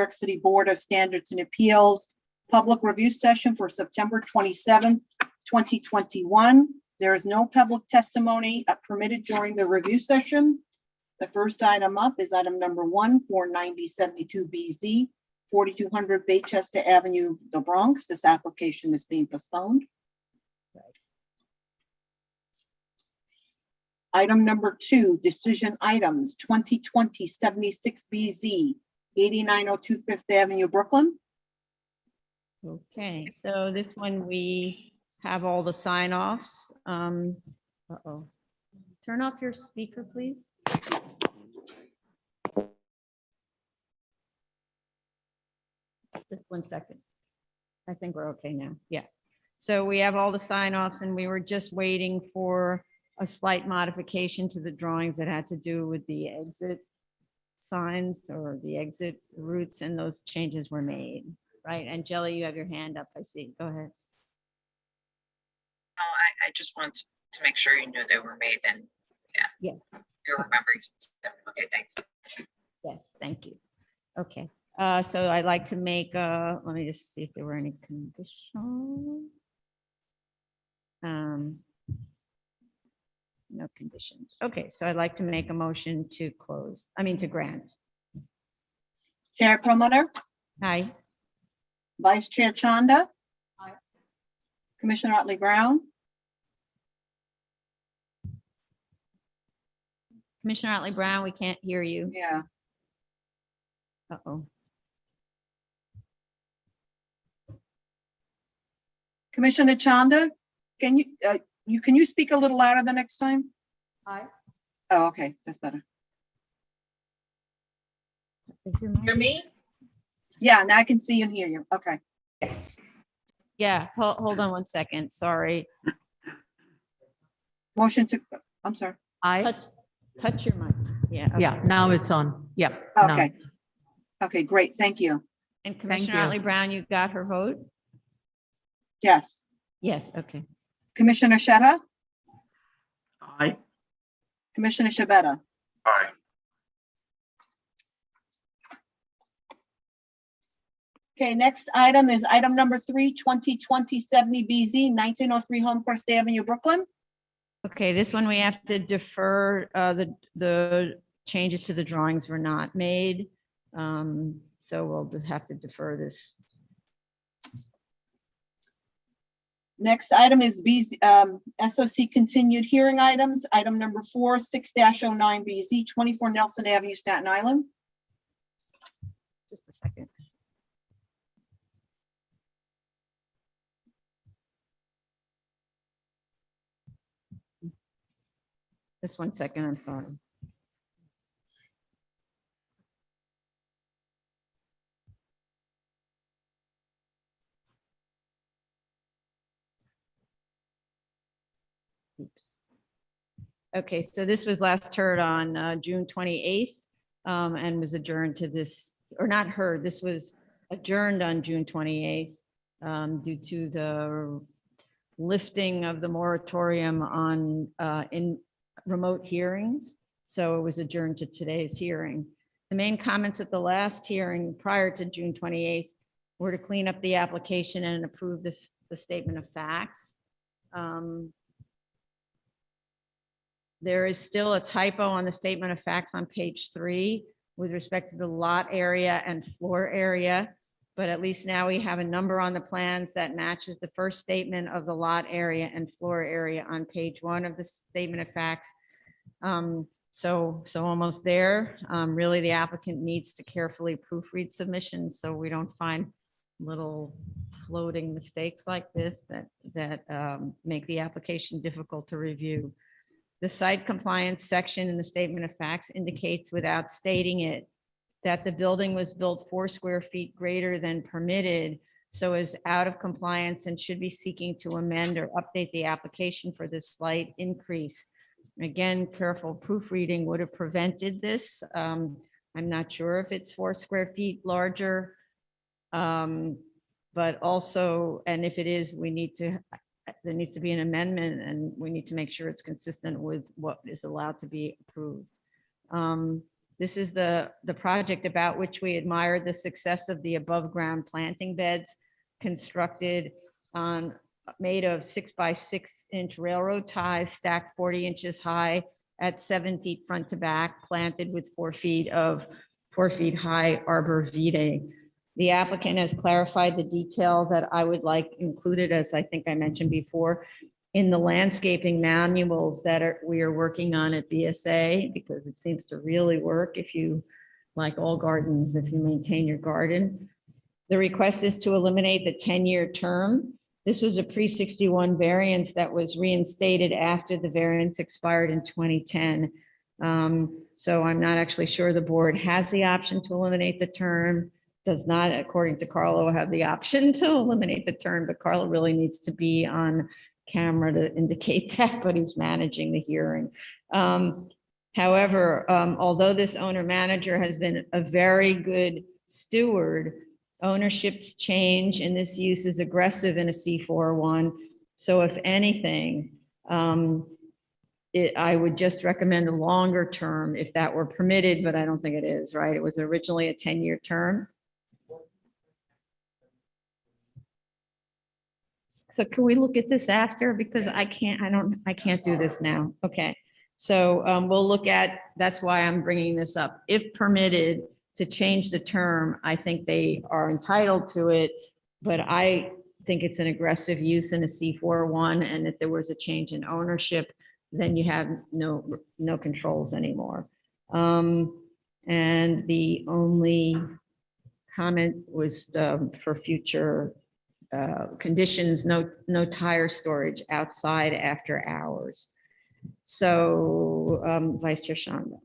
York City Board of Standards and Appeals public review session for September 27th, 2021. There is no public testimony permitted during the review session. The first item up is item number 1 for 9072BZ, 4200 Baychester Avenue, the Bronx. This application is being postponed. Item number 2, decision items 2020-76BZ, 8902 Fifth Avenue, Brooklyn. Okay, so this one we have all the sign-offs. Uh-oh. Turn off your speaker, please. Just 1 second. I think we're okay now. Yeah. So we have all the sign-offs and we were just waiting for a slight modification to the drawings that had to do with the exit signs or the exit routes, and those changes were made, right? And Jelly, you have your hand up, I see. Go ahead. Oh, I just wanted to make sure you knew they were made, and Yeah. you remember. Okay, thanks. Yes, thank you. Okay, so I'd like to make, let me just see if there were any conditions. No conditions. Okay, so I'd like to make a motion to close, to grant. Chair Promoter, Aye. Vice Chair Chanda. Aye. Commissioner Otley Brown, Commissioner Otley Brown, we can't hear you. yeah. Uh-oh. Commissioner Chanda, can you speak a little louder the next time? Aye. Oh, okay, that's better. Is your mic- Hear me? Yeah, now I can see and hear you. Okay. Yes. Yeah, hold on 1 second, sorry. Motion to, I'm sorry. Touch your mic. Yeah. Yeah, okay. now it's on. Yep. now. Okay. Okay, great. Thank you. And Commissioner you. Otley Brown, you got her vote? Yes. Yes, okay. Commissioner Shetta, Aye. Commissioner Shabeta. Aye. Okay, next item is item number 3, 2020-70BZ, 1903 Homecrest Avenue, Brooklyn. Okay, this one we have to defer, the changes to the drawings were not made. So we'll have to defer this. Next item is SOC continued hearing items. Item number 4, 6-09BZ, 24 Nelson Avenue, Staten Island. Just a second. Just 1 second, I'm sorry. Oops. Okay, so this was last heard on June 28th and was adjourned to this, or not heard, this was adjourned on June 28th due to the lifting of the moratorium on in remote hearings. So it was adjourned to today's hearing. The main comments at the last hearing prior to June 28th were to clean up the application and approve the statement of facts. There is still a typo on the statement of facts on page 3 with respect to the lot area and floor area, but at least now we have a number on the plans that matches the first statement of the lot area and floor area on page 1 of the statement of facts. So almost there. Really, the applicant needs to carefully proofread submissions so we don't find little floating mistakes like this that make the application difficult to review. The site compliance section in the statement of facts indicates without stating it that the building was built 4 square feet greater than permitted, so is out of compliance and should be seeking to amend or update the application for this slight increase. Again, careful proofreading would have prevented this. I'm not sure if it's 4 square feet larger, but also, and if it is, there needs to be an amendment and we need to make sure it's consistent with what is allowed to be approved. This is the project about which we admired the success of the above ground planting beds constructed on, made of 6 by 6 inch railroad ties stacked 40 inches high at 7 feet front to back, planted with 4 feet of 4 feet high arbor vitae. The applicant has clarified the detail that I would like included, as I think I mentioned before, in the landscaping manuals that we are working on at BSA, because it seems to really work if you, like all gardens, if you maintain your garden. The request is to eliminate the 10-year term. This was a pre-61 variance that was reinstated after the variance expired in 2010. So I'm not actually sure the board has the option to eliminate the term. Does not, according to Carlo, have the option to eliminate the term, but Carlo really needs to be on camera to indicate that, but he's managing the hearing. However, although this owner manager has been a very good steward, ownership's change and this use is aggressive in a C41. So if anything, I would just recommend a longer term if that were permitted, but I don't think it is, right? It was originally a 10-year term. So can we look at this after? Because I can't do this now. Okay. So we'll look at, that's why I'm bringing this up. If permitted to change the term, I think they are entitled to it, but I think it's an aggressive use in a C41. And if there was a change in ownership, then you have no controls anymore. And the only comment was for future conditions, no tire storage outside after hours. So Vice Chair Shanda.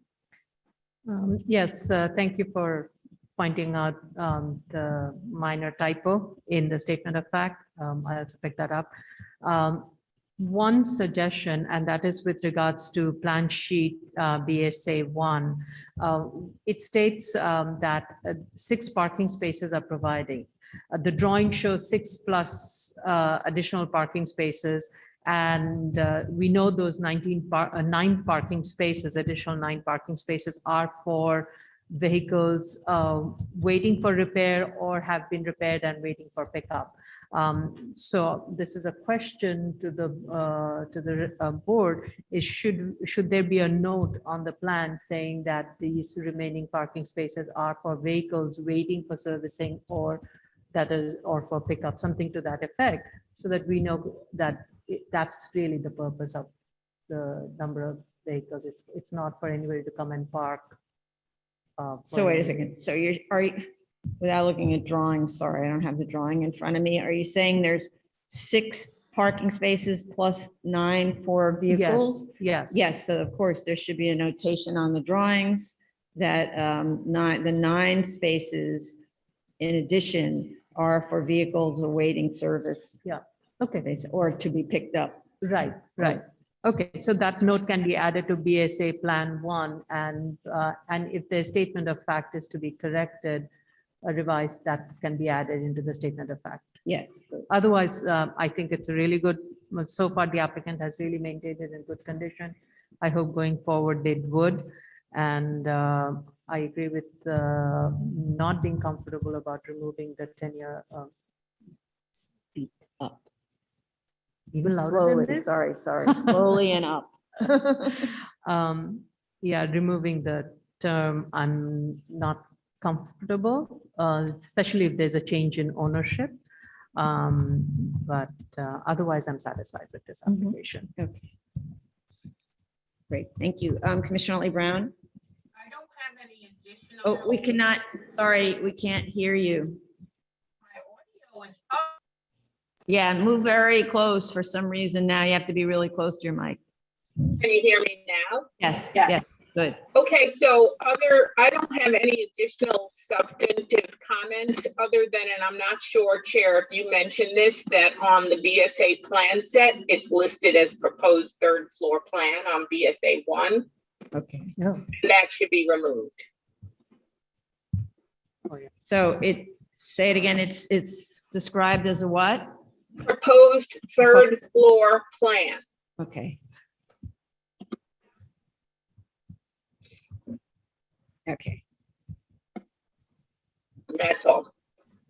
Yes, thank you for pointing out the minor typo in the statement of fact. I also picked that up. One suggestion, and that is with regards to plan sheet BSA 1. It states that 6 parking spaces are providing. The drawing shows 6 plus additional parking spaces. And we know those 9 parking spaces, additional 9 parking spaces are for vehicles waiting for repair or have been repaired and waiting for pickup. So this is a question to the board: is should there be a note on the plan saying that these remaining parking spaces are for vehicles waiting for servicing or for pickup, something to that effect, so that we know that that's really the purpose of the number of vehicles. It's not for anybody to come and park. So wait a second. So are you, without looking at drawings, sorry, I don't have the drawing in front of me. Are you saying there's 6 parking spaces plus 9 for vehicles? Yes. Yes. So of course there should be a notation on the drawings that the 9 spaces in addition are for vehicles awaiting service. Yeah. Okay. Or to be picked up. Right. Okay, so that note can be added to BSA Plan 1, and if the statement of fact is to be corrected, revised, that can be added into the statement of fact. Yes. Otherwise, I think it's a really good, so far the applicant has really maintained it in good condition. I hope going forward they would, and I agree with not being comfortable about removing the 10-year feet up. Even louder Slowly, than this? sorry, slowly and up. Yeah, removing the term, I'm not comfortable, especially if there's a change in ownership. But otherwise, I'm satisfied with this application. Okay. Great, thank you. Commissioner Otley Brown? I don't have any additional. Oh, we cannot, sorry, we can't hear you. My audio is up. Yeah, move very close for some reason. Now you have to be really close to your mic. Can you hear me now? Yes, Yes. yes, good. Okay, so I don't have any additional substantive comments other than, and I'm not sure, Chair, if you mentioned this, that on the BSA plan set, it's listed as proposed 3rd floor plan on BSA 1. Okay. That should be removed. So say it again, it's described as a what? Proposed 3rd floor plan. Okay. Okay, That's all.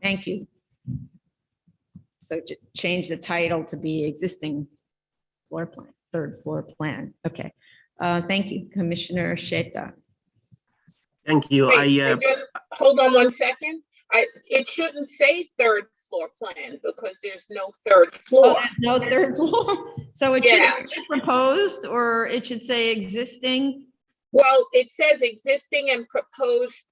thank you. So to change the title to be existing floor plan, third floor plan. Okay. Thank you, Commissioner Sheta. Thank you. Wait, and just hold on one second. It shouldn't say third floor plan because there's no third Oh, floor. there's no third floor. So it should Yeah. be proposed, or it should say existing. Well, it says existing and proposed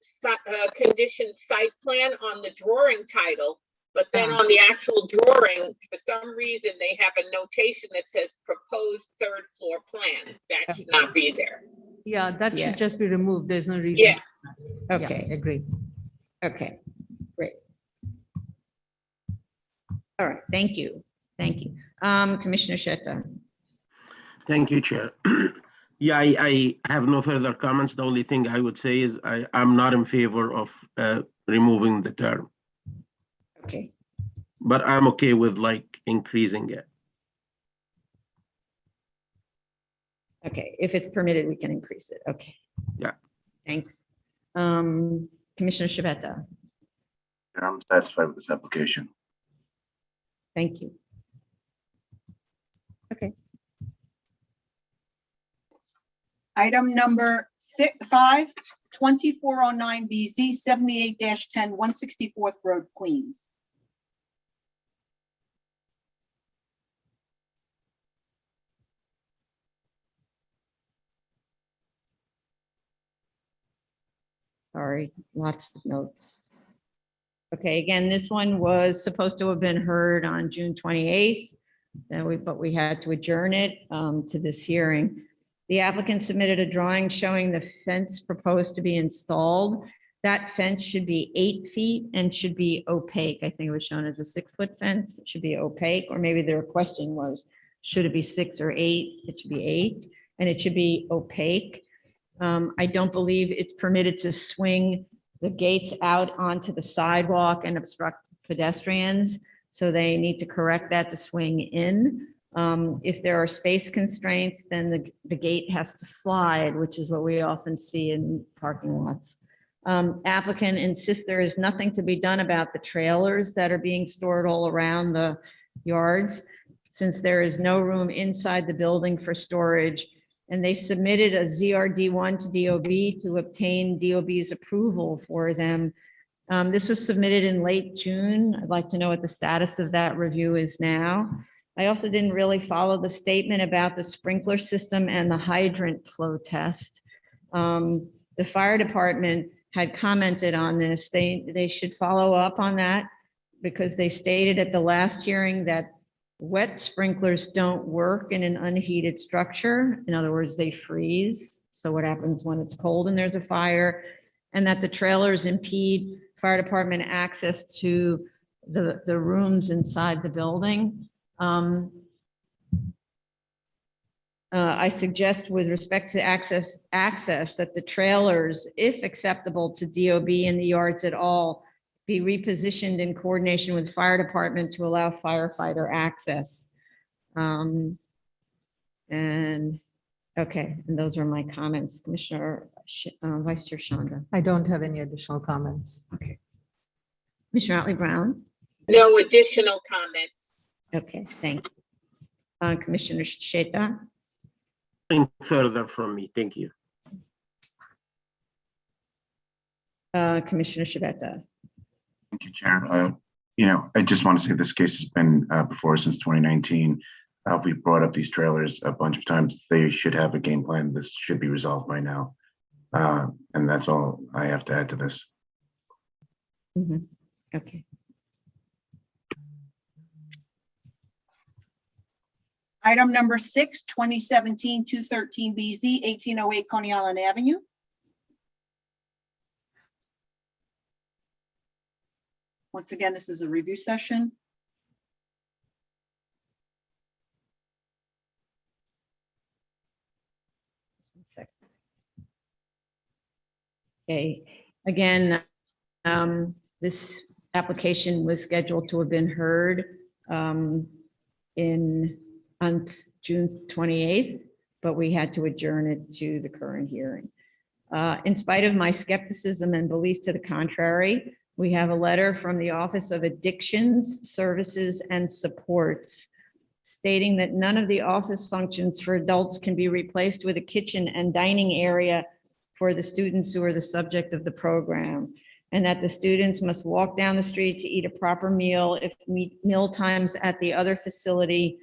condition site plan on the drawing title, but then on the actual drawing, for some reason, they have a notation that says proposed third floor plan. That should not be there. Yeah, that Yeah. should just be removed. There's no reason. Yeah. Okay, Agree. okay, great. All right, thank you. Thank you. Commissioner Sheta. Thank you, Chair. Yeah, I have no further comments. The only thing I would say is I'm not in favor of removing the term, Okay, but I'm okay with like increasing it. okay, if it's permitted, we can increase it. Okay. Yeah. Thanks. Commissioner Shabeta, I'm satisfied with this application. thank you. Okay, Item number 2409 BZ 78-10 164th Road, Queens. sorry, lots of notes. Okay, again, this one was supposed to have been heard on June 28th, but we had to adjourn it to this hearing. The applicant submitted a drawing showing the fence proposed to be installed. That fence should be 8 feet and should be opaque. I think it was shown as a 6-foot fence. It should be opaque, or maybe their question was, should it be 6 or 8? It should be 8, and it should be opaque. I don't believe it's permitted to swing the gates out onto the sidewalk and obstruct pedestrians. So they need to correct that to swing in. If there are space constraints, then the gate has to slide, which is what we often see in parking lots. Applicant insists there is nothing to be done about the trailers that are being stored all around the yards, since there is no room inside the building for storage. And they submitted a ZRD1 to DOB to obtain DOB's approval for them. This was submitted in late June. I'd like to know what the status of that review is now. I also didn't really follow the statement about the sprinkler system and the hydrant flow test. The fire department had commented on this. They should follow up on that because they stated at the last hearing that wet sprinklers don't work in an unheated structure. In other words, they freeze. So what happens when it's cold and there's a fire? And that the trailers impede fire department access to the rooms inside the building. I suggest with respect to access that the trailers, if acceptable to DOB in the yards at all, be repositioned in coordination with fire department to allow firefighter access. And okay, and those are my comments. Commissioner, Vice Chair Shonda. I don't have any additional comments. Okay. Commissioner Otley Brown. No additional comments. Okay, thank you. Commissioner Sheta. Nothing further from me. Thank you. Commissioner Shabeta. Thank you, Chair. I just want to say this case has been before us since 2019. We brought up these trailers a bunch of times. They should have a game plan. This should be resolved by now. And that's all I have to add to this. Okay. Item number 6, 2017-213 BZ 1808 Coney Island Avenue. Once again, this is a review session. One second. Okay, again, this application was scheduled to have been heard on June 28th, but we had to adjourn it to the current hearing. In spite of my skepticism and belief to the contrary, we have a letter from the Office of Addictions, Services, and Supports stating that none of the office functions for adults can be replaced with a kitchen and dining area for the students who are the subject of the program, and that the students must walk down the street to eat a proper meal if meal times at the other facility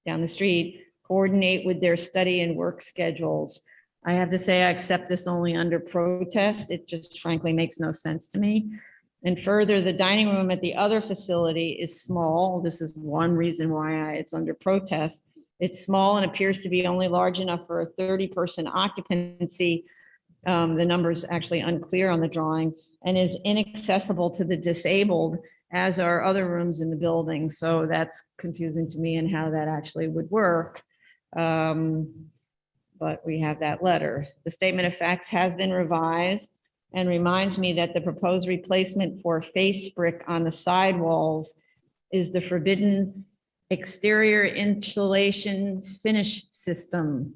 down the street coordinate with their study and work schedules. I have to say, I accept this only under protest. It just frankly makes no sense to me. And further, the dining room at the other facility is small. This is one reason why it's under protest. It's small and appears to be only large enough for a 30-person occupancy. The number is actually unclear on the drawing, and is inaccessible to the disabled, as are other rooms in the building. So that's confusing to me and how that actually would work. But we have that letter. The statement of facts has been revised and reminds me that the proposed replacement for face brick on the sidewalls is the forbidden exterior insulation finish system.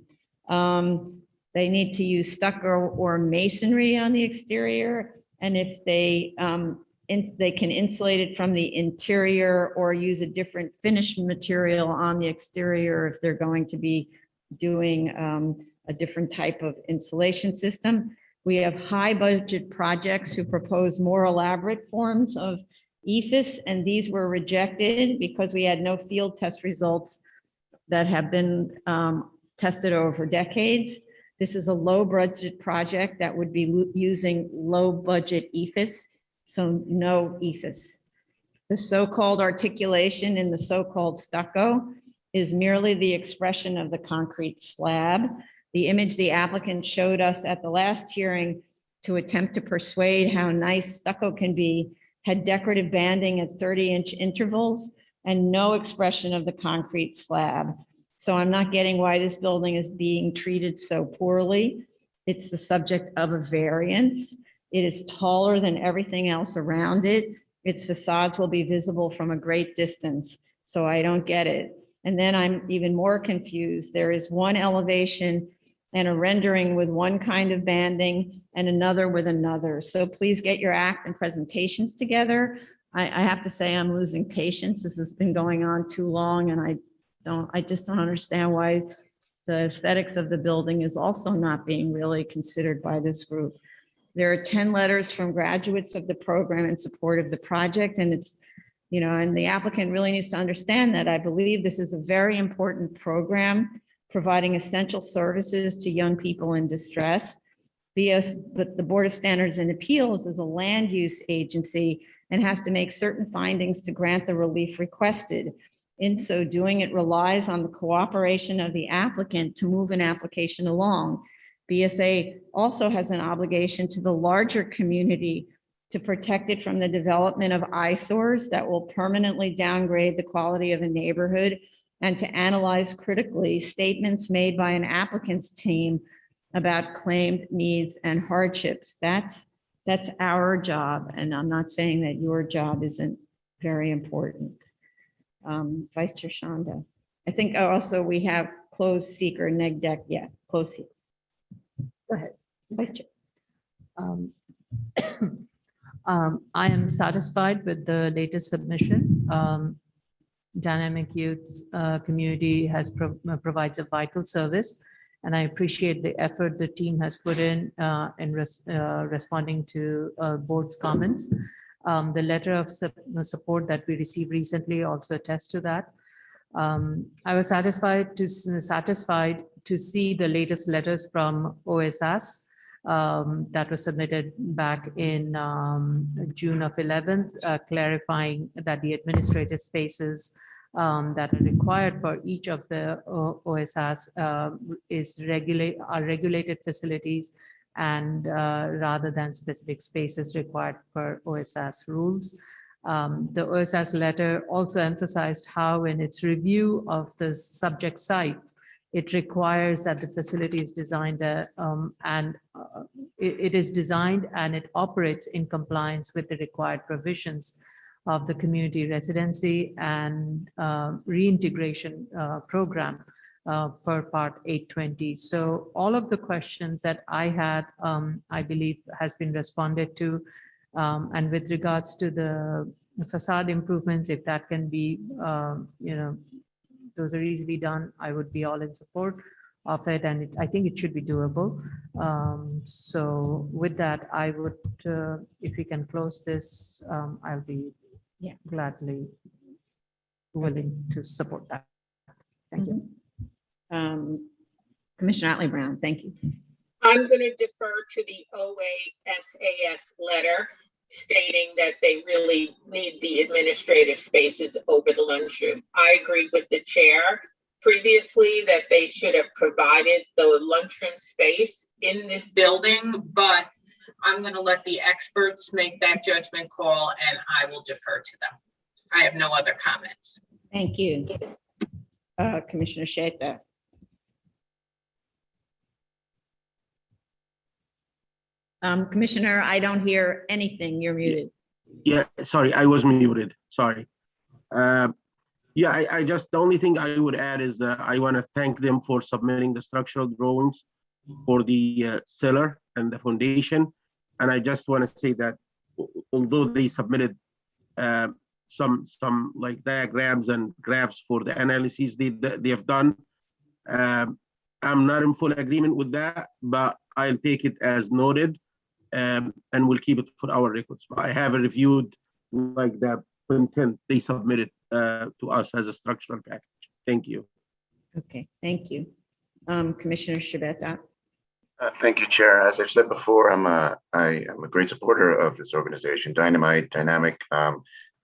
They need to use stucco or masonry on the exterior, and if they can insulate it from the interior or use a different finish material on the exterior if they're going to be doing a different type of insulation system. We have high budget projects who propose more elaborate forms of EFIS, and these were rejected because we had no field test results that have been tested over decades. This is a low budget project that would be using low budget EFIS, so no EFIS. The so-called articulation in the so-called stucco is merely the expression of the concrete slab. The image the applicant showed us at the last hearing to attempt to persuade how nice stucco can be had decorative banding at 30-inch intervals and no expression of the concrete slab. So I'm not getting why this building is being treated so poorly. It's the subject of a variance. It is taller than everything else around it. Its facades will be visible from a great distance. So I don't get it. And then I'm even more confused. There is one elevation and a rendering with one kind of banding and another with another. So please get your act and presentations together. I have to say I'm losing patience. This has been going on too long, and I just don't understand why the aesthetics of the building is also not being really considered by this group. There are 10 letters from graduates of the program in support of the project, and it's, and the applicant really needs to understand that. I believe this is a very important program, providing essential services to young people in distress. But the Board of Standards and Appeals is a land use agency and has to make certain findings to grant the relief requested. In so doing, it relies on the cooperation of the applicant to move an application along. BSA also has an obligation to the larger community to protect it from the development of eyesores that will permanently downgrade the quality of a neighborhood, and to analyze critically statements made by an applicant's team about claimed needs and hardships. That's our job, and I'm not saying that your job isn't very important. Vice Chair Shanda. I think also we have closed seeker, neg deck, closed seeker. Go ahead, Vice Chair. I am satisfied with the latest submission. Dynamic Youth Community provides a vital service, and I appreciate the effort the team has put in responding to board's comments. The letter of support that we received recently also attests to that. I was satisfied to see the latest letters from OSS that was submitted back in June of 11th, clarifying that the administrative spaces that are required for each of the OSS are regulated facilities, and rather than specific spaces required per OSS rules. The OSS letter also emphasized how in its review of the subject site, it requires that the facility is designed it is designed and it operates in compliance with the required provisions of the community residency and reintegration program per part 820. So all of the questions that I had, I believe has been responded to. And with regards to the facade improvements, if that can be, those are easily done, I would be all in support of it, and I think it should be doable. So with that, I would, if we can close this, I'll be gladly willing to support that. Thank you. Commissioner Otley Brown, thank you. I'm going to defer to the OASAS letter stating that they really need the administrative spaces over the lunchroom. I agree with the chair previously that they should have provided the lunchroom space in this building, but I'm going to let the experts make that judgment call and I will defer to them. I have no other comments. Thank you. Commissioner Sheta. Commissioner, I don't hear anything. You're muted. Yeah, sorry, I was muted. Sorry. Yeah, I just, the only thing I would add is that I want to thank them for submitting the structural drawings for the cellar and the foundation. And I just want to say that although they submitted some like diagrams and graphs for the analyses they have done, I'm not in full agreement with that, but I'll take it as noted. And we'll keep it for our records. I have reviewed like the content they submitted to us as a structural package. Thank you. Okay, thank you. Commissioner Shabeta. Thank you, Chair. As I've said before, I'm a great supporter of this organization, Dynamite, Dynamic.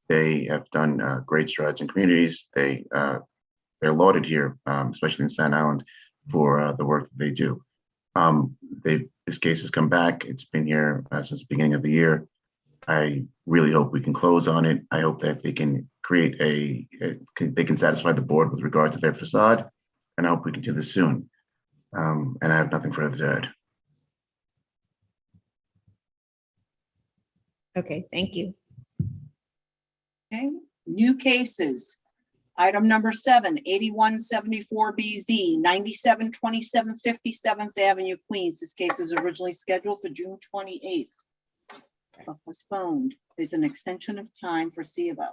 They have done great strides in communities. They're lauded here, especially in Staten Island, for the work that they do. This case has come back. It's been here since the beginning of the year. I really hope we can close on it. I hope that they can create they can satisfy the board with regard to their facade, and I hope we can do this soon. And I have nothing further to add. Okay, thank you. Okay, new cases. Item number 7, 8174 BZ, 9727 57th Avenue, Queens. This case was originally scheduled for June 28th. But postponed. There's an extension of time for C of O.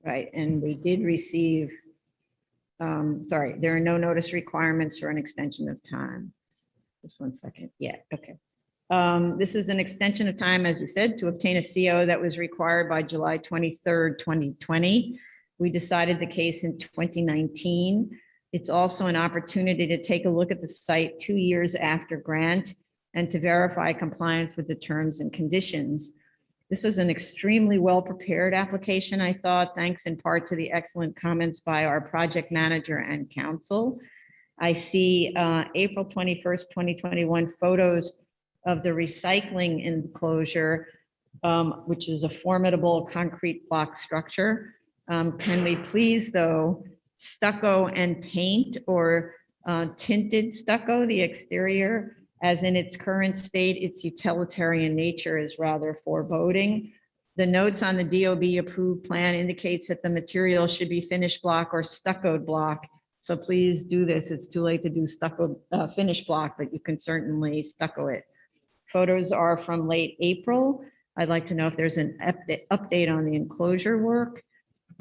Right, and we did receive, sorry, there are no notice requirements for an extension of time. Just 1 second. Yeah, okay. This is an extension of time, as you said, to obtain a CO that was required by July 23rd, 2020. We decided the case in 2019. It's also an opportunity to take a look at the site 2 years after grant and to verify compliance with the terms and conditions. This was an extremely well-prepared application, I thought, thanks in part to the excellent comments by our project manager and counsel. I see April 21st, 2021 photos of the recycling enclosure, which is a formidable concrete block structure. Can we please, though, stucco and paint or tinted stucco, the exterior, as in its current state, its utilitarian nature is rather foreboding. The notes on the DOB approved plan indicates that the material should be finished block or stuccoed block. So please do this. It's too late to do stucco finished block, but you can certainly stucco it. Photos are from late April. I'd like to know if there's an update on the enclosure work.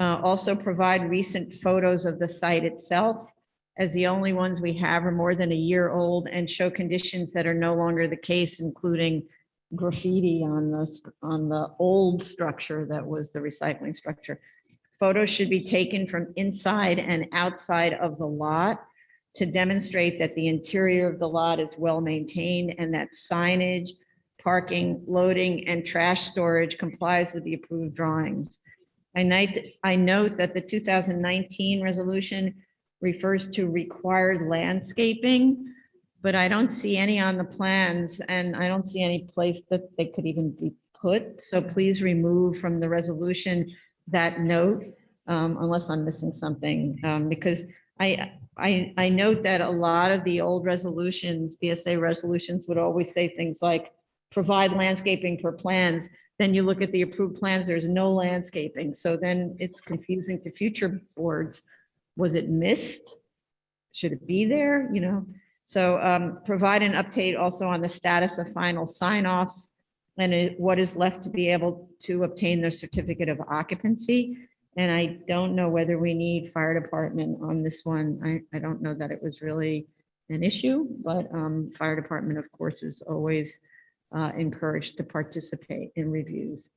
Also provide recent photos of the site itself, as the only ones we have are more than a year old and show conditions that are no longer the case, including graffiti on the old structure that was the recycling structure. Photos should be taken from inside and outside of the lot to demonstrate that the interior of the lot is well maintained and that signage, parking, loading, and trash storage complies with the approved drawings. I note that the 2019 resolution refers to required landscaping, but I don't see any on the plans, and I don't see any place that they could even be put. So please remove from the resolution that note, unless I'm missing something, because I note that a lot of the old resolutions, BSA resolutions, would always say things like provide landscaping for plans. Then you look at the approved plans, there's no landscaping. So then it's confusing to future boards. Was it missed? should it be there, you know? So provide an update also on the status of final sign-offs and what is left to be able to obtain the certificate of occupancy. And I don't know whether we need fire department on this one. I don't know that it was really an issue, but fire department, of course, is always encouraged to participate in reviews.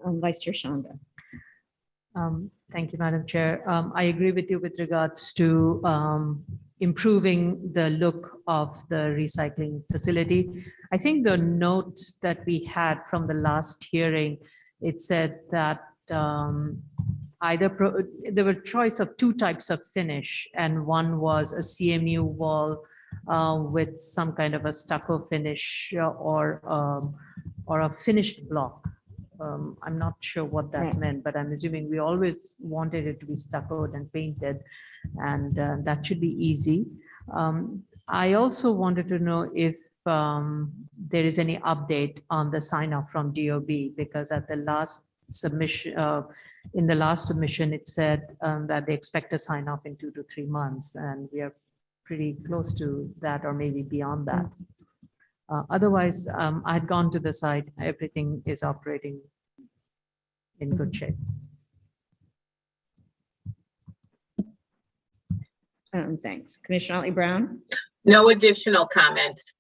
Vice Chair Shonda. Thank you, Madam Chair. I agree with you with regards to improving the look of the recycling facility. I think the notes that we had from the last hearing, it said that there were choice of two types of finish, and one was a CMU wall with some kind of a stucco finish or a finished block. I'm not sure what that Right. meant, but I'm assuming we always wanted it to be stuccoed and painted, and that should be easy. I also wanted to know if there is any update on the sign off from DOB, because at the last submission, in the last submission, it said that they expect a sign off in 2 to 3 months, and we are pretty close to that, or maybe beyond that. Otherwise, I'd gone to the site, everything is operating in good shape. Thanks. Commissioner Otley Brown? No additional comments.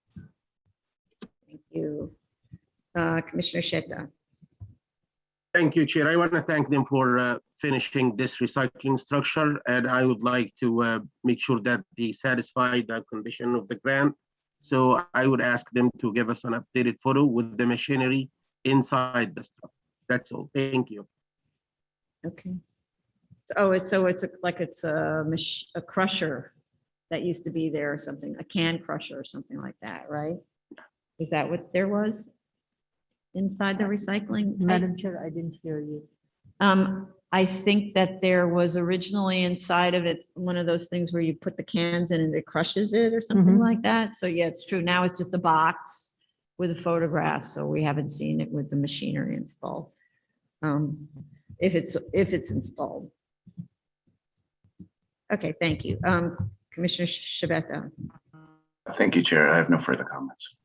Thank you. Commissioner Shetta? Thank you, Chair. I want to thank them for finishing this recycling structure, and I would like to make sure that they satisfy the condition of the grant. So I would ask them to give us an updated photo with the machinery inside the structure. That's all. Thank you. Okay. Like it's a crusher that used to be there or something, a can crusher or something like that, right? Is that what there was inside the recycling? Madam Chair, I didn't hear you. I think that there was originally inside of it, one of those things where you put the cans in and it crushes it or something Mhm. like that. So yeah, it's true. Now it's just a box with a photograph. So we haven't seen it with the machinery installed. If it's installed. Okay, thank you. Commissioner Shabeta. Thank you, Chair. I have no further comments.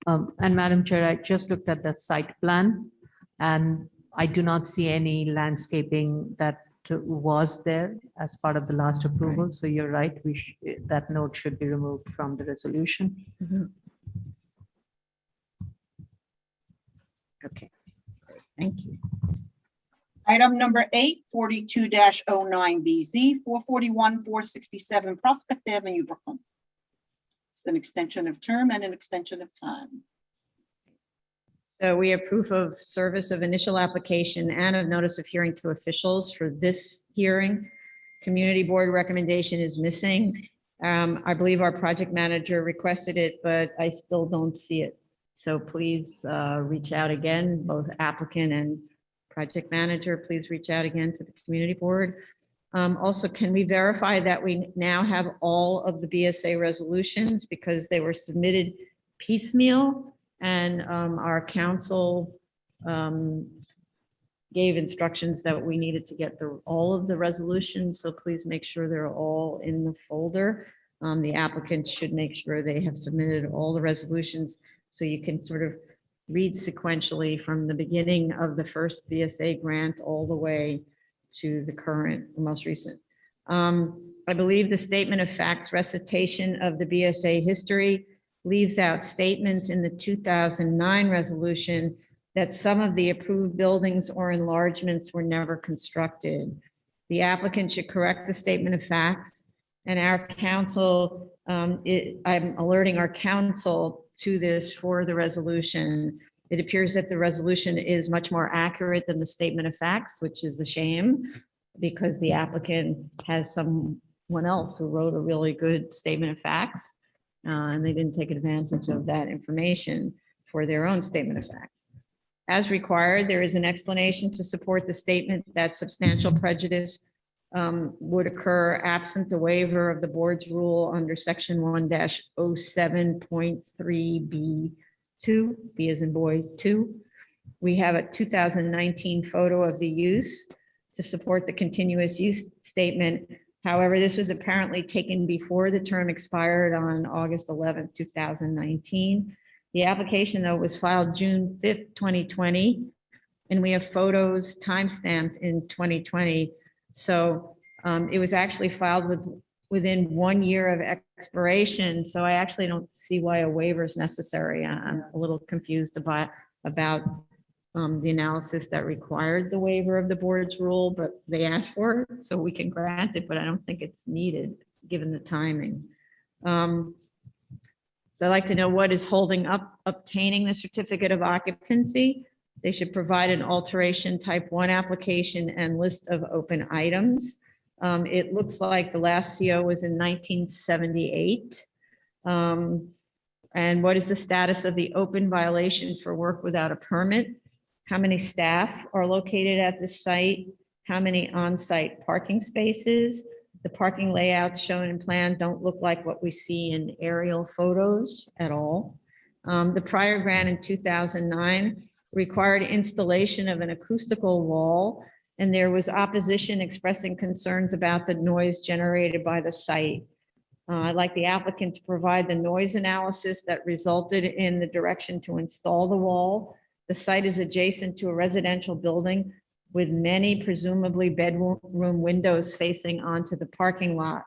And Madam Chair, I just looked at the site plan, and I do not see any landscaping that was there as part of the last approval. So you're right, that note should be removed from the resolution. Okay, thank you. Item number 8, 42-09BZ, 441-467 Prospect Avenue, Brooklyn. It's an extension of term and an extension of time. So we have proof of service of initial application and of notice of hearing to officials for this hearing. Community board recommendation is missing. I believe our project manager requested it, but I still don't see it. So please reach out again, both applicant and project manager, please reach out again to the community board. Also, can we verify that we now have all of the BSA resolutions because they were submitted piecemeal? And our council gave instructions that we needed to get all of the resolutions. So please make sure they're all in the folder. The applicant should make sure they have submitted all the resolutions so you can sort of read sequentially from the beginning of the first BSA grant all the way to the current, the most recent. I believe the statement of facts recitation of the BSA history leaves out statements in the 2009 resolution that some of the approved buildings or enlargements were never constructed. The applicant should correct the statement of facts, and our council, I'm alerting our council to this for the resolution. It appears that the resolution is much more accurate than the statement of facts, which is a shame because the applicant has someone else who wrote a really good statement of facts. And they didn't take advantage of that information for their own statement of facts. As required, there is an explanation to support the statement that substantial prejudice would occur absent the waiver of the board's rule under section 1-07.3B2, B as in boy 2. We have a 2019 photo of the use to support the continuous use statement However, this was apparently taken before the term expired on August 11th, 2019. The application, though, was filed June 5th, 2020, and we have photos timestamped in 2020. So it was actually filed within 1 year of expiration. So I actually don't see why a waiver is necessary. I'm a little confused about the analysis that required the waiver of the board's rule, but they asked for it, so we can grant it, but I don't think it's needed, given the timing. So I'd like to know what is holding up obtaining the certificate of occupancy. They should provide an alteration type 1 application and list of open items. It looks like the last CO was in 1978. And what is the status of the open violation for work without a permit? How many staff are located at the site? How many on-site parking spaces? The parking layouts shown in plan don't look like what we see in aerial photos at all. The prior grant in 2009 required installation of an acoustical wall, and there was opposition expressing concerns about the noise generated by the site. I'd like the applicant to provide the noise analysis that resulted in the direction to install the wall. The site is adjacent to a residential building with many presumably bedroom windows facing onto the parking lot.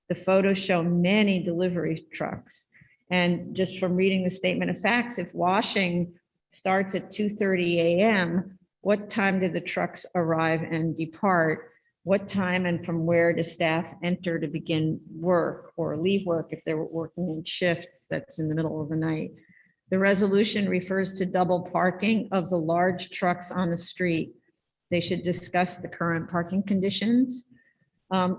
The photos show many delivery trucks. And just from reading the statement of facts, if washing starts at 2:30 a.m., what time do the trucks arrive and depart? What time and from where do staff enter to begin work or leave work if they were working in shifts that's in the middle of the night? The resolution refers to double parking of the large trucks on the street. They should discuss the current parking conditions.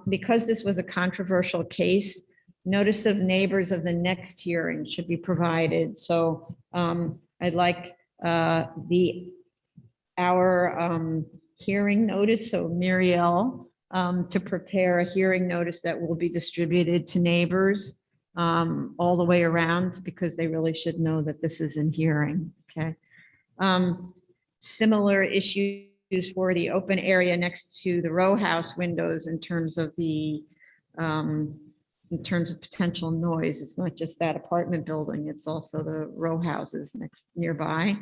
Because this was a controversial case, notice of neighbors of the next hearing should be provided. So I'd like our hearing notice, so Muriel, to prepare a hearing notice that will be distributed to neighbors all the way around, because they really should know that this is in hearing, okay? Similar issues for the open area next to the row house windows in terms of potential noise. It's not just that apartment building, it's also the row houses nearby.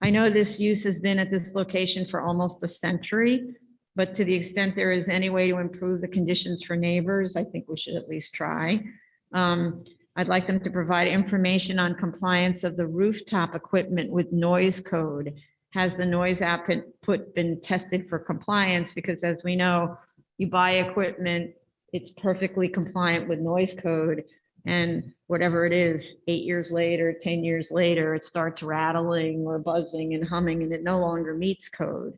I know this use has been at this location for almost a century, but to the extent there is any way to improve the conditions for neighbors, I think we should at least try. I'd like them to provide information on compliance of the rooftop equipment with noise code. Has the noise output been tested for compliance? Because as we know, you buy equipment, it's perfectly compliant with noise code. And whatever it is, 8 years later, 10 years later, it starts rattling or buzzing and humming, and it no longer meets code.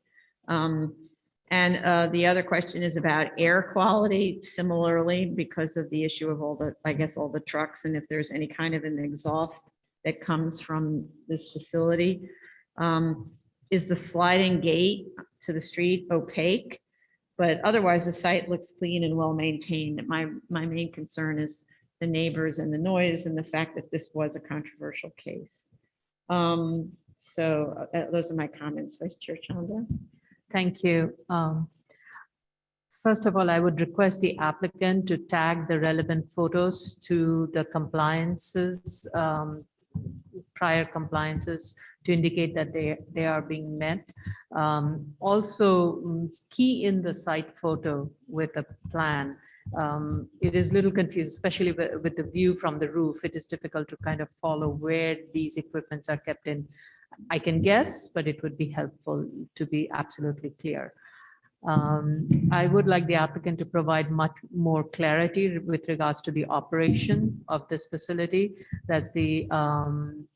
And the other question is about air quality, similarly, because of the issue of all the trucks, and if there's any kind of an exhaust that comes from this facility. Is the sliding gate to the street opaque? But otherwise, the site looks clean and well-maintained. My main concern is the neighbors and the noise and the fact that this was a controversial case. So those are my comments, Vice Chair Chanda. Thank you. First of all, I would request the applicant to tag the relevant photos to the compliances, prior compliances, to indicate that they are being met. Also, key in the site photo with a plan. It is a little confused, especially with the view from the roof. It is difficult to kind of follow where these equipments are kept in. I can guess, but it would be helpful to be absolutely clear. I would like the applicant to provide much more clarity with regards to the operation of this facility. That's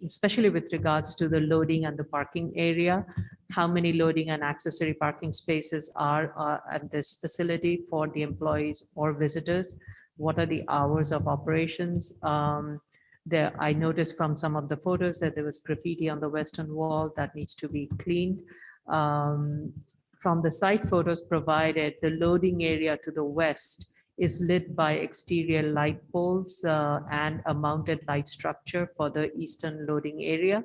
especially with regards to the loading and the parking area. How many loading and accessory parking spaces are at this facility for the employees or visitors? What are the hours of operations? I noticed from some of the photos that there was graffiti on the western wall that needs to be cleaned. From the site photos provided, the loading area to the west is lit by exterior light poles and a mounted light structure for the eastern loading area.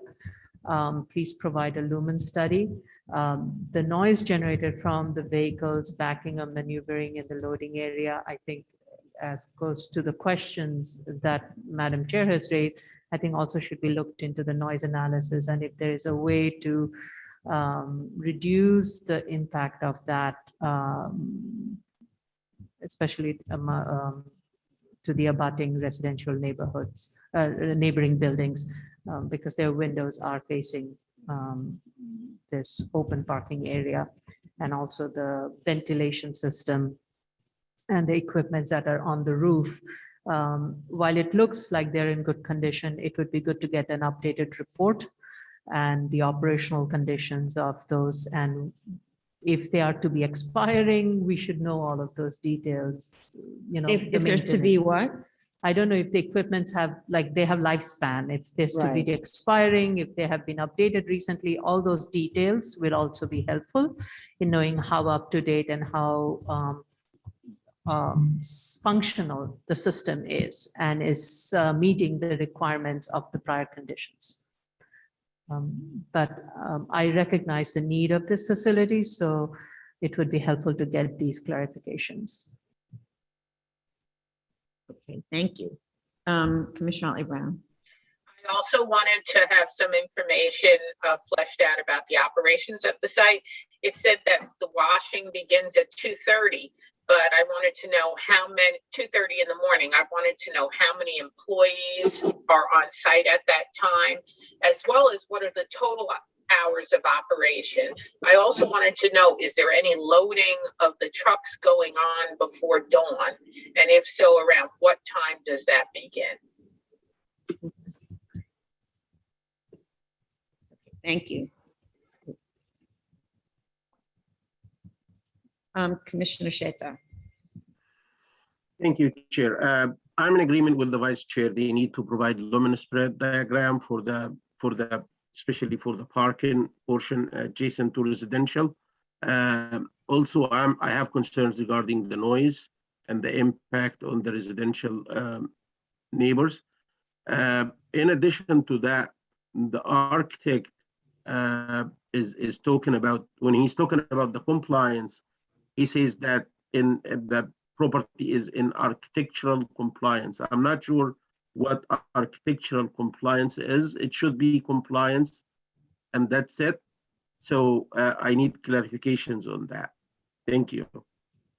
Please provide a lumen study. The noise generated from the vehicles backing or maneuvering in the loading area, I think, as goes to the questions that Madam Chair has raised, I think also should be looked into the noise analysis, and if there is a way to reduce the impact of that, especially to the abutting residential neighborhoods, neighboring buildings, because their windows are facing this open parking area, and also the ventilation system and the equipment that are on the roof. While it looks like they're in good condition, it would be good to get an updated report and the operational conditions of those. And if they are to be expiring, we should know all of those details, you know. If the there's to be maintenance. what? I don't know if the equipments have, like, they have lifespan, if there's to be Right. expiring, if they have been updated recently, all those details will also be helpful in knowing how up to date and how functional the system is and is meeting the requirements of the prior conditions. But I recognize the need of this facility, so it would be helpful to get these clarifications. Okay, thank you. Commissioner Otley Brown. I also wanted to have some information fleshed out about the operations of the site. It said that the washing begins at 2:30, but I wanted to know how many, 2:30 in the morning. I wanted to know how many employees are on site at that time, as well as what are the total hours of operation. I also wanted to know, is there any loading of the trucks going on before dawn? And if so, around what time does that begin? Thank you. Commissioner Sheta. Thank you, Chair. I'm in agreement with the Vice Chair. They need to provide luminous spread diagram for the especially for the parking portion adjacent to residential. Also, I have concerns regarding the noise and the impact on the residential neighbors. In addition to that, the architect is talking about, when he's talking about the compliance, he says that in the property is in architectural compliance. I'm not sure what architectural compliance is. It should be compliance, and that's it. So I need clarifications on that. Thank you.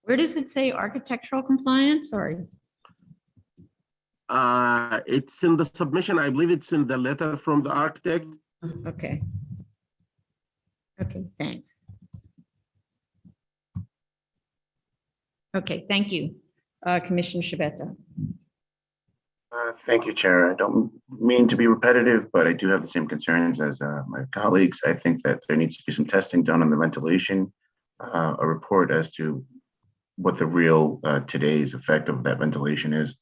Where does it say architectural compliance? Sorry. It's in the submission. I believe it's in the letter from the architect. Okay. Okay, thanks. Okay, thank you. Commissioner Shabeta. Thank you, Chair. I don't mean to be repetitive, but I do have the same concerns as my colleagues. I think that there needs to be some testing done on the ventilation, a report as to what the real today's effect of that ventilation is.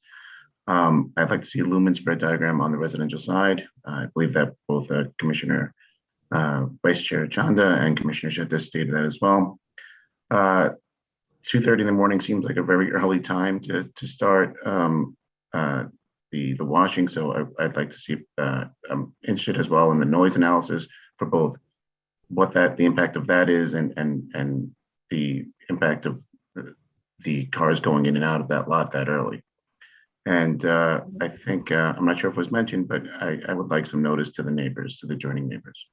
I'd like to see a lumen spread diagram on the residential side. I believe that both Commissioner Vice Chair Chanda and Commissioner Sheta stated that as well. 2:30 in the morning seems like a very early time to start the washing. So I'd like to see, I'm interested as well in the noise analysis for both what the impact of that is and the impact of the cars going in and out of that lot that early. And I think, I'm not sure if it was mentioned, but I would like some notice to the neighbors, to the adjoining neighbors.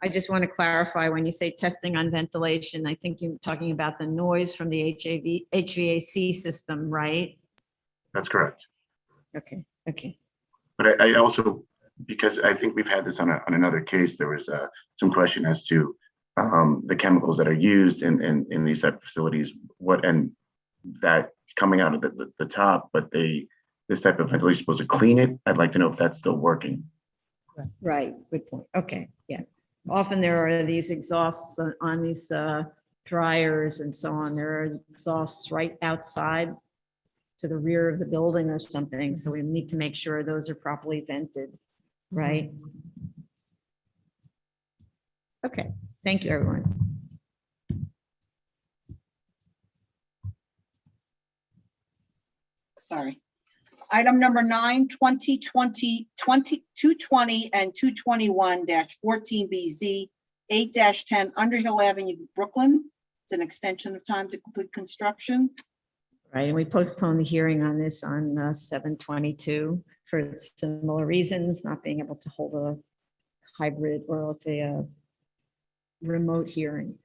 I just want to clarify, when you say testing on ventilation, I think you're talking about the noise from the HVAC system, right? That's correct. Okay, okay. But I also, because I think we've had this on another case, there was some question as to the chemicals that are used in these type of facilities, and that's coming out of the top, but this type of ventilation is supposed to clean it. I'd like to know if that's still working. Right, good point. Okay, yeah. Often there are these exhausts on these dryers and so on. There are exhausts right outside to the rear of the building or something. So we need to make sure those are properly vented, right? Okay, thank you, everyone. Sorry. Item number 9, 220 and 221-14BZ, 8-10 Underhill Avenue, Brooklyn. It's an extension of time to complete construction. Right, and we postponed the hearing on this on 7/22 for similar reasons, not being able to hold a hybrid or I'll say a remote hearing.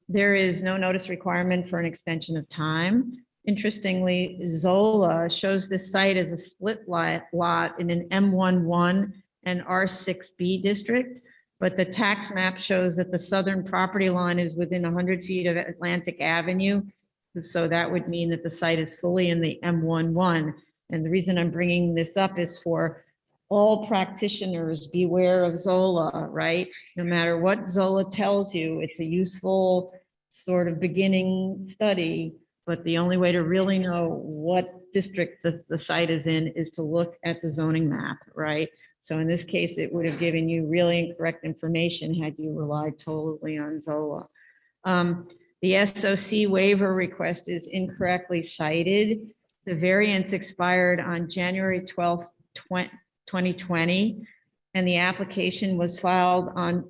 There is no notice requirement for an extension of time. Interestingly, Zola shows this site as a split lot in an M11 and R6B district, but the tax map shows that the southern property line is within 100 feet of Atlantic Avenue. So that would mean that the site is fully in the M11. And the reason I'm bringing this up is for all practitioners, beware of Zola, right? No matter what Zola tells you, it's a useful sort of beginning study, but the only way to really know what district the site is in is to look at the zoning map, right? So in this case, it would have given you really incorrect information had you relied totally on Zola. The SOC waiver request is incorrectly cited. The variance expired on January 12th, 2020, and the application was filed on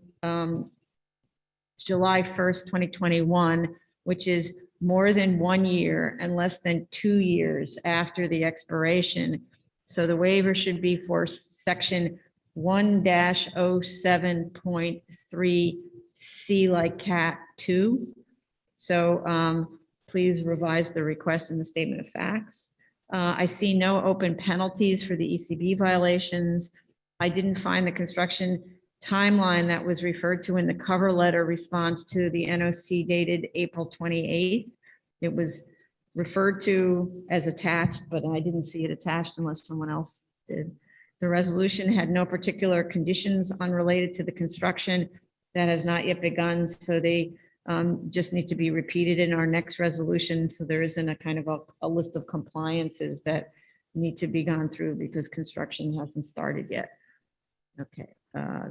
July 1st, 2021, which is more than 1 year and less than 2 years after the expiration. So the waiver should be for section 1-07.3 C like cat 2. So please revise the request in the statement of facts. I see no open penalties for the ECB violations. I didn't find the construction timeline that was referred to in the cover letter response to the NOC dated April 28th. It was referred to as attached, but I didn't see it attached unless someone else did. The resolution had no particular conditions unrelated to the construction that has not yet begun, so they just need to be repeated in our next resolution. So there isn't a kind of a list of compliances that need to be gone through because construction hasn't started yet. Okay,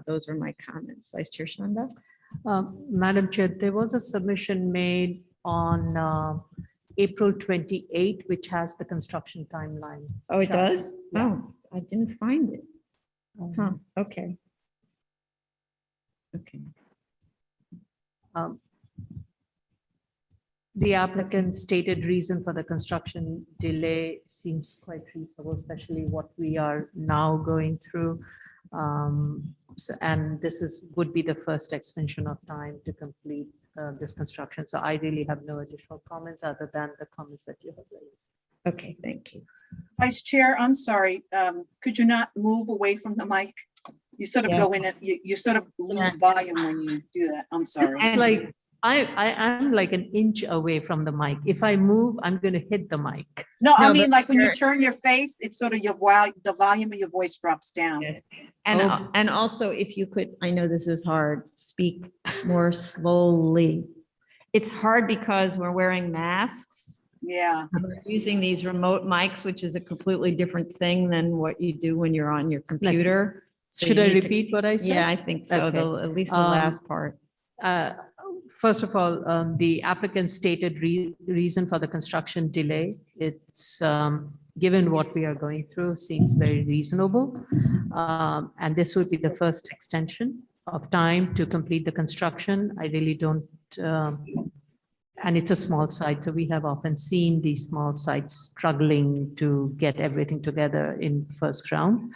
those are my comments. Vice Chair Shanda? Madam Chair, there was a submission made on April 28, which has the construction timeline. Oh, it chart. does? Yeah. Oh, I didn't find it. Huh, okay. Okay. The applicant's stated reason for the construction delay seems quite reasonable, especially what we are now going through. And this would be the first extension of time to complete this construction. So I really have no additional comments other than the comments that you have raised. Okay, thank you. Vice Chair, I'm sorry. Could you not move away from the mic? You sort of Yeah. go in and you sort of lose volume when you do that. I'm sorry. It's like, I'm like an inch away from the mic. If I move, I'm going to hit the mic. No, I No, mean, but like when you you're- turn your face, it's sort of the volume of your voice drops down. Yeah. Oh. And also, if you could, I know this is hard, speak more slowly. It's hard because we're wearing masks. Yeah. We're using these remote mics, which is a completely different thing than what you do when you're on your computer. So Should you I need to- repeat what I said? Yeah, I think so, Okay. at least the Um, last part. First of all, the applicant stated reason for the construction delay. It's given what we are going through seems very reasonable. And this would be the first extension of time to complete the construction. I really don't, and it's a small site, so we have often seen these small sites struggling to get everything together in first round.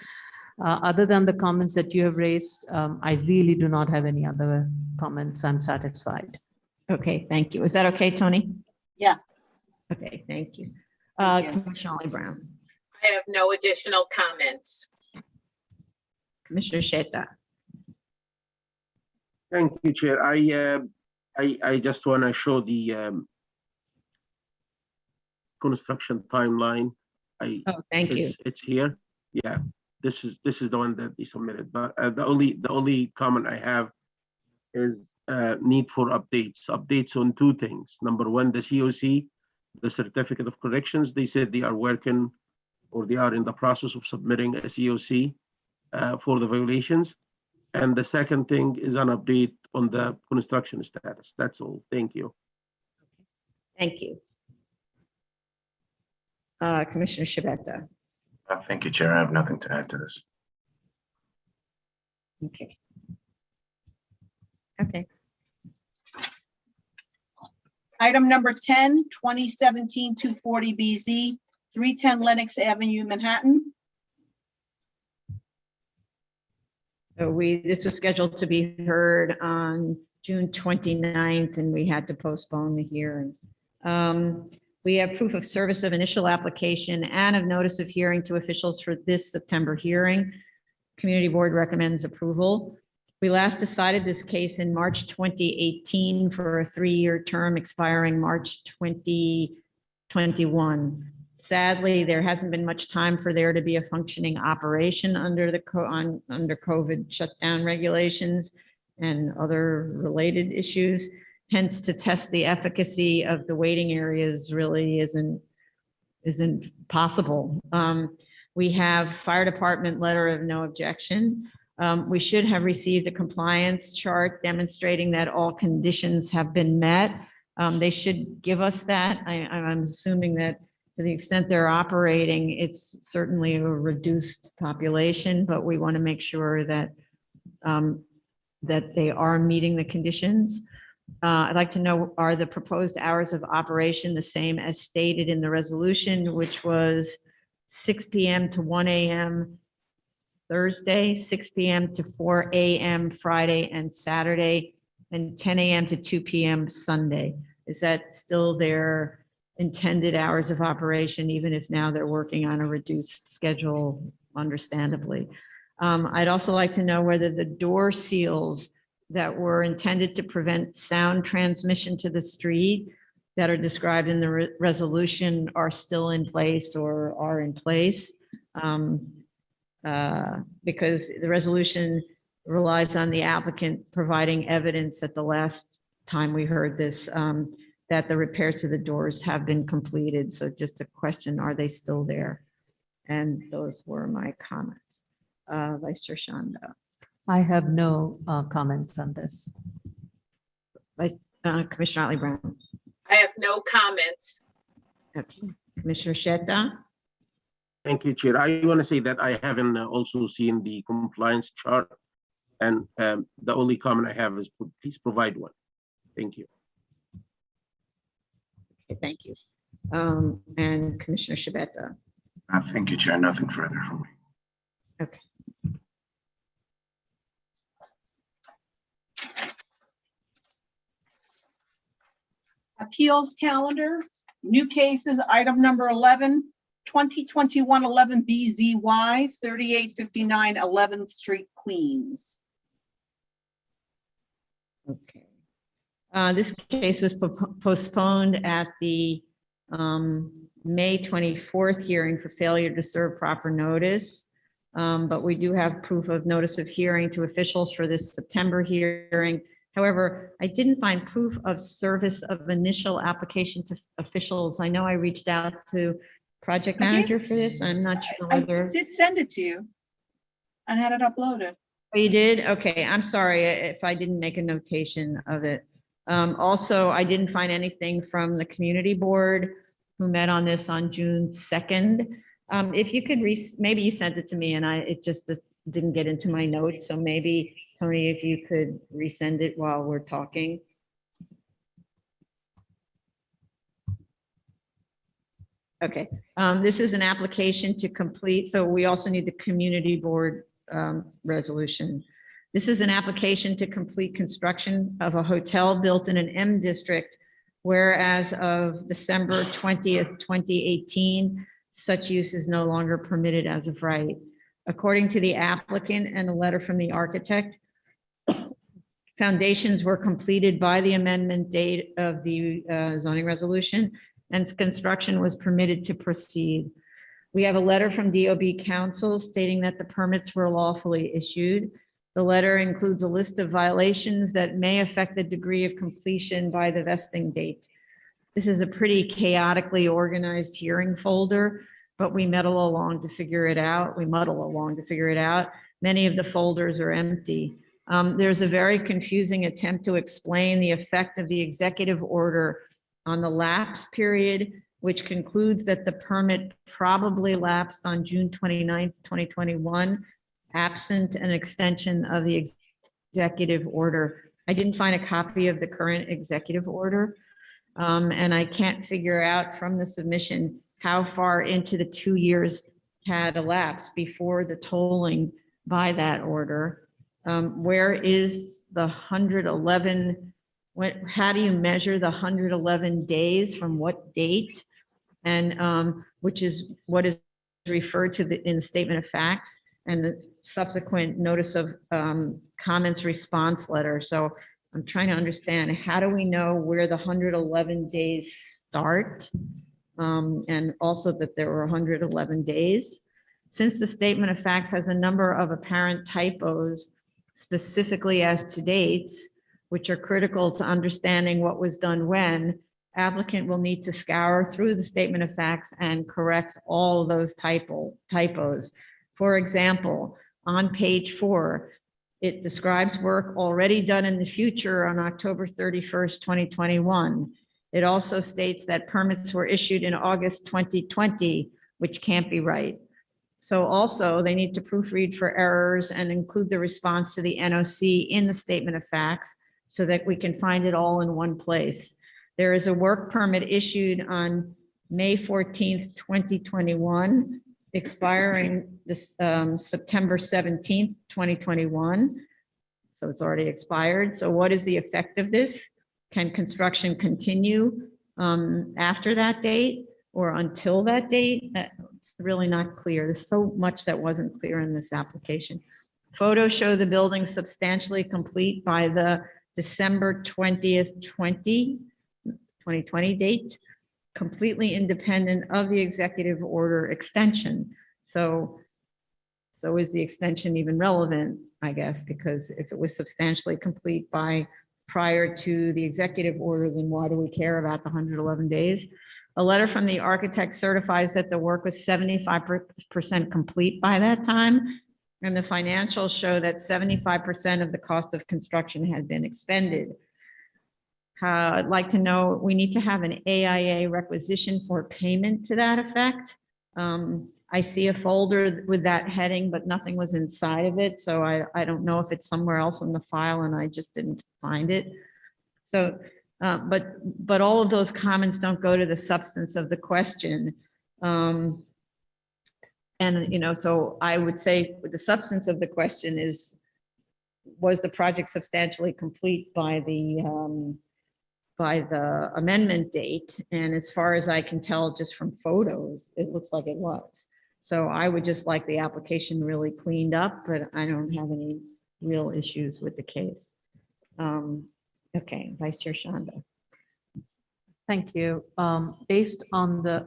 Other than the comments that you have raised, I really do not have any other comments. I'm satisfied. Okay, thank you. Is that okay, Tony? Yeah. Okay, thank you. Thank you. Commissioner Ollie Brown, I have no additional comments. Commissioner Sheta. Thank you, Chair. I just want to show the construction timeline. Oh, thank you. It's here. Yeah, this is the one that they submitted. But the only comment I have is need for updates on two things. Number one, the COC, the certificate of corrections. They said they are working or they are in the process of submitting a COC for the violations. And the second thing is an update on the construction status. That's all. Thank you. Thank you. Commissioner Shabeta. Thank you, Chair. I have nothing to add to this. Okay. Okay, Item number 10, 2017-240BZ, 310 Lenox Avenue, Manhattan. so this was scheduled to be heard on June 29th, and we had to postpone the hearing. We have proof of service of initial application and of notice of hearing to officials for this September hearing. Community Board recommends approval. We last decided this case in March 2018 for a 3-year term expiring March 2021. Sadly, there hasn't been much time for there to be a functioning operation under the under COVID shutdown regulations and other related issues. Hence, to test the efficacy of the waiting areas really isn't possible. We have fire department letter of no objection. We should have received a compliance chart demonstrating that all conditions have been met. They should give us that. I'm assuming that to the extent they're operating, it's certainly a reduced population, but we want to make sure that that they are meeting the conditions. I'd like to know, are the proposed hours of operation the same as stated in the resolution, which was 6 p.m. to 1 a.m. Thursday, 6 p.m. to 4 a.m. Friday and Saturday, and 10 a.m. to 2 p.m. Sunday? Is that still their intended hours of operation, even if now they're working on a reduced schedule, understandably? I'd also like to know whether the door seals that were intended to prevent sound transmission to the street that are described in the resolution are still in place or are in place. Because the resolution relies on the applicant providing evidence at the last time we heard this, that the repair to the doors have been completed. So just a question, are they still there? And those were my comments. Vice Chair Shanda. I have no comments on this. Commissioner Otley Brown. I have no comments. Okay. Commissioner Shetta. Thank you, Chair. I want to say that I haven't also seen the compliance chart, and the only comment I have is please provide one. Thank you. Okay, thank you. And Commissioner Shabeta. Thank you, Chair. Nothing further from me. Okay. Appeals calendar, new cases, item number 11, 2021-11BZY, 3859 11th Street, Queens. Okay. This case was postponed at the May 24th hearing for failure to serve proper notice. But we do have proof of notice of hearing to officials for this September hearing. However, I didn't find proof of service of initial application to officials. I know I reached out to project manager for this. I'm not sure I whether. did send it to you and had it uploaded. Oh, you did? Okay, I'm sorry if I didn't make a notation of it. Also, I didn't find anything from the community board who met on this on June 2nd. If you could, maybe you sent it to me and it just didn't get into my notes. So maybe, Tony, if you could resend it while we're talking. Okay, this is an application to complete. So we also need the community board resolution. This is an application to complete construction of a hotel built in an M district, whereas of December 20th, 2018, such use is no longer permitted as of right. According to the applicant and a letter from the architect, foundations were completed by the amendment date of the zoning resolution, and construction was permitted to proceed. We have a letter from DOB council stating that the permits were lawfully issued. The letter includes a list of violations that may affect the degree of completion by the vesting date. This is a pretty chaotically organized hearing folder, but we muddle along to figure it out. Many of the folders are empty. There's a very confusing attempt to explain the effect of the executive order on the lapse period which concludes that the permit probably lapsed on June 29th, 2021, absent an extension of the executive order. I didn't find a copy of the current executive order. And I can't figure out from the submission how far into the 2 years had elapsed before the tolling by that order. Where is the 111, how do you measure the 111 days from what date? And which is what is referred to in the statement of facts and the subsequent notice of comments response letter. So I'm trying to understand, how do we know where the 111 days start? And also that there were 111 days. Since the statement of facts has a number of apparent typos, specifically as to dates, which are critical to understanding what was done when, applicant will need to scour through the statement of facts and correct all those typos. For example, on page 4, it describes work already done in the future on October 31st, 2021. It also states that permits were issued in August 2020, which can't be right. So also they need to proofread for errors and include the response to the NOC in the statement of facts so that we can find it all in one place. There is a work permit issued on May 14th, 2021, expiring this September 17th, 2021. So it's already expired. So what is the effect of this? Can construction continue after that date or until that date? It's really not clear. There's so much that wasn't clear in this application. Photos show the building substantially complete by the December 20th, 2020 date, completely independent of the executive order extension. So is the extension even relevant, I guess, because if it was substantially complete by prior to the executive order, then why do we care about the 111 days? A letter from the architect certifies that the work was 75% complete by that time, and the financials show that 75% of the cost of construction had been expended. I'd like to know, we need to have an AIA requisition for payment to that effect. I see a folder with that heading, but nothing was inside of it. So I don't know if it's somewhere else in the file and I just didn't find it. So, but all of those comments don't go to the substance of the question. And, so I would say the substance of the question is, was the project substantially complete by the amendment date? And as far as I can tell, just from photos, it looks like it was. So I would just like the application really cleaned up, but I don't have any real issues with the case. Okay, Vice Chair Shanda. Thank you. Based on the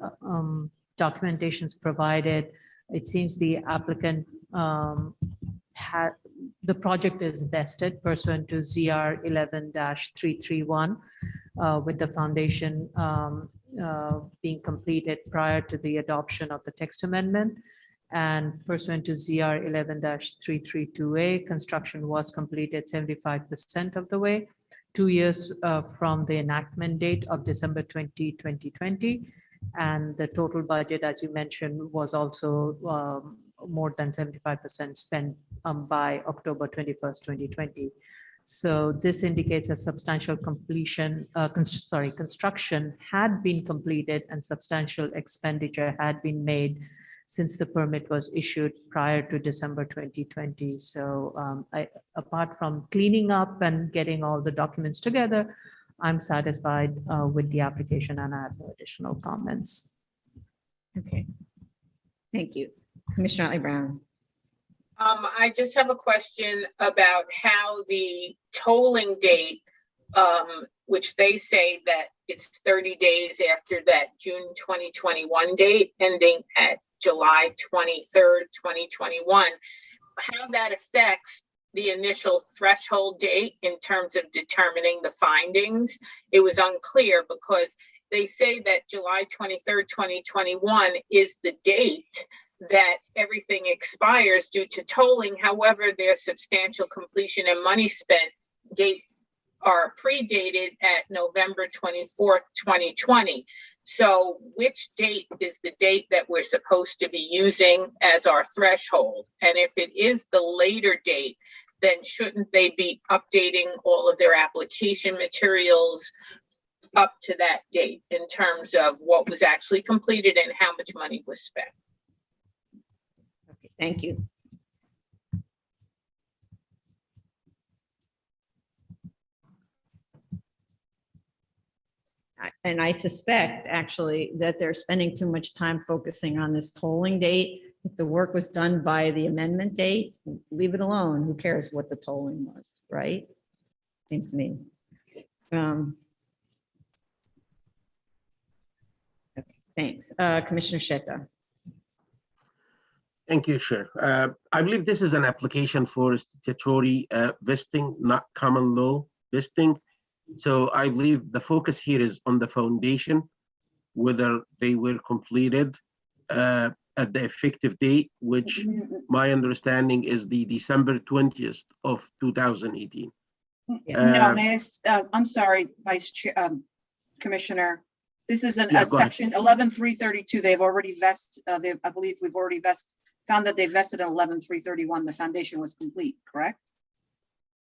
documentations provided, it seems the applicant had, the project is vested pursuant to ZR 11-331 with the foundation being completed prior to the adoption of the text amendment, and pursuant to ZR 11-332A, construction was completed 75% of the way, 2 years from the enactment date of December 2020, and the total budget, as you mentioned, was also more than 75% spent by October 21st, 2020. So this indicates a substantial completion, construction had been completed and substantial expenditure had been made since the permit was issued prior to December 2020. So apart from cleaning up and getting all the documents together, I'm satisfied with the application and I have no additional comments. Okay, thank you. Commissioner Otley Brown. I just have a question about how the tolling date, which they say that it's 30 days after that June 2021 date, ending at July 23rd, 2021, how that affects the initial threshold date in terms of determining the findings. It was unclear because they say that July 23rd, 2021 is the date that everything expires due to tolling. However, their substantial completion and money spent date are predated at November 24th, 2020. So which date is the date that we're supposed to be using as our threshold? And if it is the later date, then shouldn't they be updating all of their application materials up to that date in terms of what was actually completed and how much money was spent? Okay, thank you. And I suspect actually that they're spending too much time focusing on this tolling date. If the work was done by the amendment date, leave it alone. Who cares what the tolling was, right? Seems to me. Okay, thanks. Commissioner Sheta. Thank you, Chair. I believe this is an application for statutory vesting, not common law vesting. So I believe the focus here is on the foundation, whether they were completed at the effective date, which my understanding is the December 20th of 2018. No, I'm sorry, Vice Chair, Commissioner. This is a go ahead. section 11.332. They've already vested, I believe we've already found that they vested in 11.331. The foundation was complete, correct?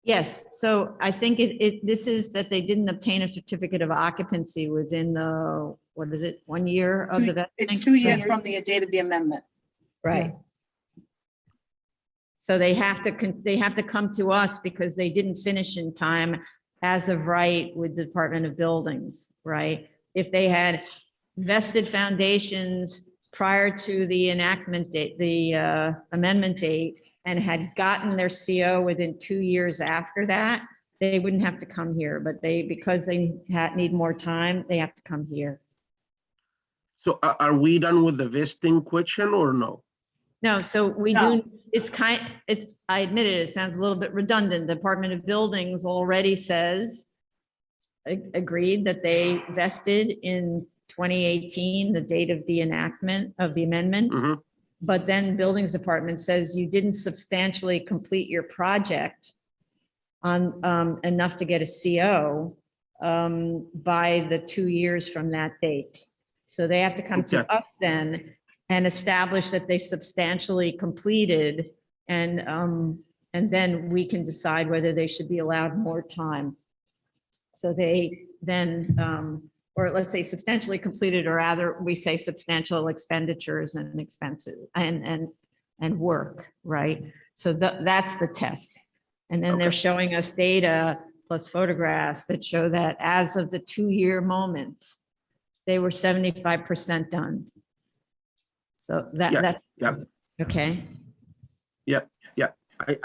Yes, so I think this is that they didn't obtain a certificate of occupancy within the, what is it, 1 year of the vesting? It's 2 years from the date of the amendment. Right. So they have to come to us because they didn't finish in time as of right with the Department of Buildings, right? If they had vested foundations prior to the enactment date, the amendment date, and had gotten their CO within 2 years after that, they wouldn't have to come here, but because they need more time, they have to come here. So are we done with the vesting question or no? No, so we No. do, I admit it sounds a little bit redundant. The Department of Buildings already says, agreed that they vested in 2018, the date of the enactment of the amendment. Mhm. But then Buildings Department says you didn't substantially complete your project on enough to get a CO by the 2 years from that date. So they have to come to Okay. us then and establish that they substantially completed, and then we can decide whether they should be allowed more time. So they then, or let's say substantially completed, or rather we say substantial expenditures and expenses and work, right? So that's the test. And then they're Okay. showing us data plus photographs that show that as of the 2 year moment, they were 75% done. So Yeah, that, yeah. okay.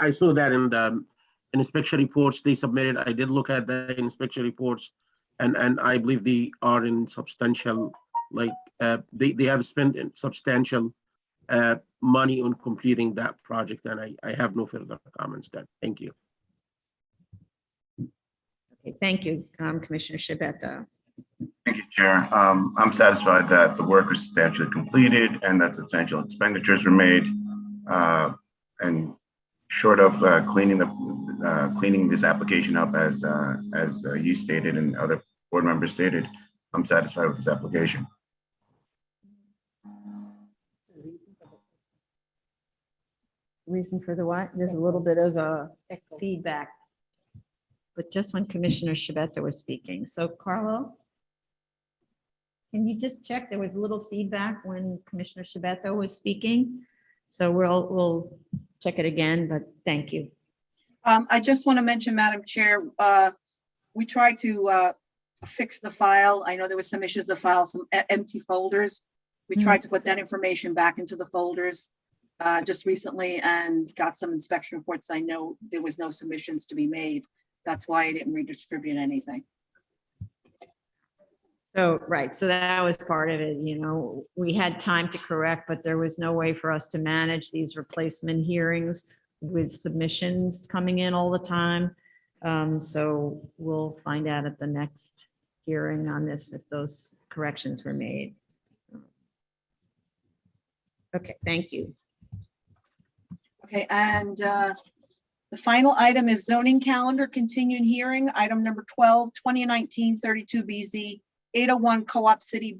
I saw that in the inspection reports they submitted. I did look at the inspection reports, and I believe they are in substantial, like they have spent substantial money on completing that project, and I have no further comments then. Thank you. Okay, thank you, Commissioner Shibeta. Thank you, Chair. I'm satisfied that the work was substantially completed and that substantial expenditures were made. And short of cleaning this application up as you stated and other board members stated, I'm satisfied with this application. Reason for the what? There's a little bit of a feedback. But just when Commissioner Shibeta was speaking. So Carlo? Can you just check? There was a little feedback when Commissioner Shibeta was speaking. So we'll check it again, but thank you. I just want to mention, Madam Chair, we tried to fix the file. I know there was some issues, the file, some empty folders. We tried to put that information back into the folders just recently and got some inspection reports. I know there was no submissions to be made. That's why I didn't redistribute anything. So, right, so that was part of it, you know, we had time to correct, but there was no way for us to manage these replacement hearings with submissions coming in all the time. So we'll find out at the next hearing on this if those corrections were made. Okay, thank you. Okay, and the final item is zoning calendar continuing hearing, item number 12, 2019-32 BZ, 801 Co-op City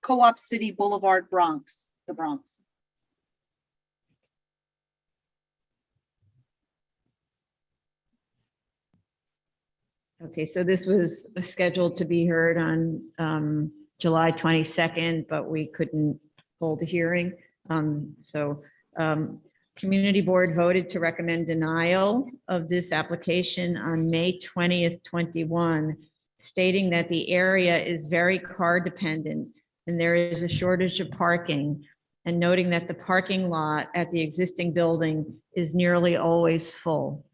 Co-op City Boulevard, Bronx, the Bronx. Okay, so this was scheduled to be heard on July 22nd, but we couldn't hold a hearing. Community Board voted to recommend denial of this application on May 20th, 21, stating that the area is very car dependent and there is a shortage of parking, and noting that the parking lot at the existing building is nearly always full.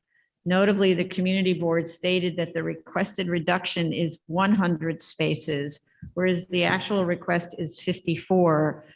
Notably, the community board stated that the requested reduction is 100 spaces, whereas the actual request is 54,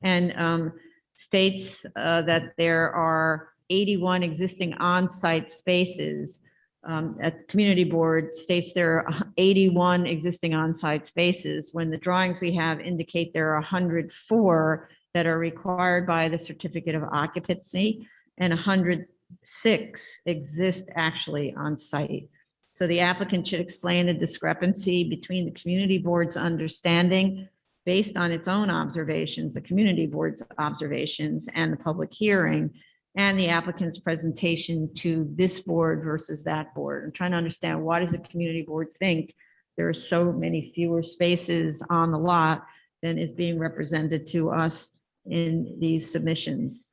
and states that there are 81 existing on-site spaces. At the community board states there are 81 existing on-site spaces, when the drawings we have indicate there are 104 that are required by the certificate of occupancy, and 106 exist actually on site. So the applicant should explain the discrepancy between the community board's understanding based on its own observations, the community board's observations, and the public hearing, and the applicant's presentation to this board versus that board. I'm trying to understand, why does the community board think there are so many fewer spaces on the lot than is being represented to us in these submissions?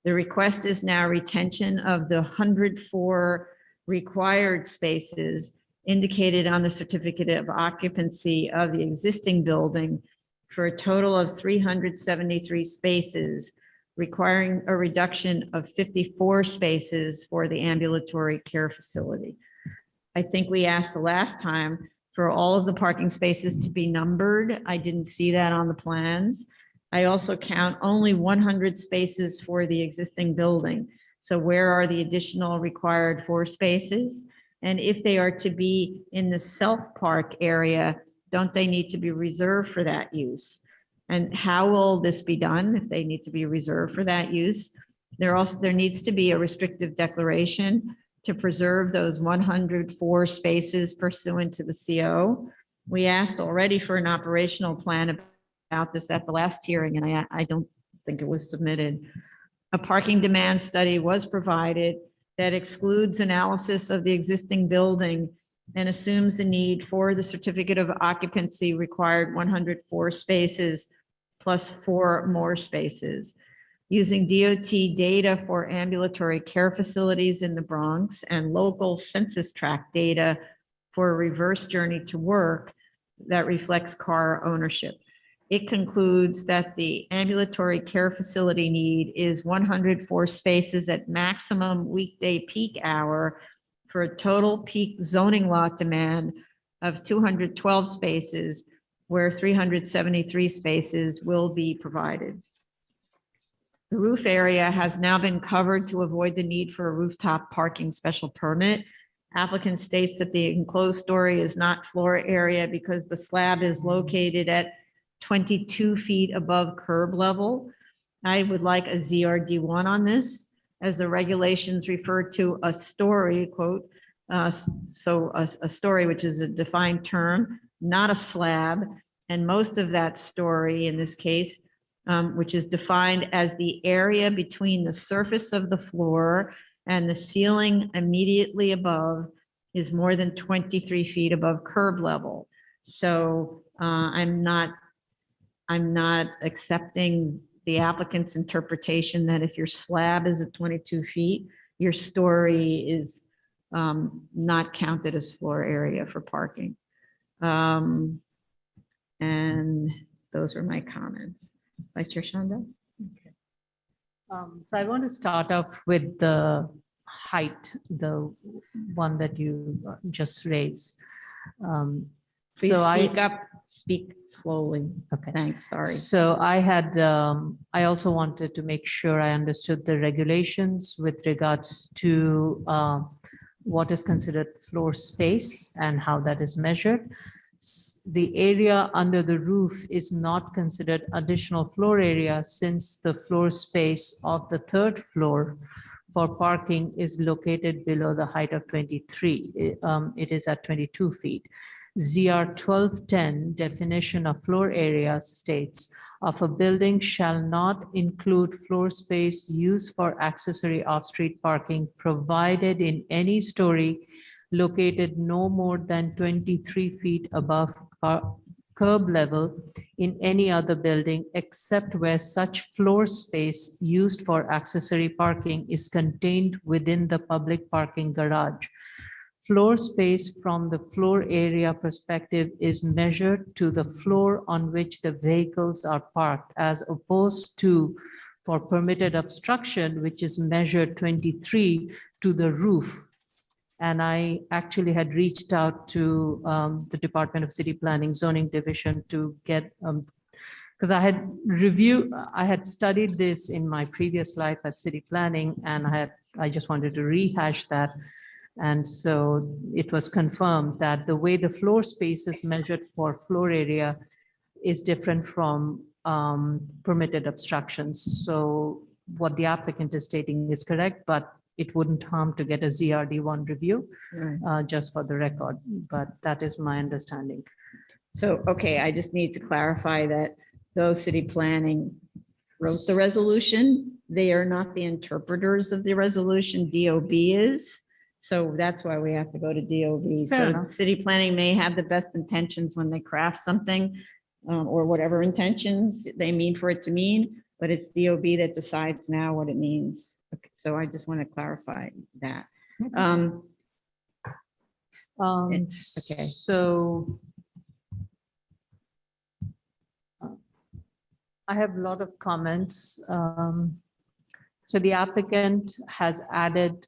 The request is now retention of the 104 required spaces indicated on the certificate of occupancy of the existing building for a total of 373 spaces, requiring a reduction of 54 spaces for the ambulatory care facility. I think we asked the last time for all of the parking spaces to be numbered. I didn't see that on the plans. I also count only 100 spaces for the existing building. So where are the additional required 4 spaces? And if they are to be in the self-park area, don't they need to be reserved for that use? And how will this be done if they need to be reserved for that use? There needs to be a restrictive declaration to preserve those 104 spaces pursuant to the CO. We asked already for an operational plan about this at the last hearing, and I don't think it was submitted. A parking demand study was provided that excludes analysis of the existing building and assumes the need for the certificate of occupancy required 104 spaces plus 4 more spaces. Using DOT data for ambulatory care facilities in the Bronx and local census tract data for a reverse journey to work that reflects car ownership. It concludes that the ambulatory care facility need is 104 spaces at maximum weekday peak hour for a total peak zoning lot demand of 212 spaces, where 373 spaces will be provided. The roof area has now been covered to avoid the need for a rooftop parking special permit. Applicant states that the enclosed story is not floor area because the slab is located at 22 feet above curb level. I would like a ZRD1 on this, as the regulations refer to a story, quote, so a story, which is a defined term, not a slab. And most of that story in this case, which is defined as the area between the surface of the floor and the ceiling immediately above, is more than 23 feet above curb level. So I'm not accepting the applicant's interpretation that if your slab is at 22 feet, your story is not counted as floor area for parking. And those are my comments. Vice Chair Shanda? Okay. So I want to start off with the height, the one that you just raised. Please So speak up, speak slowly. Okay. Thanks, sorry. So I also wanted to make sure I understood the regulations with regards to what is considered floor space and how that is measured. The area under the roof is not considered additional floor area, since the floor space of the 3rd floor for parking is located below the height of 23. It is at 22 feet. ZR 1210 definition of floor area states of a building shall not include floor space used for accessory off-street parking provided in any story located no more than 23 feet above curb level in any other building except where such floor space used for accessory parking is contained within the public parking garage. Floor space from the floor area perspective is measured to the floor on which the vehicles are parked, as opposed to for permitted obstruction, which is measured 23 to the roof. And I actually had reached out to the Department of City Planning Zoning Division to get, because I had studied this in my previous life at City Planning, and I just wanted to rehash that. And so it was confirmed that the way the floor space is measured for floor area is different from permitted obstructions. So what the applicant is stating is correct, but it wouldn't harm to get a ZRD1 review, just for the record, but that is my understanding. So, okay, I just need to clarify that though city planning wrote the resolution, they are not the interpreters of the resolution, DOB is. So that's why we have to go to DOB. Fair So enough. city planning may have the best intentions when they craft something, or whatever intentions they mean for it to mean, but it's DOB that decides now what it means. Okay, so I just want to clarify that. Okay. So I have a lot of comments. So the applicant has added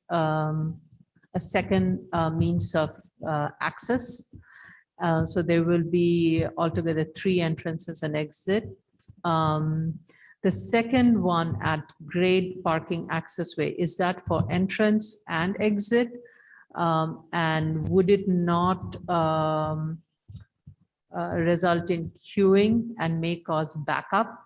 a second means of access. So there will be altogether 3 entrances and exits. The second one at grade parking accessway, is that for entrance and exit? And would it not result in queuing and may cause backup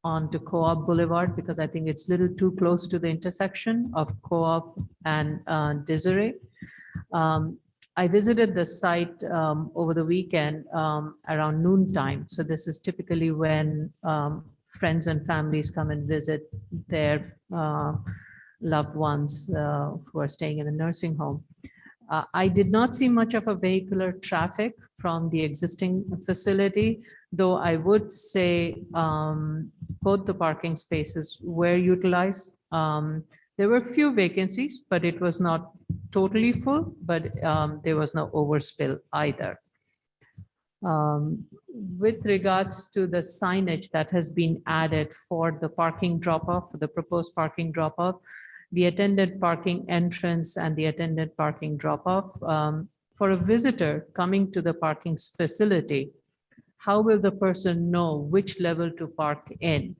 onto Co-op Boulevard? Because I think it's a little too close to the intersection of Co-op and Desiree. I visited the site over the weekend around noontime. So this is typically when friends and families come and visit their loved ones who are staying in the nursing home. I did not see much of a vehicular traffic from the existing facility, though I would say both the parking spaces were utilized. There were few vacancies, but it was not totally full, but there was no overspill either. With regards to the signage that has been added for the parking drop-off, the proposed parking drop-off, the attended parking entrance and the attended parking drop-off, for a visitor coming to the parking facility, how will the person know which level to park in?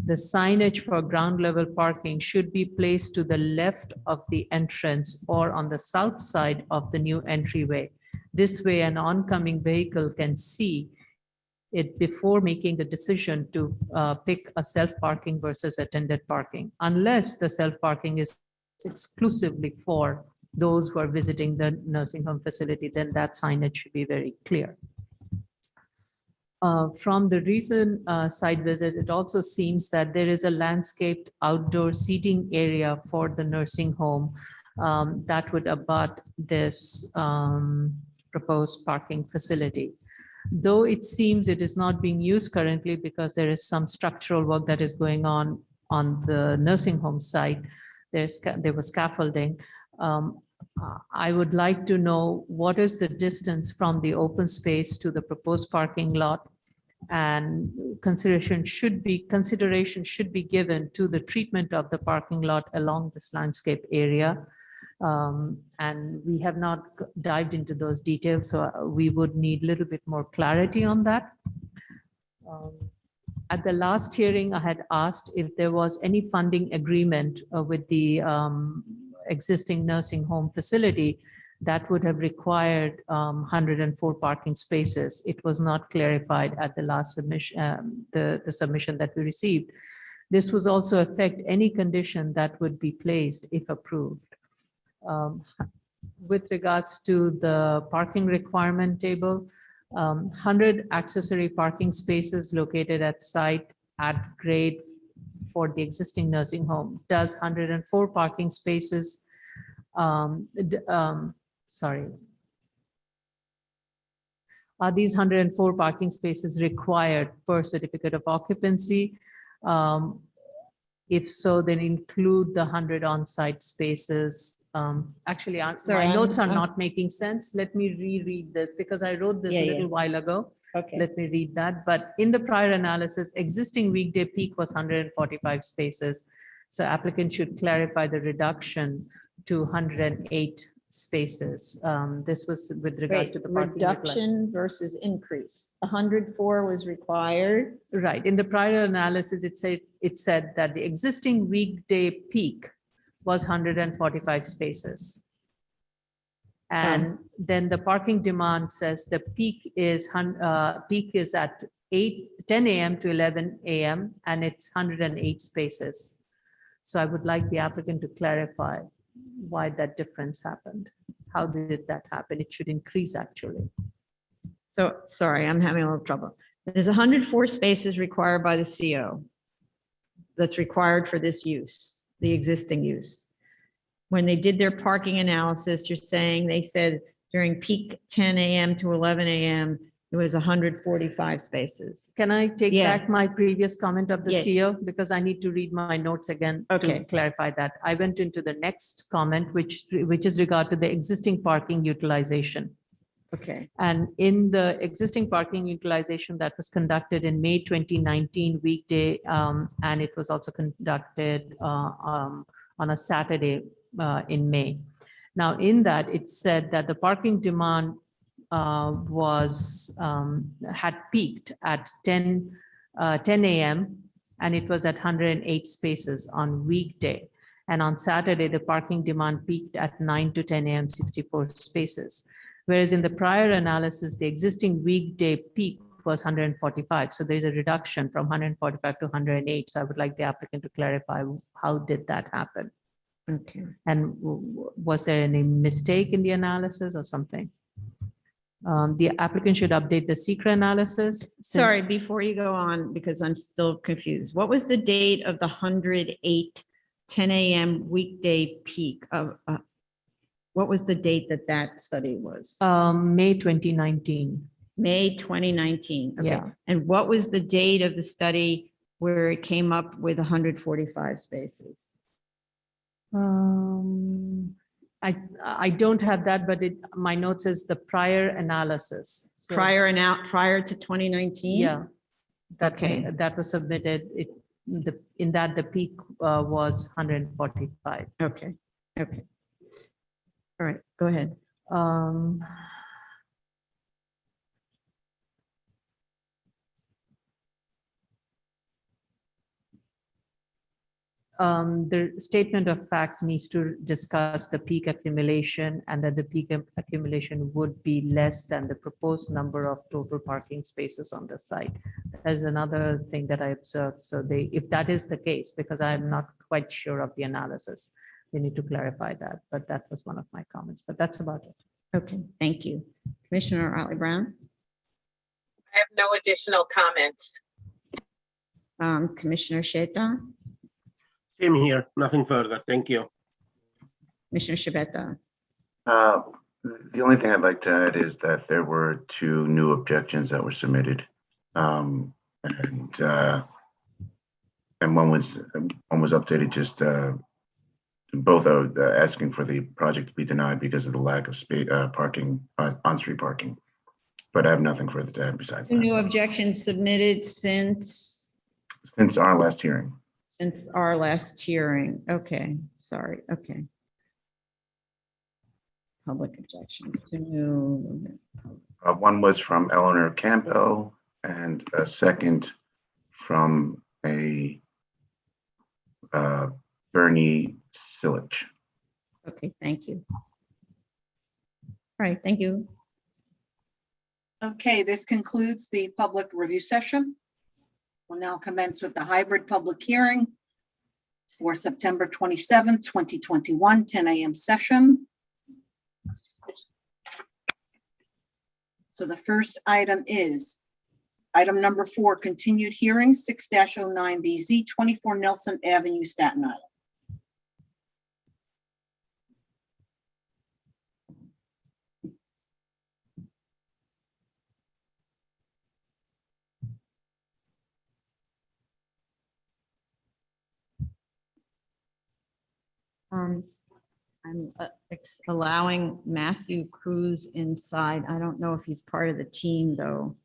The signage for ground level parking should be placed to the left of the entrance or on the south side of the new entryway. This way, an oncoming vehicle can see it before making the decision to pick a self-parking versus attended parking, unless the self-parking is exclusively for those who are visiting the nursing home facility, then that signage should be very clear. From the recent site visit, it also seems that there is a landscaped outdoor seating area for the nursing home that would abut this proposed parking facility. Though it seems it is not being used currently because there is some structural work that is going on the nursing home site, there was scaffolding. I would like to know what is the distance from the open space to the proposed parking lot, and consideration should be given to the treatment of the parking lot along this landscape area. And we have not dived into those details, so we would need a little bit more clarity on that. At the last hearing, I had asked if there was any funding agreement with the existing nursing home facility that would have required 104 parking spaces. It was not clarified at the last submission, the submission that we received. This was also affect any condition that would be placed if approved. With regards to the parking requirement table, 100 accessory parking spaces located at site at grade for the existing nursing home. Does 104 parking spaces, sorry. Are these 104 parking spaces required per certificate of occupancy? If so, then include the 100 on-site spaces. Actually, Sorry, my notes are I'm- not making sense. Let me reread this because I wrote this Yeah, a yeah. little while ago. Okay. Let me read that. But in the prior analysis, existing weekday peak was 145 spaces. So applicant should clarify the reduction to 108 spaces. This was with regards Wait, to the parking. reduction versus increase. 104 was required. Right. In the prior analysis, it said that the existing weekday peak was 145 spaces. And then the parking demand says the peak is at 10 a.m. to 11 a.m. and it's 108 spaces. So I would like the applicant to clarify why that difference happened. How did that happen? It should increase actually. So, sorry, I'm having a little trouble. There's 104 spaces required by the CO that's required for this use, the existing use. When they did their parking analysis, you're saying they said during peak 10 a.m. to 11 a.m., it was 145 spaces. Can I take Yeah. back my previous comment of the Yeah. CEO? Because I need to read my notes again Okay. to clarify that. I went into the next comment, which is regard to the existing parking utilization. Okay. And in the existing parking utilization that was conducted in May 2019 weekday, and it was also conducted on a Saturday in May. Now, in that, it said that the parking demand had peaked at 10 a.m. and it was at 108 spaces on weekday. And on Saturday, the parking demand peaked at 9 to 10 a.m., 64 spaces. Whereas in the prior analysis, the existing weekday peak was 145. So there's a reduction from 145 to 108. So I would like the applicant to clarify how did that happen? Okay. And was there any mistake in the analysis or something? The applicant should update the secret analysis. Sorry, before you go on, because I'm still confused. What was the date of the 108 10 a.m. weekday peak of, what was the date that study was? May 2019. May 2019. Okay. Yeah. And what was the date of the study where it came up with 145 spaces? I don't have that, but my note says the prior analysis. So, Prior to 2019? Yeah. Okay. That was submitted. In that the peak was 145. Okay. Okay. All right, go ahead. The statement of fact needs to discuss the peak accumulation and that the peak accumulation would be less than the proposed number of total parking spaces on the site. That is another thing that I observed. So if that is the case, because I'm not quite sure of the analysis, they need to clarify that, but that was one of my comments, but that's about it. Okay, thank you. Commissioner Otley Brown, I have no additional comments. Commissioner Sheta, Same here, nothing further. Thank you. Commissioner Shabeta. The only thing I'd like to add is that there were 2 new objections that were submitted. And one was updated just both are asking for the project to be denied because of the lack of parking, on-street parking. But I have nothing further to add besides that. New objections submitted since Our last hearing. our last hearing. Okay, sorry, okay. Public objections to new. One was from Eleanor Campbell and a second from a Bernie Silich. Okay, thank you. All right, thank you. Okay, this concludes the public review session. We'll now commence with the hybrid public hearing for September 27th, 2021, 10 a.m. session. So the first item is item number 4, continued hearing, 6-09BZ, 24 Nelson Avenue, Staten Island. I'm allowing Matthew Cruz inside. I don't know if he's part of the team, though.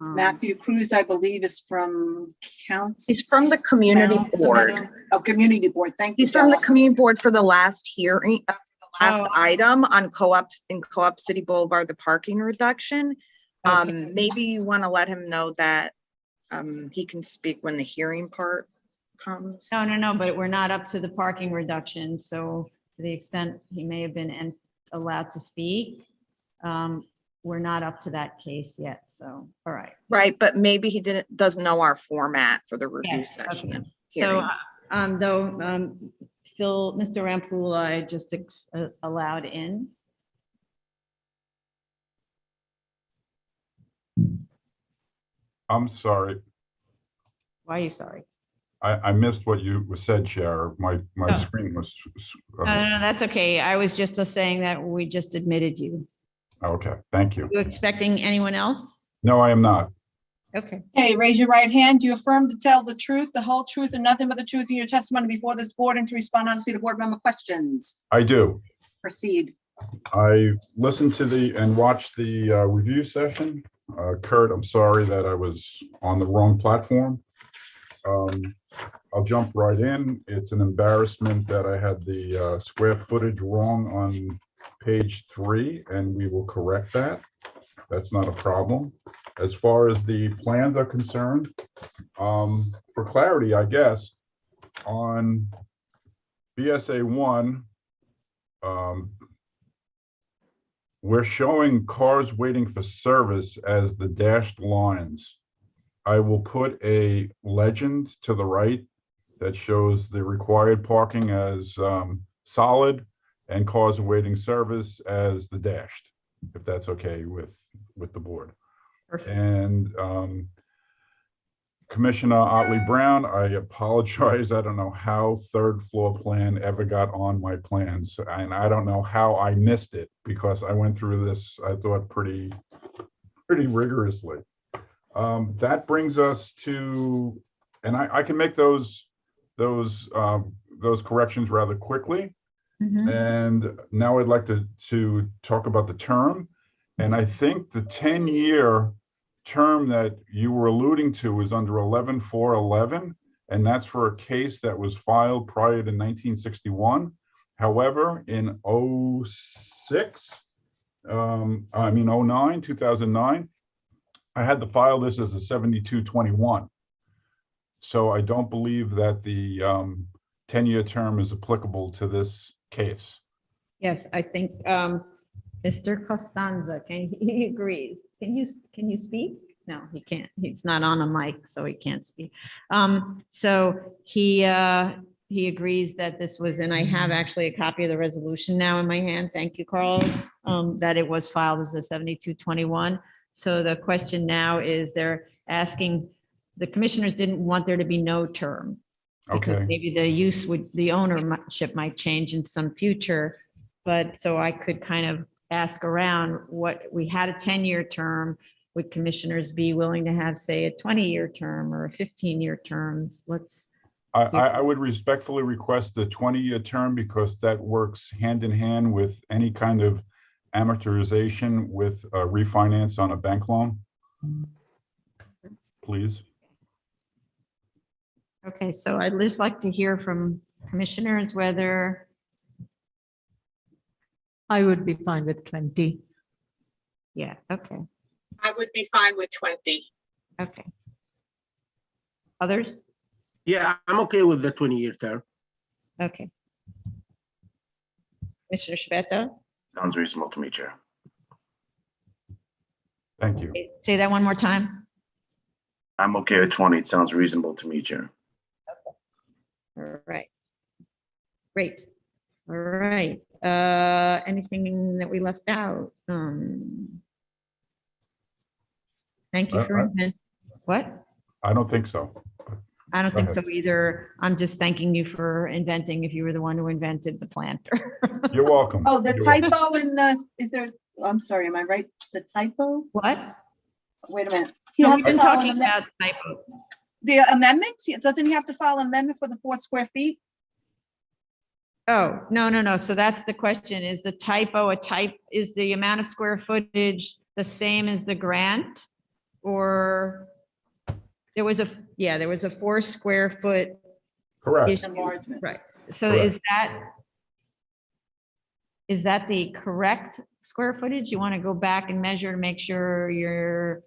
Matthew Cruz, I believe, is from council. He's from the community board. Oh, community board. Thank you. He's from the Bella. community board for the last hearing, the last Oh. item on Co-op City Boulevard, the parking reduction. Okay. Maybe you want to let him know that he can speak when the hearing part comes. No, but we're not up to the parking reduction, so to the extent he may have been allowed to speak, we're not up to that case yet, so, all right. Right, but maybe he doesn't know our format for the review Yes, session. okay. and So, hearing. Phil, Mr. Rampoula, I just allowed in. I'm sorry. Why are you sorry? I missed what you said, Chair. My Oh. screen was. No, that's okay. I was just saying that we just admitted you. Okay, thank you. You expecting anyone else? No, I am not. Okay. Okay, raise your right hand. Do you affirm to tell the truth, the whole truth, and nothing but the truth in your testimony before this board and to respond honestly to board member questions? I do. Proceed. I listened to and watched the review session. Kurt, I'm sorry that I was on the wrong platform. I'll jump right in. It's an embarrassment that I had the square footage wrong on page 3, and we will correct that. That's not a problem. As far as the plans are concerned, for clarity, I guess, on BSA 1, we're showing cars waiting for service as the dashed lines. I will put a legend to the right that shows the required parking as solid and cars awaiting service as the dashed, if that's okay with the board. Perfect. And Commissioner Otley Brown, I apologize. I don't know how third floor plan ever got on my plans, and I don't know how I missed it because I went through this, I thought, pretty rigorously. That brings us to, and I can make those corrections rather quickly. Mhm. And now I'd like to talk about the term. And I think the 10-year term that you were alluding to is under 11-4-11, and that's for a case that was filed prior to 1961. However, in 2009, I had to file this as a 7221. So I don't believe that the 10-year term is applicable to this case. Yes, I think Mr. Costanza, he agrees. Can you speak? No, he can't. He's not on a mic, so he can't speak. So he agrees that this was, and I have actually a copy of the resolution now in my hand. Thank you, Carl, that it was filed as a 7221. So the question now is they're asking, the commissioners didn't want there to be no term. Because Okay. maybe the ownership might change in some future. But so I could kind of ask around what we had a 10-year term. Would commissioners be willing to have, say, a 20-year term or a 15-year term? I would respectfully request the 20-year term because that works hand in hand with any kind of amortization with refinance on a bank loan. Please. Okay, so I'd just like to hear from commissioners whether, I would be fine with 20. yeah, okay, I would be fine with 20. okay. Others? Yeah, I'm okay with the 20-year term. Okay. Commissioner Shveta, Sounds reasonable to me, Chair. Thank you. say that one more time. I'm okay with 20. It sounds reasonable to me, Chair. All right. Great. All right. Anything that we left out? Thank you for what? I don't think so. I don't Go think ahead. so either. I'm just thanking you for inventing, if you were the one who invented the planter. You're welcome. Oh, the You're welcome. typo in the, is there, I'm sorry, am I right? The typo? What? Wait a minute. He No, has we've to been file an talking amendment. about typo. The amendment, doesn't he have to file an amendment for the 4 square feet? Oh, no. So that's the question. Is the typo is the amount of square footage the same as the grant? Or there was a 4 square foot Correct. issue. Enlargement. Right. So Correct. is that the correct square footage? You want to go back and measure to make sure you're,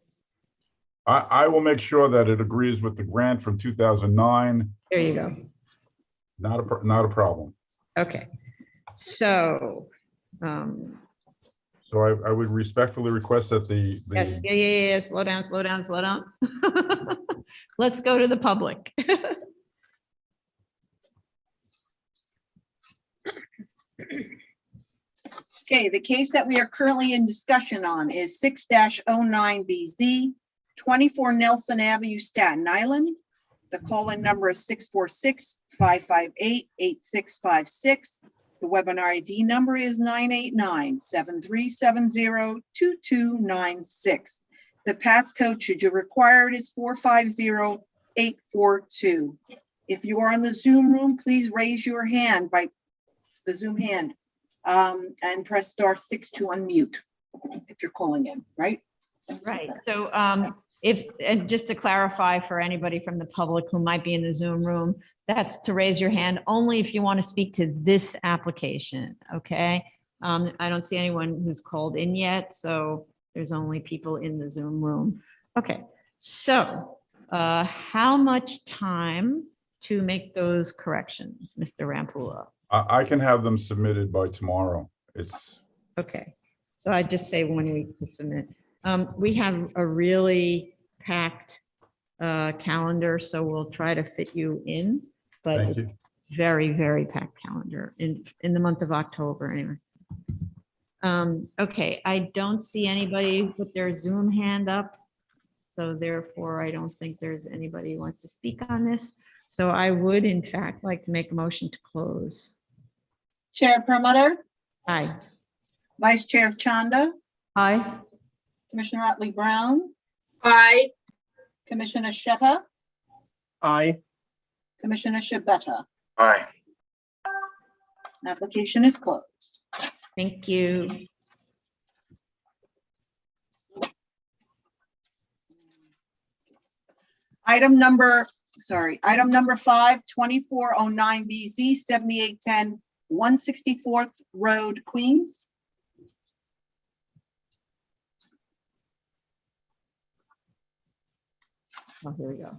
I will make sure that it agrees with the grant from 2009. there you go. Not a problem. Okay. So, So I would respectfully request that yes, yeah. Slow down. Let's go to the public. Okay, the case that we are currently in discussion on is 6-09BZ, 24 Nelson Avenue, Staten Island. The call-in number is 646-558-8656. The webinar ID number is 989-7370-2296. The passcode, should you require it, is 450842. If you are in the Zoom room, please raise your hand by the Zoom hand and press *6 to unmute if you're calling in, right? Right. So and just to clarify for anybody from the public who might be in the Zoom room, that's to raise your hand only if you want to speak to this application, okay? I don't see anyone who's called in yet, so there's only people in the Zoom room. Okay, so how much time to make those corrections, Mr. Rampulo? I can have them submitted by tomorrow. It's, Okay, so I just say 1 week to submit. We have a really packed calendar, so we'll try to fit you in, but thank you. very, very packed calendar in the month of October anyway. Okay, I don't see anybody with their Zoom hand up. So therefore, I don't think there's anybody who wants to speak on this. So I would in fact like to make a motion to close. Chair Perlmutter, Aye. Vice Chair Chanda, Aye. Commissioner Otley Brown, Aye. Commissioner Shetta, Aye. Commissioner Shabeta. Aye. Application is closed. Thank you. Item number 5, 2409BZ, 7810 164th Road, Queens. Oh, here we go.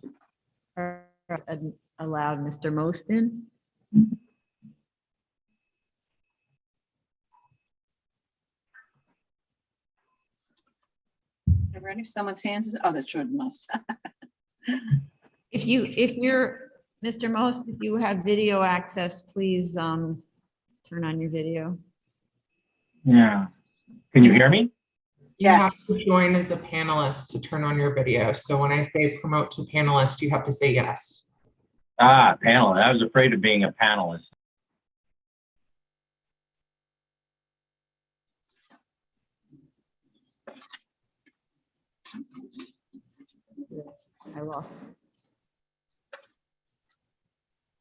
Allowed Mr. Moston. Ready? Someone's hands is, oh, that's Jordan Moss. If you're, Mr. Most, if you have video access, please turn on your video. Yeah. Can you hear me? You have Yes. to join as a panelist to turn on your video. So when I say promote to panelist, you have to say yes. Ah, panelist. I was afraid of being a panelist. Yes, I lost him.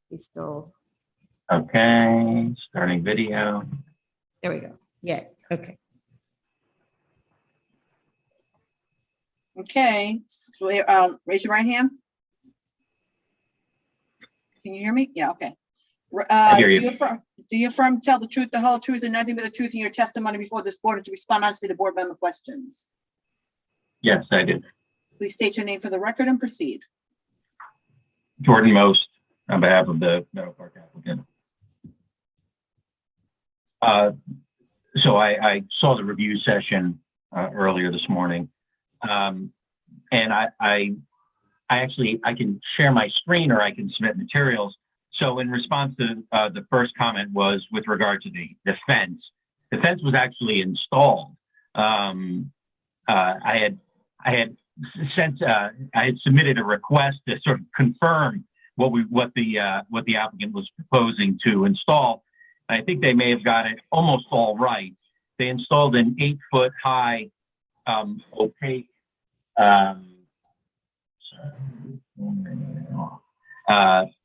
He's still, Okay, starting video. there we go. Yeah, okay. Okay, so, raise your right hand. Can you hear me? Yeah, okay. hear you. Do you affirm to tell the truth, the whole truth, and nothing but the truth in your testimony before this board and to respond honestly to board member questions? Yes, I did. Please state your name for the record and proceed. Jordan Most on behalf of the Meadow Park applicant. So I saw the review session earlier this morning. And I can share my screen or I can submit materials. So in response to the first comment was with regard to the fence. The fence was actually installed. I had since I had submitted a request to sort of confirm what the applicant was proposing to install. I think they may have got it almost all right. They installed an 8-foot high opaque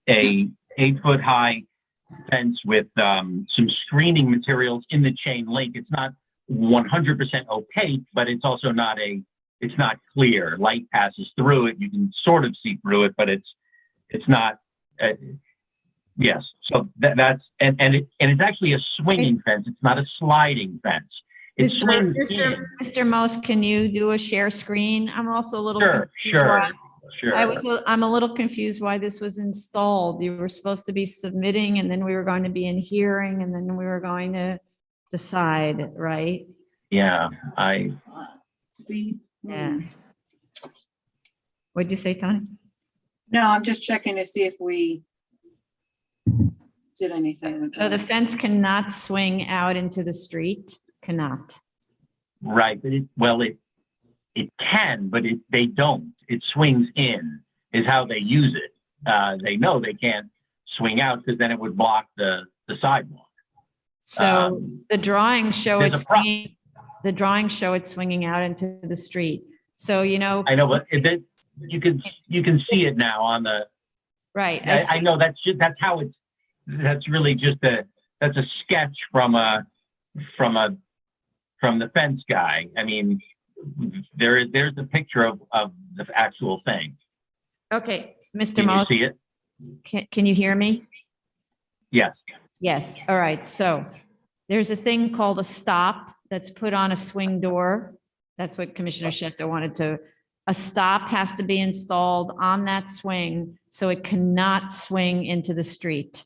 a 8-foot high fence with some screening materials in the chain link. It's not 100% opaque, but it's also not it's not clear. Light passes through it. You can sort of see through it, but it's not. Yes. So that's and it's actually a swinging fence. It's not a sliding fence. It swings in. Mr. Most, can you do a share screen? I'm also a little Sure. I'm a little confused why this was installed. You were supposed to be submitting, and then we were going to be in hearing, and then we were going to decide, right? Yeah, Yeah. What'd you say, Tony? No, I'm just checking to see if we did anything with So the that. fence cannot swing out into the street? Cannot. right. But it can, but they don't. It swings in is how they use it. They know they can't swing out because then it would block the sidewalk. So the drawings show there's it a pro- swinging, the drawings show it swinging out into the street. So, you know. I know, but you can see it now on the. Right. I know that's really just that's a sketch from the fence guy. I mean, there's a picture of the actual thing. Okay, Mr. Can you Moss, see it? can you hear me? Yes. Yes, all right, so there's a thing called a stop that's put on a swing door. That's what Commissioner Schechter wanted to, a stop has to be installed on that swing, so it cannot swing into the street.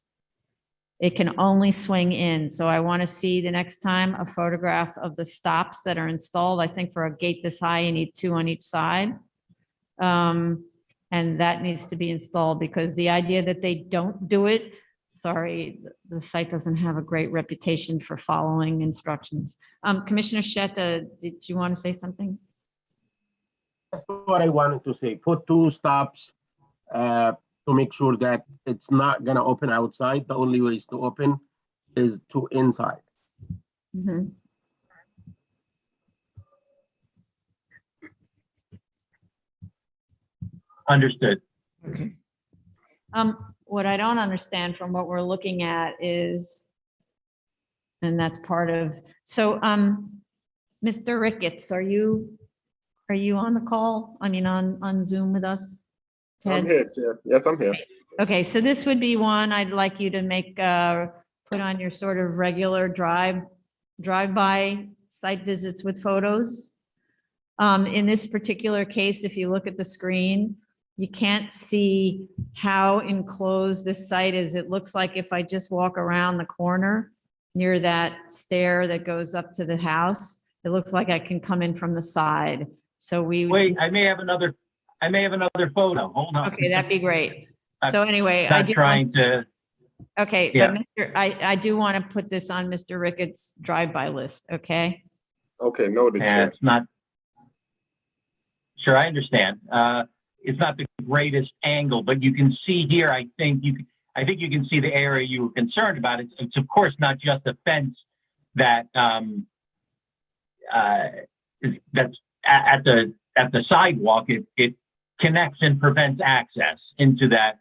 It can only swing in, so I want to see the next time a photograph of the stops that are installed. I think for a gate this high, you need 2 on each side. And that needs to be installed because the idea that they don't do it, sorry, the site doesn't have a great reputation for following instructions. Commissioner Schechter, did you want to say something? That's what I wanted to say. Put 2 stops to make sure that it's not gonna open outside. The only ways to open is to inside. Mhm. Understood. Okay. What I don't understand from what we're looking at is, and that's part of, so, Mr. Ricketts, are you on the call? I mean, on Zoom with us? I'm Ted? here, Chair. Yes, I'm here. Okay, so this would be one I'd like you to make, put on your sort of regular drive-by site visits with photos. In this particular case, if you look at the screen, you can't see how enclosed this site is. It looks like if I just walk around the corner near that stair that goes up to the house, it looks like I can come in from the side. So Wait, I may have another photo. Hold on. Okay, that'd be great. So anyway, Not trying to. Okay, Yeah. but I do want to put this on Mr. Ricketts' drive-by list, okay? Okay, noted, Yeah, Chair. it's not. Sure, I understand. It's not the greatest angle, but you can see here, I think you can see the area you were concerned about. It's of course not just a fence that that's at the sidewalk. It connects and prevents access into that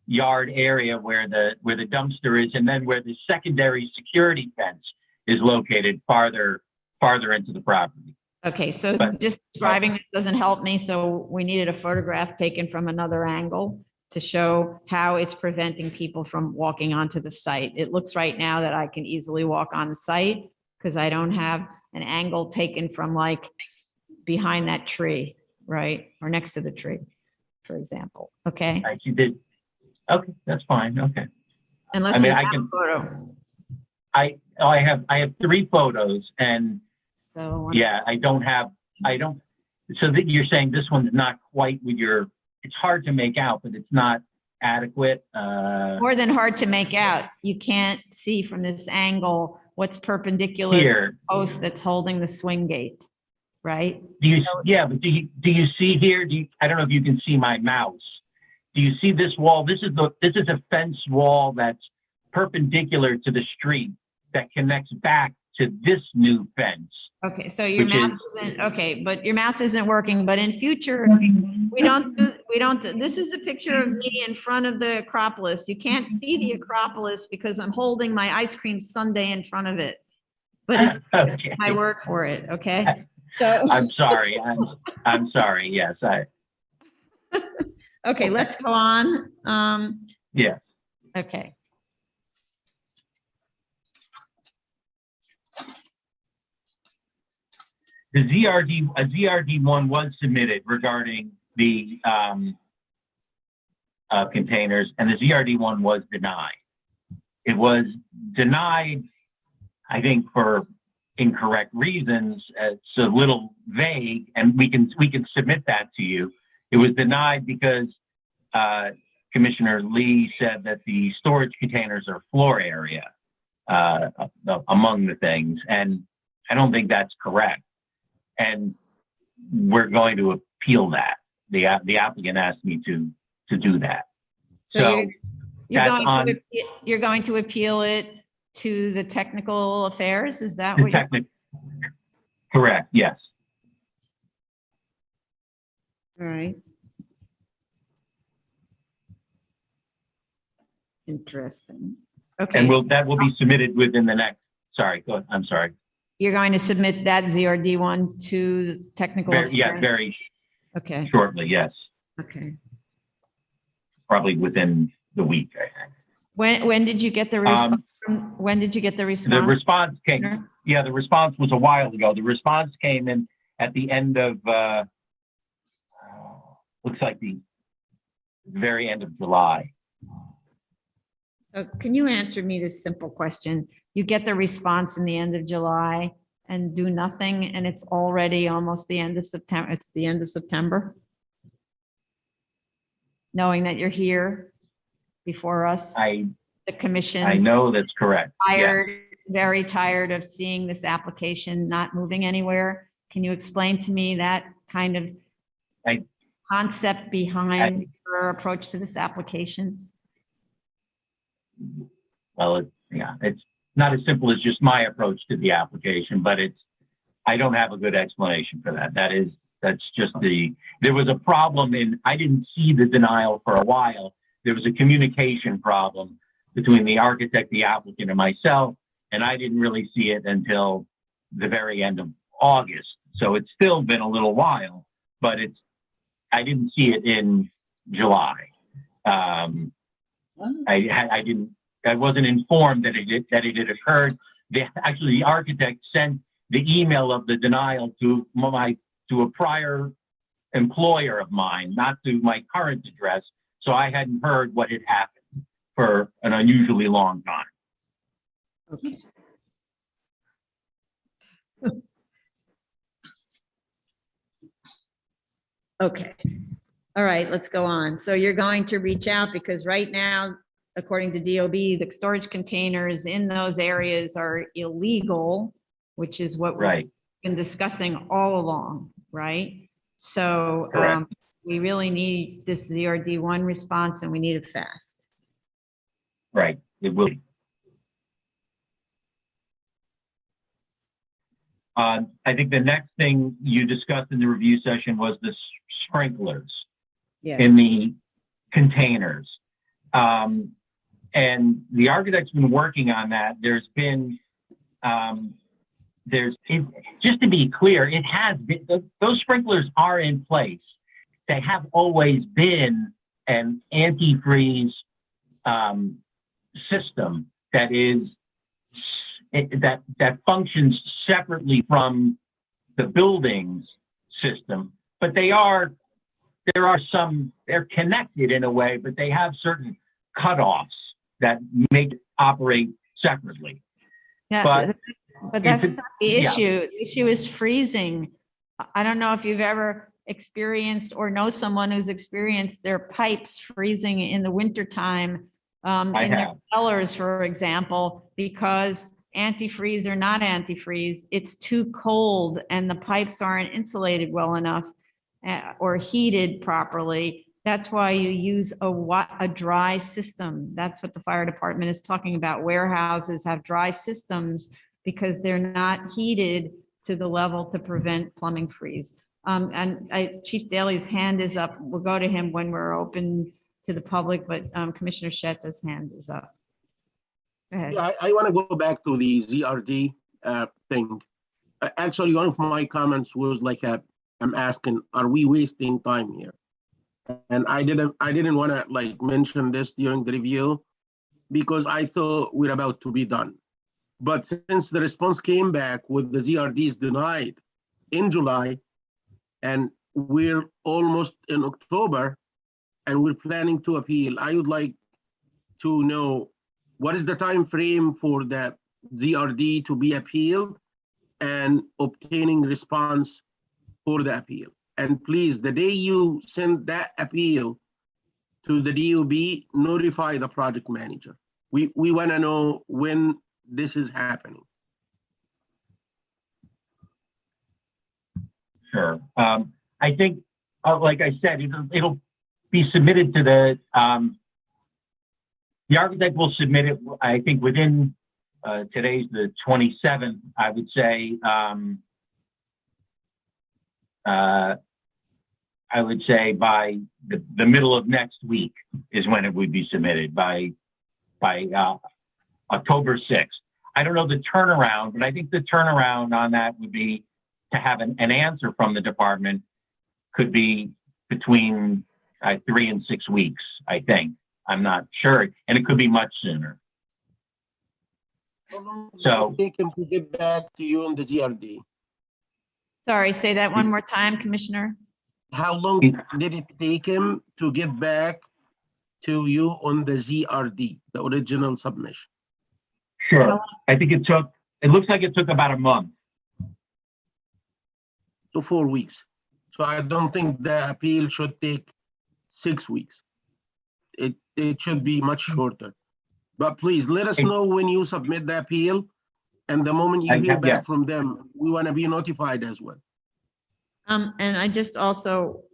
yard area where the dumpster is, and then where the secondary security fence is located farther into the property. Okay, so But- just describing this doesn't help me, so we needed a photograph taken from another angle to show how it's preventing people from walking onto the site. It looks right now that I can easily walk on the site because I don't have an angle taken from like behind that tree, right? Or next to the tree, for example, okay? I see that. Okay, that's fine. Okay. Unless I mean, you I have a can- photo. I have 3 photos, and So, yeah, I don't. So that you're saying this one's not quite with your. It's hard to make out, but it's not adequate. more than hard to make out. You can't see from this angle what's perpendicular to Here, the post that's holding the swing gate. right? Do you, So- yeah, but do you see here? I don't know if you can see my mouse. Do you see this wall? This is a fence wall that's perpendicular to the street that connects back to this new fence. Okay, so your Which mouse is- isn't, okay, but your mouse isn't working, but in future, we don't, this is a picture of me in front of the Acropolis. You can't see the Acropolis because I'm holding my ice cream sundae in front of it. But it's Okay. my word for it, okay? So, I'm sorry. I'm sorry. Yes, okay, let's go on. yeah. Okay. A ZRD one was submitted regarding the containers, and the ZRD one was denied. It was denied, I think, for incorrect reasons. It's a little vague, and we can submit that to you. It was denied because Commissioner Lee said that the storage containers are floor area among the things, and I don't think that's correct. And we're going to appeal that. The applicant asked me to do that. So that's on you're going to appeal it to the technical affairs? Is that the what you're? technical. Correct. Yes. All right. Interesting. Okay. And that will be submitted within the next, sorry, go ahead. I'm sorry. You're going to submit that ZRD one to the technical? Yeah, affairs? very Okay, shortly, yes. okay. Probably within the week, I think. When did you get the response? When did you get the The response? response came, yeah, the response was a while ago. The response came in at the end of, looks like the very end of July. So can you answer me this simple question? You get the response in the end of July and do nothing, and it's already almost the end of September. It's the end of September. Knowing that you're here before us, the commission. I know that's correct. Yeah. Tired, very tired of seeing this application not moving anywhere. Can you explain to me that kind of concept behind your approach to this application? Well, it's not as simple as just my approach to the application, but I don't have a good explanation for that. That's just there was a problem I didn't see the denial for a while. There was a communication problem between the architect, the applicant, and myself, and I didn't really see it until the very end of August. So it's still been a little while, but I didn't see it in July. I wasn't informed that it had occurred. Actually, the architect sent the email of the denial to a prior employer of mine, not to my current address. So I hadn't heard what had happened for an unusually long time. Okay. Okay. All right, let's go on. So you're going to reach out because right now, according to DOB, the storage containers in those areas are illegal, which is what we've been discussing all along, right? So we really need this ZRD1 response and we need it fast. Right, it will. I think the next thing you discussed in the review session was the sprinklers in the containers. And the architect's been working on that. There's been, just to be clear, it has been, those sprinklers are in place. They have always been an antifreeze system that is, that functions separately from the building's system, but they're connected in a way, but they have certain cutoffs that make it operate separately. Yeah, but that's not the issue. The issue is freezing. I don't know if you've ever experienced or know someone who's experienced their pipes freezing in the wintertime in their cellars, for example, because antifreeze or not antifreeze, it's too cold and the pipes aren't insulated well enough or heated properly. That's why you use a dry system. That's what the fire department is talking about. Warehouses have dry systems because they're not heated to the level to prevent plumbing freeze. Chief Daly's hand is up. We'll go to him when we're open to the public, but Commissioner Shetta's hand is up. Go ahead. Yeah, I want to go back to the ZRD thing. Actually, one of my comments was like, I'm asking, are we wasting time here? And I didn't want to like mention this during the review because I thought we're about to be done. But since the response came back with the ZRDs denied in July, and we're almost in October, and we're planning to appeal, I would like to know what is the time frame for the ZRD to be appealed and obtaining response for the appeal. And please, the day you send that appeal to the DOB, notify the project manager. We want to know when this is happening. Sure. I think, like I said, it'll be submitted to the architect will submit it, I think, within today's the 27th, I would say. I would say by the middle of next week is when it would be submitted, by October 6th. I don't know the turnaround, but I think the turnaround on that would be to have an answer from the department could be between 3 and 6 weeks, I think. I'm not sure. And it could be much sooner. So they can get back to you on the ZRD. Sorry, say that one more time, Commissioner. How long did it take him to get back to you on the ZRD, the original submission? Sure. I think it looks like it took about a month. To 4 weeks. So I don't think the appeal should take 6 weeks. It should be much shorter. But please let us know when you submit the appeal, and the moment you hear back from them, we want to be notified as well. And I just also,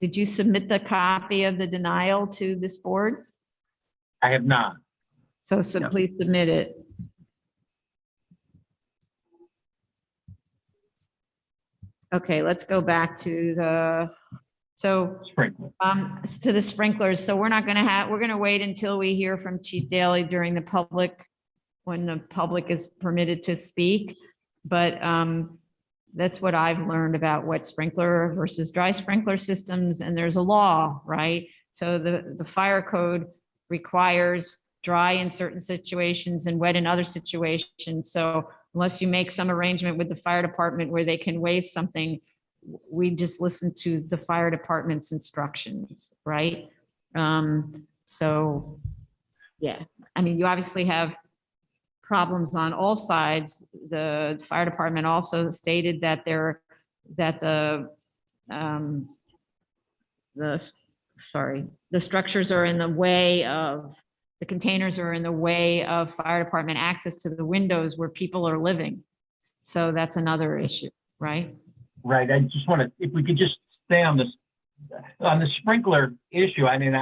did you submit the copy of the denial to this board? I have not. So please submit it. Okay, let's go back to the, to the sprinklers. So we're going to wait until we hear from Chief Daly during the public, when the public is permitted to speak. But that's what I've learned about wet sprinkler versus dry sprinkler systems. And there's a law, right? So the fire code requires dry in certain situations and wet in other situations. So unless you make some arrangement with the fire department where they can waive something, we just listen to the fire department's instructions, right? So, yeah, I mean, you obviously have problems on all sides. The fire department also stated that the structures are in the way of, the containers are in the way of fire department access to the windows where people are living. So that's another issue, right? Right. I just want to, if we could just stay on the sprinkler issue. I mean,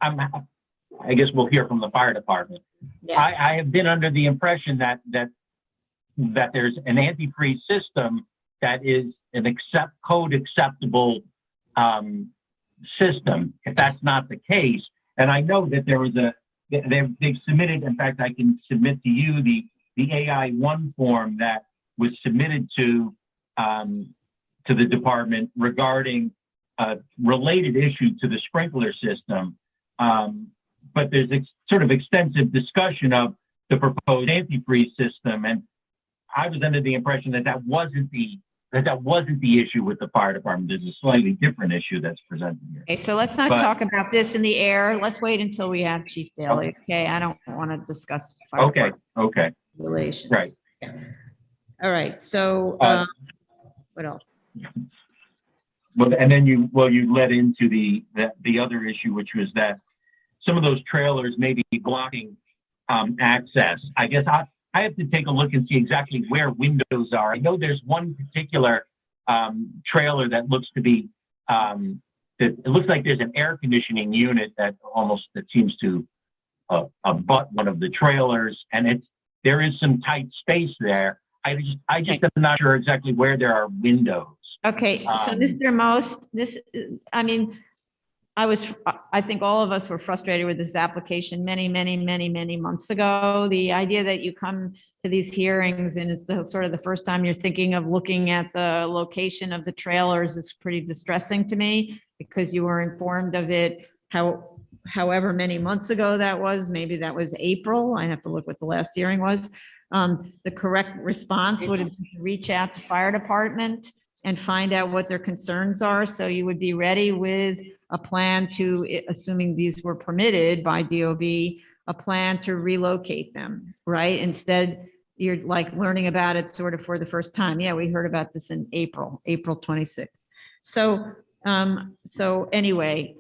I guess we'll hear from the fire department. Yes. I have been under the impression that there's an antifreeze system that is an code acceptable system. If that's not the case, and I know that there was they've submitted. In fact, I can submit to you the AI1 form that was submitted to the department regarding a related issue to the sprinkler system. But there's sort of extensive discussion of the proposed antifreeze system. And I was under the impression that wasn't the issue with the fire department. There's a slightly different issue that's presented here. Okay, so let's not talk about this in the air. Let's wait until we have Chief Daly. Okay, I don't want to discuss fire department relations. Right. All right, so what else? Well, and then you led into the other issue, which was that some of those trailers may be blocking access. I guess I have to take a look and see exactly where windows are. I know there's one particular trailer that looks to be, it looks like there's an air conditioning unit that seems to abut one of the trailers, and there is some tight space there. I just am not sure exactly where there are windows. Okay, so Mr. Most, I think all of us were frustrated with this application many months ago. The idea that you come to these hearings and it's sort of the first time you're thinking of looking at the location of the trailers is pretty distressing to me, because you were informed of it however many months ago that was. Maybe that was April. I have to look what the last hearing was. The correct response would have been to reach out to fire department and find out what their concerns are. So you would be ready with a plan to, assuming these were permitted by DOB, a plan to relocate them, right? Instead, you're like learning about it sort of for the first time. Yeah, we heard about this in April 26th. So anyway,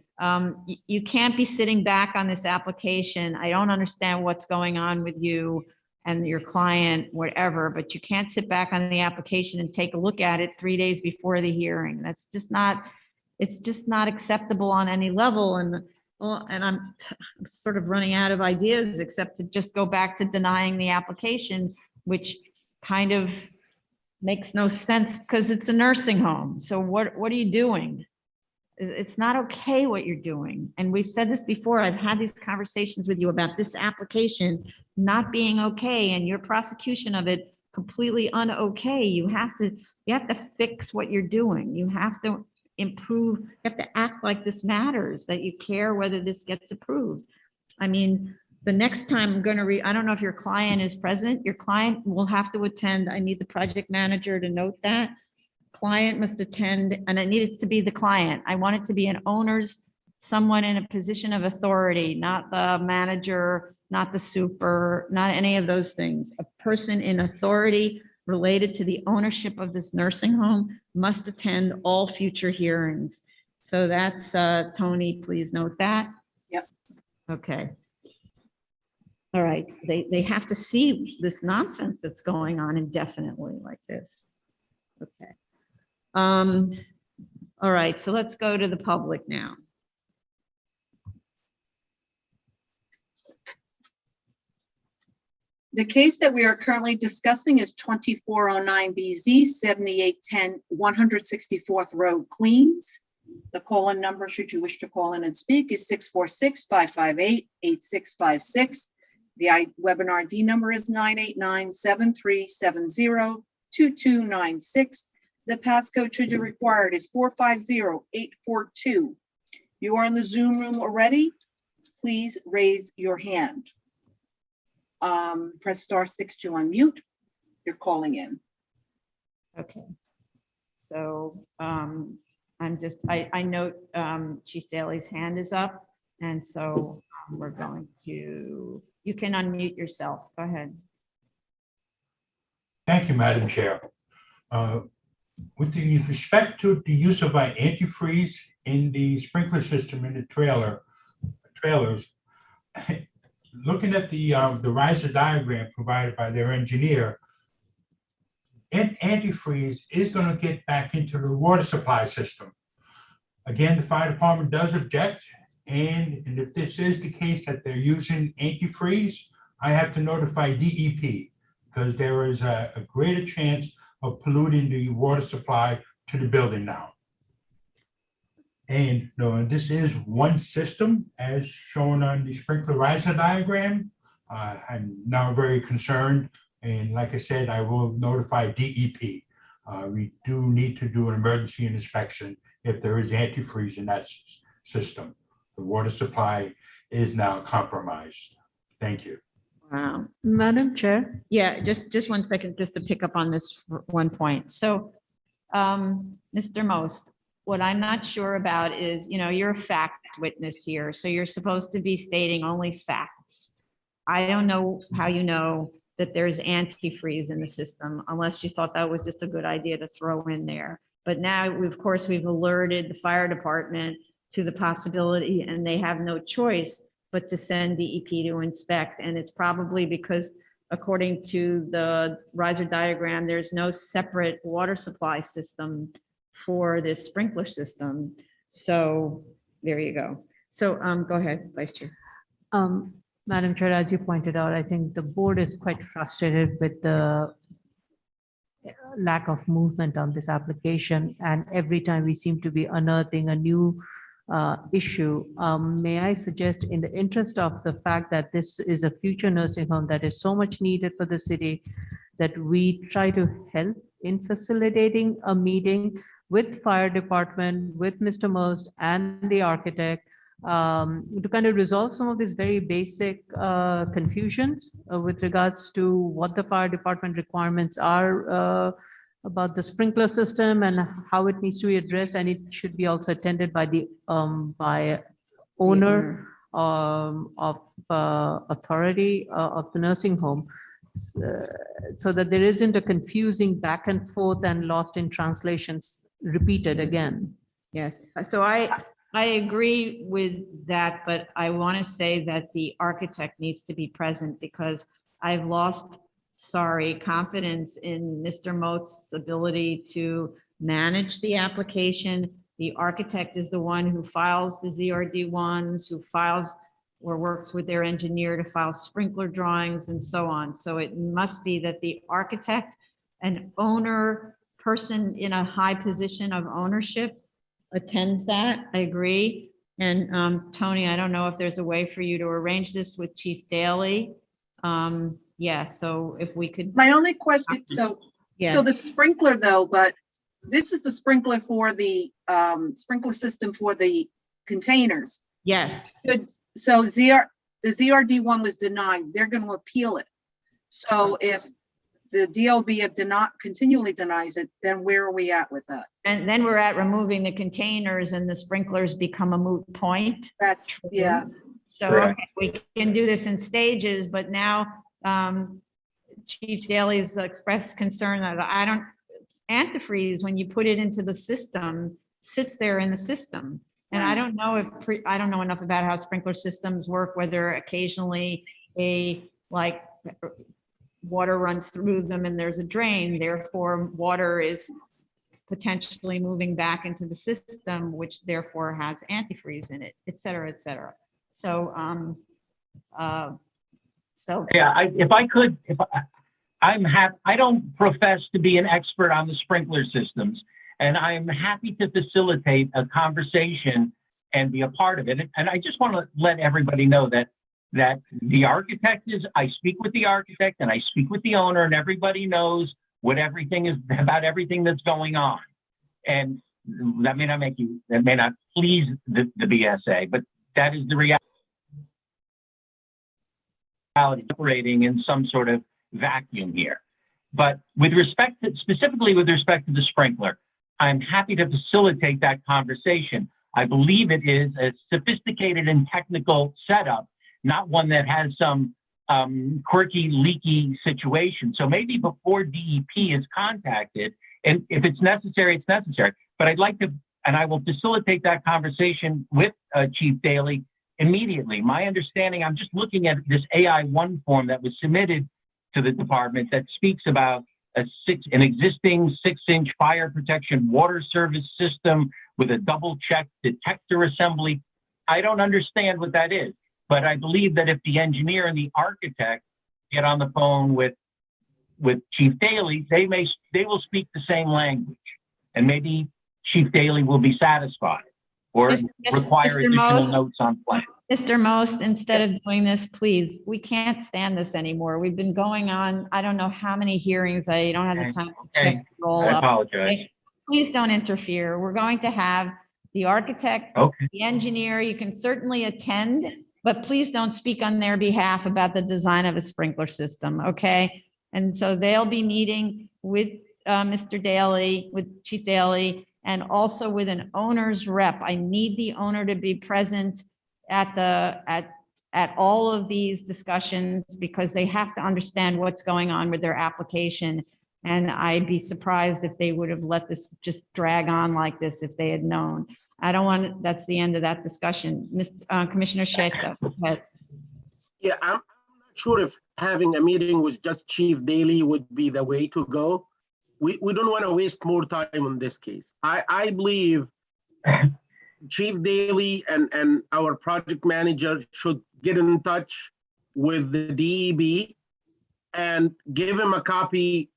you can't be sitting back on this application. I don't understand what's going on with you and your client, whatever, but you can't sit back on the application and take a look at it 3 days before the hearing. That's just not, it's just not acceptable on any level. And I'm sort of running out of ideas except to just go back to denying the application, which kind of makes no sense because it's a nursing home. So what are you doing? It's not okay what you're doing. And we've said this before. I've had these conversations with you about this application not being okay and your prosecution of it completely un-okay. You have to fix what you're doing. You have to improve, you have to act like this matters, that you care whether this gets approved. I mean, the next time I'm going to I don't know if your client is present. Your client will have to attend. I need the project manager to note that. Client must attend, and it needs to be the client. I want it to be an owner's, someone in a position of authority, not the manager, not the super, not any of those things. A person in authority related to the ownership of this nursing home must attend all future hearings. So that's, Tony, please note that. Yep. Okay. All right, they have to see this nonsense that's going on indefinitely like this. Okay. All right, so let's go to the public now. The case that we are currently discussing is 2409BZ 7810 164th Road, Queens. The call-in number, should you wish to call in and speak, is 646-558-8656. The webinar ID number is 989-7370-2296. The passcode, should you require it, is 450842. You are in the Zoom room already. Please raise your hand. Press *6 to unmute. You're calling in. Okay. So I note Chief Daly's hand is up, and so we're going to, you can unmute yourself. Go ahead. Thank you, Madam Chair. With respect to the use of antifreeze in the sprinkler system in the trailers, looking at the riser diagram provided by their engineer, antifreeze is going to get back into the water supply system. Again, the fire department does object, and if this is the case that they're using antifreeze, I have to notify DEP because there is a greater chance of polluting the water supply to the building now. And this is one system as shown on the sprinkler riser diagram. I'm now very concerned. And like I said, I will notify DEP. We do need to do an emergency inspection if there is antifreeze in that system. The water supply is now compromised. Thank you. Wow. Madam Chair. Yeah, just 1 second, just to pick up on this one point. So, Mr. Most, what I'm not sure about is, you're a fact witness here, so you're supposed to be stating only facts. I don't know how you know that there's antifreeze in the system, unless you thought that was just a good idea to throw in there. But now, of course, we've alerted the fire department to the possibility, and they have no choice but to send DEP to inspect. And it's probably because according to the riser diagram, there's no separate water supply system for this sprinkler system. So there you go. So go ahead, Vice Chair. Madam Chair, as you pointed out, I think the board is quite frustrated with the lack of movement on this application. And every time we seem to be unearthing a new issue. May I suggest, in the interest of the fact that this is a future nursing home that is so much needed for the city, that we try to help in facilitating a meeting with fire department, with Mr. Most and the architect, to kind of resolve some of these very basic confusions with regards to what the fire department requirements are about the sprinkler system and how it needs to be addressed, and it should be also attended by the owner of authority of the nursing home, so that there isn't a confusing back and forth and lost in translations repeated again. Yes, so I agree with that, but I want to say that the architect needs to be present because I've lost, confidence in Mr. Most's ability to manage the application. The architect is the one who files the ZRD ones, who files or works with their engineer to file sprinkler drawings and so on. So it must be that the architect, an owner, person in a high position of ownership attends that. I agree. And Tony, I don't know if there's a way for you to arrange this with Chief Daly. Yeah, so if we could. My only question, so Yeah. the sprinkler though, but this is the sprinkler for the sprinkler system for the containers. Yes. So the ZRD one was denied, they're going to appeal it. So if the DOB continually denies it, then where are we at with that? And then we're at removing the containers and the sprinklers become a moot point. That's, yeah. So Correct. okay, we can do this in stages, but now Chief Daly's expressed concern that antifreeze, when you put it into the system, sits there in the system. And I don't know I don't know enough about how sprinkler systems work, whether occasionally water runs through them and there's a drain, therefore water is potentially moving back into the system, which therefore has antifreeze in it, et cetera, et cetera. So, Yeah, I don't profess to be an expert on the sprinkler systems, and I'm happy to facilitate a conversation and be a part of it. And I just want to let everybody know that the architect I speak with the architect and I speak with the owner, and everybody knows what everything is about, everything that's going on. And that may not please the BSA, but that is the reality. Operating in some sort of vacuum here. But specifically with respect to the sprinkler, I'm happy to facilitate that conversation. I believe it is a sophisticated and technical setup, not one that has some quirky, leaky situation. So maybe before DEP is contacted, and if it's necessary, it's necessary. But I'd like to, and I will facilitate that conversation with Chief Daly immediately. My understanding, I'm just looking at this AI1 form that was submitted to the department that speaks about an existing 6-inch fire protection water service system with a double check detector assembly. I don't understand what that is, but I believe that if the engineer and the architect get on the phone with Chief Daly, they will speak the same language, and maybe Chief Daly will be satisfied or require additional notes on plan. Mr. Most, instead of doing this, please, we can't stand this anymore. We've been going on, I don't know how many hearings. I don't have the time to check the roll I up. apologize. Please don't interfere. We're going to have the architect, the engineer, you can certainly attend, but please don't speak on their behalf about the design of a sprinkler system, okay? And so they'll be meeting with Mr. Daly, with Chief Daly, and also with an owner's rep. I need the owner to be present at all of these discussions because they have to understand what's going on with their application. And I'd be surprised if they would have let this just drag on like this if they had known. I don't want, that's the end of that discussion. Commissioner Sheta, but Yeah, I'm not sure if having a meeting with just Chief Daly would be the way to go. We don't want to waste more time on this case. I believe Chief Daly and our project manager should get in touch with the DEB and give him a copy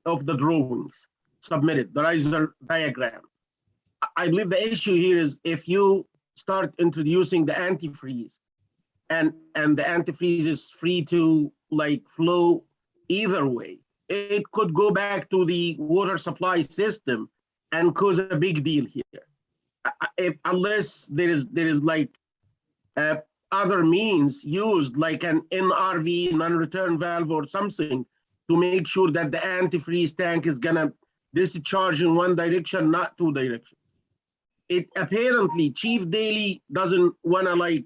of the drawings submitted, the riser diagram. I believe the issue here is if you start introducing the antifreeze and the antifreeze is free to like flow either way, it could go back to the water supply system and cause a big deal here. Unless there is like other means used like an NRV, non-return valve or something to make sure that the antifreeze tank is gonna discharge in one direction, not two directions. It apparently Chief Daly doesn't wanna like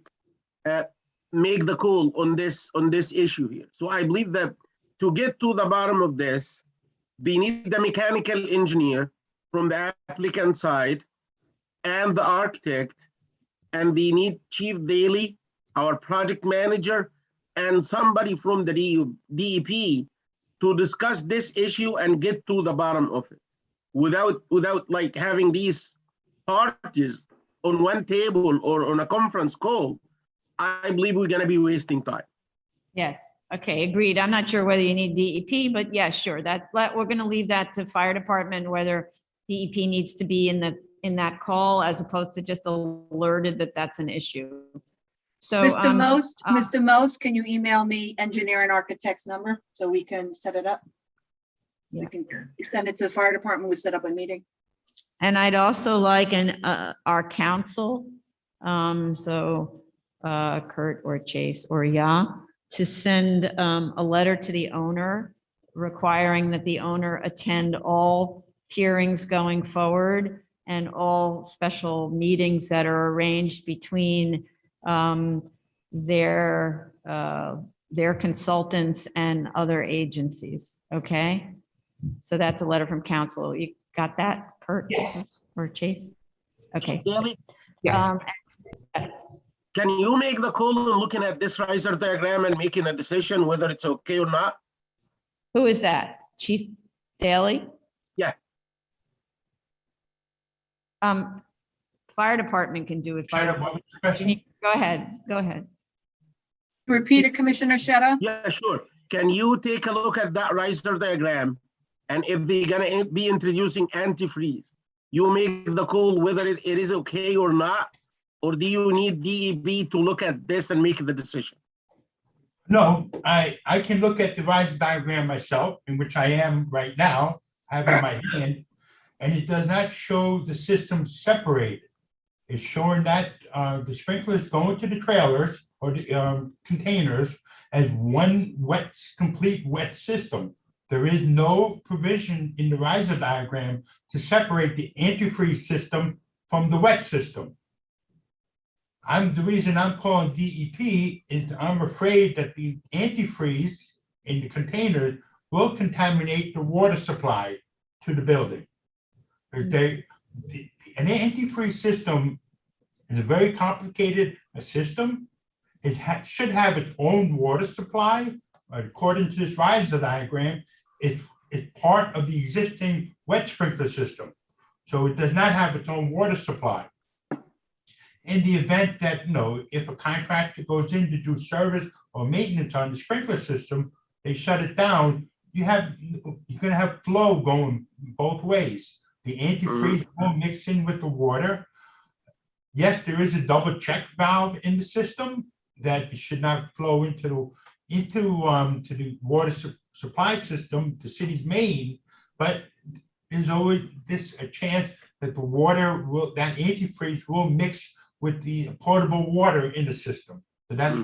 make the call on this issue here. So I believe that to get to the bottom of this, they need the mechanical engineer from the applicant side and the architect, and they need Chief Daly, our project manager, and somebody from the DEP to discuss this issue and get to the bottom of it without like having these parties on one table or on a conference call. I believe we're gonna be wasting time. yes, okay, agreed. I'm not sure whether you need DEP, but yeah, sure. We're gonna leave that to fire department, whether DEP needs to be in that call as opposed to just alerted that that's an issue. So, Mr. Most, can you email me engineer and architect's number so we can set it up? We can send it to the fire department. We set up a meeting. And I'd also like our counsel, Kurt or Chase or to send a letter to the owner requiring that the owner attend all hearings going forward and all special meetings that are arranged between their consultants and other agencies, okay? So that's a letter from council. You got that, Kurt? Yes. Or Chase? Okay. Daly, Yes. can you make the call on looking at this riser diagram and making a decision whether it's okay or not? Who is that? Chief Daly? Yeah. Fire department can do it. Fire Shut up, what was the department. question? Go ahead. Repeat it, Commissioner Sheta? Yeah, sure. Can you take a look at that riser diagram? And if they're gonna be introducing antifreeze, you make the call whether it is okay or not, or do you need DEB to look at this and make the decision? No, I can look at the rise diagram myself, in which I am right now, having my hand, and it does not show the system separated. It's showing that the sprinklers go into the trailers or the containers as one complete wet system. There is no provision in the riser diagram to separate the antifreeze system from the wet system. The reason I'm calling DEP is I'm afraid that the antifreeze in the container will contaminate the water supply to the building. An antifreeze system is a very complicated system. It should have its own water supply. According to this riser diagram, it's part of the existing wet sprinkler system. So it does not have its own water supply. In the event that, if a contractor goes in to do service or maintenance on the sprinkler system, they shut it down, you're gonna have flow going both ways. The antifreeze will mix in with the water. Yes, there is a double check valve in the system that it should not flow into the water supply system, the city's main, but there's always a chance that that antifreeze will mix with the potable water in the system. So that's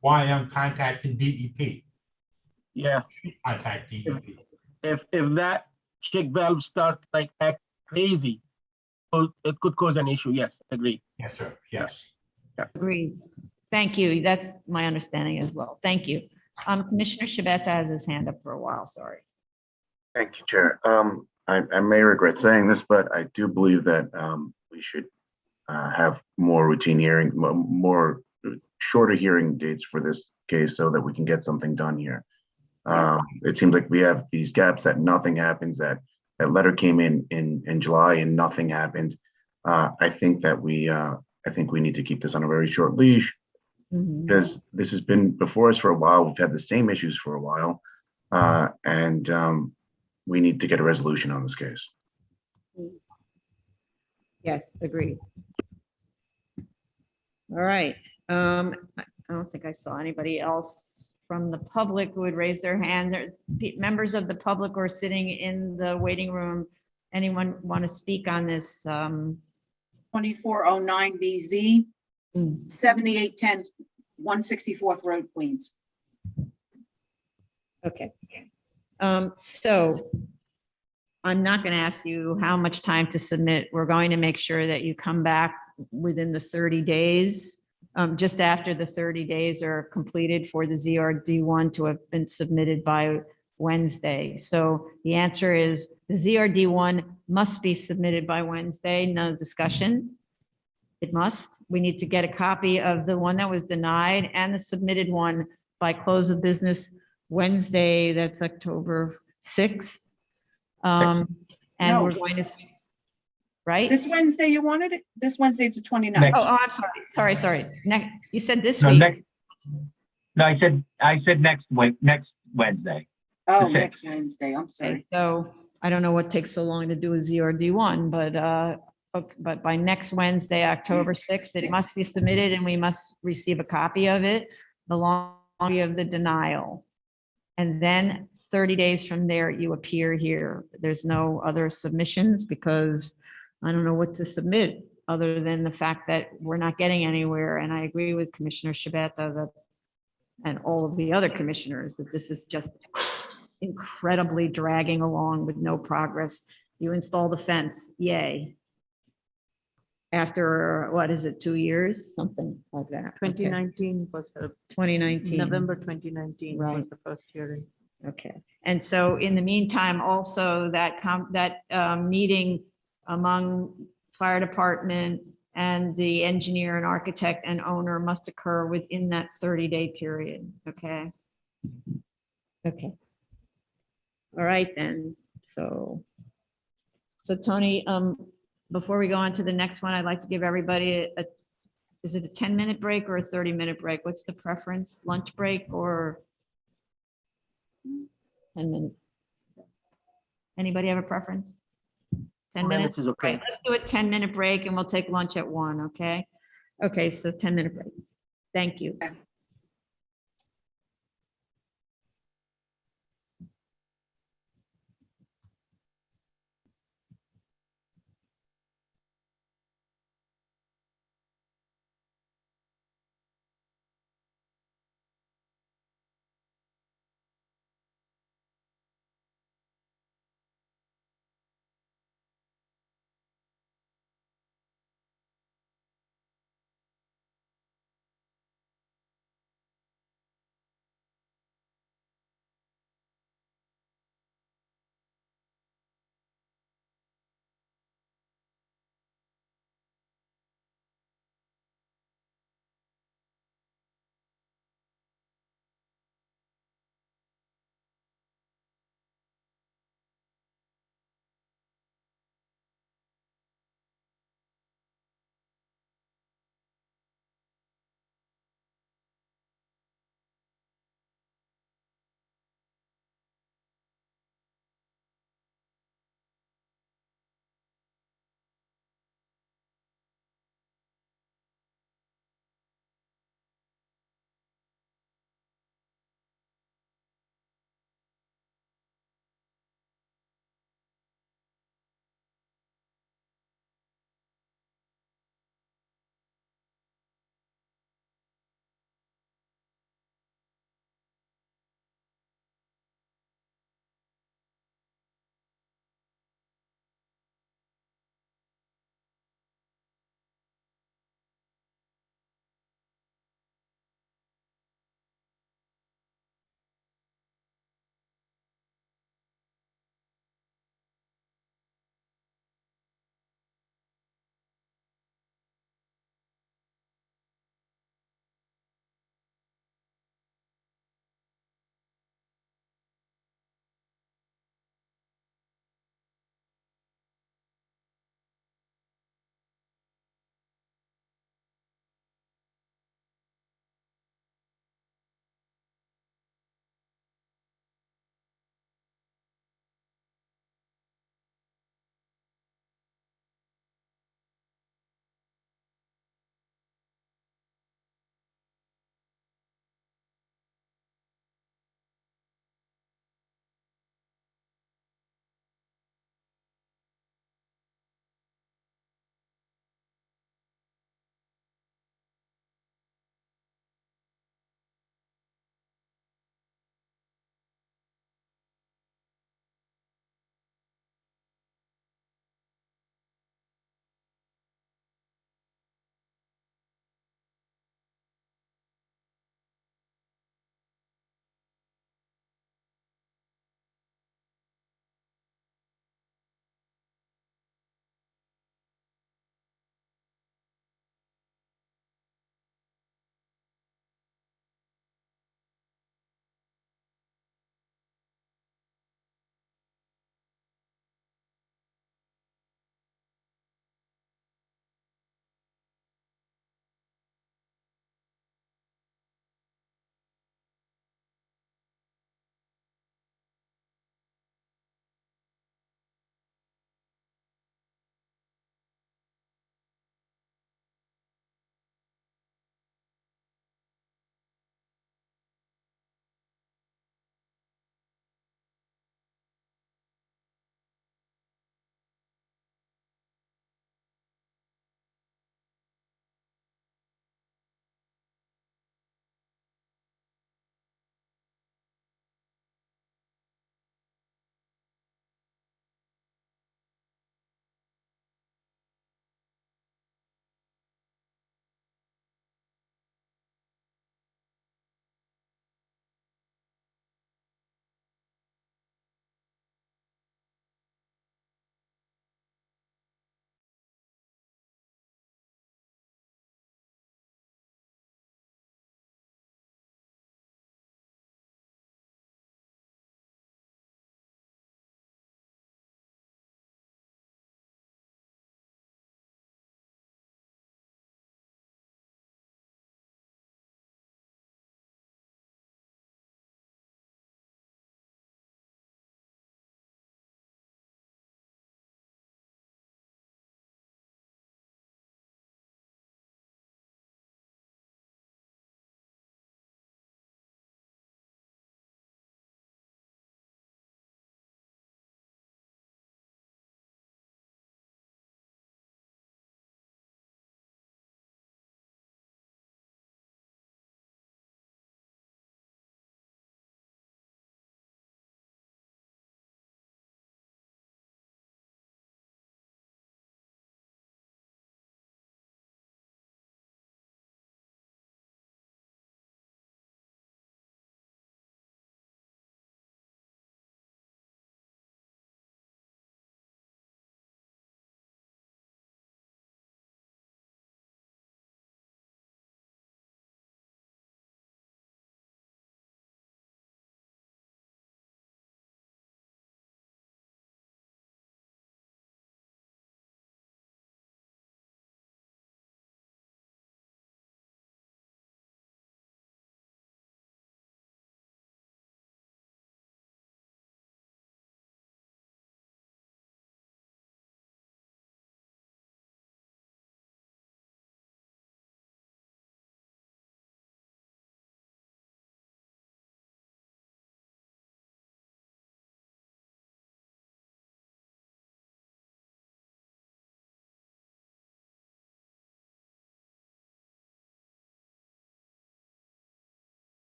why I'm contacting DEP. Yeah. Contact DEP. If that check valve start like act crazy, it could cause an issue. Yes, agree. Yes, sir. Yes. Agreed. Thank you. That's my understanding as well. Thank you. Commissioner Shabeta has his hand up for a while, sorry. Thank you, Chair. I may regret saying this, but I do believe that we should have more routine hearing, more shorter hearing dates for this case so that we can get something done here. It seems like we have these gaps that nothing happens, that letter came in July and nothing happened. I think we need to keep this on a very short leash because this has been before us for a while. We've had the same issues for a while. And we need to get a resolution on this case. Yes, agreed. All right. I don't think I saw anybody else from the public who would raise their hand. Members of the public who are sitting in the waiting room. Anyone want to speak on this? 2409 BZ, 7810 164th Road, Queens. Okay. So I'm not going to ask you how much time to submit. We're going to make sure that you come back within the 30 days, just after the 30 days are completed for the ZRD1 to have been submitted by Wednesday. So the answer is the ZRD1 must be submitted by Wednesday. No discussion. It must. We need to get a copy of the one that was denied and the submitted one by close of business Wednesday, that's October 6th. And No. we're going to, right? This Wednesday you wanted it? This Wednesday's the 29th. Next. Oh, I'm sorry. Next, you said this No, week. No, I said next Wednesday. Oh, the sixth. next Wednesday, I'm Okay, sorry. so I don't know what takes so long to do a ZRD1, but by next Wednesday, October 6th, it must be submitted and we must receive a copy of it, along with the denial. And then 30 days from there, you appear here. There's no other submissions because I don't know what to submit other than the fact that we're not getting anywhere. And I agree with Commissioner Shabeta that, and all of the other commissioners, that this is just incredibly dragging along with no progress. You install the fence, yay. After, what is it, 2 years? Something like that. Okay. 2019 was the 2019. November 2019 Right. was the first hearing. Okay, and so in the meantime, also that meeting among fire department and the engineer and architect and owner must occur within that 30-day period, okay? Okay. All right then, so Tony, before we go on to the next one, I'd like to give everybody is it a 10-minute break or a 30-minute break? What's the preference? Lunch break or 10 minutes? Anybody have a preference? 10 minutes? is okay. Right, let's do a 10-minute break and we'll take lunch at 1, okay? Okay, so 10-minute break. Thank you.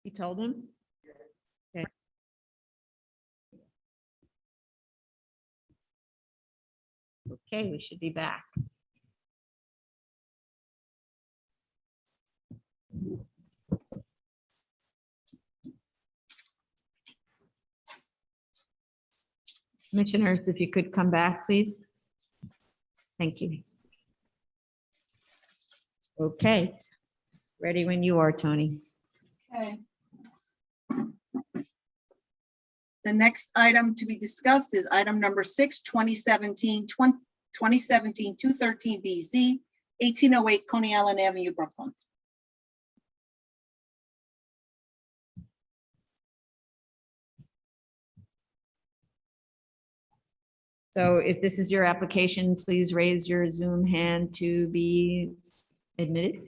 You told him? Okay. Okay, we should be back. Commissioners, if you could come back, please. Thank you. Okay, ready when you are, Tony. Okay. The next item to be discussed is item number 6, 2017-213 BZ, 1808 Coney Island Avenue, Brooklyn. So if this is your application, please raise your Zoom hand to be admitted.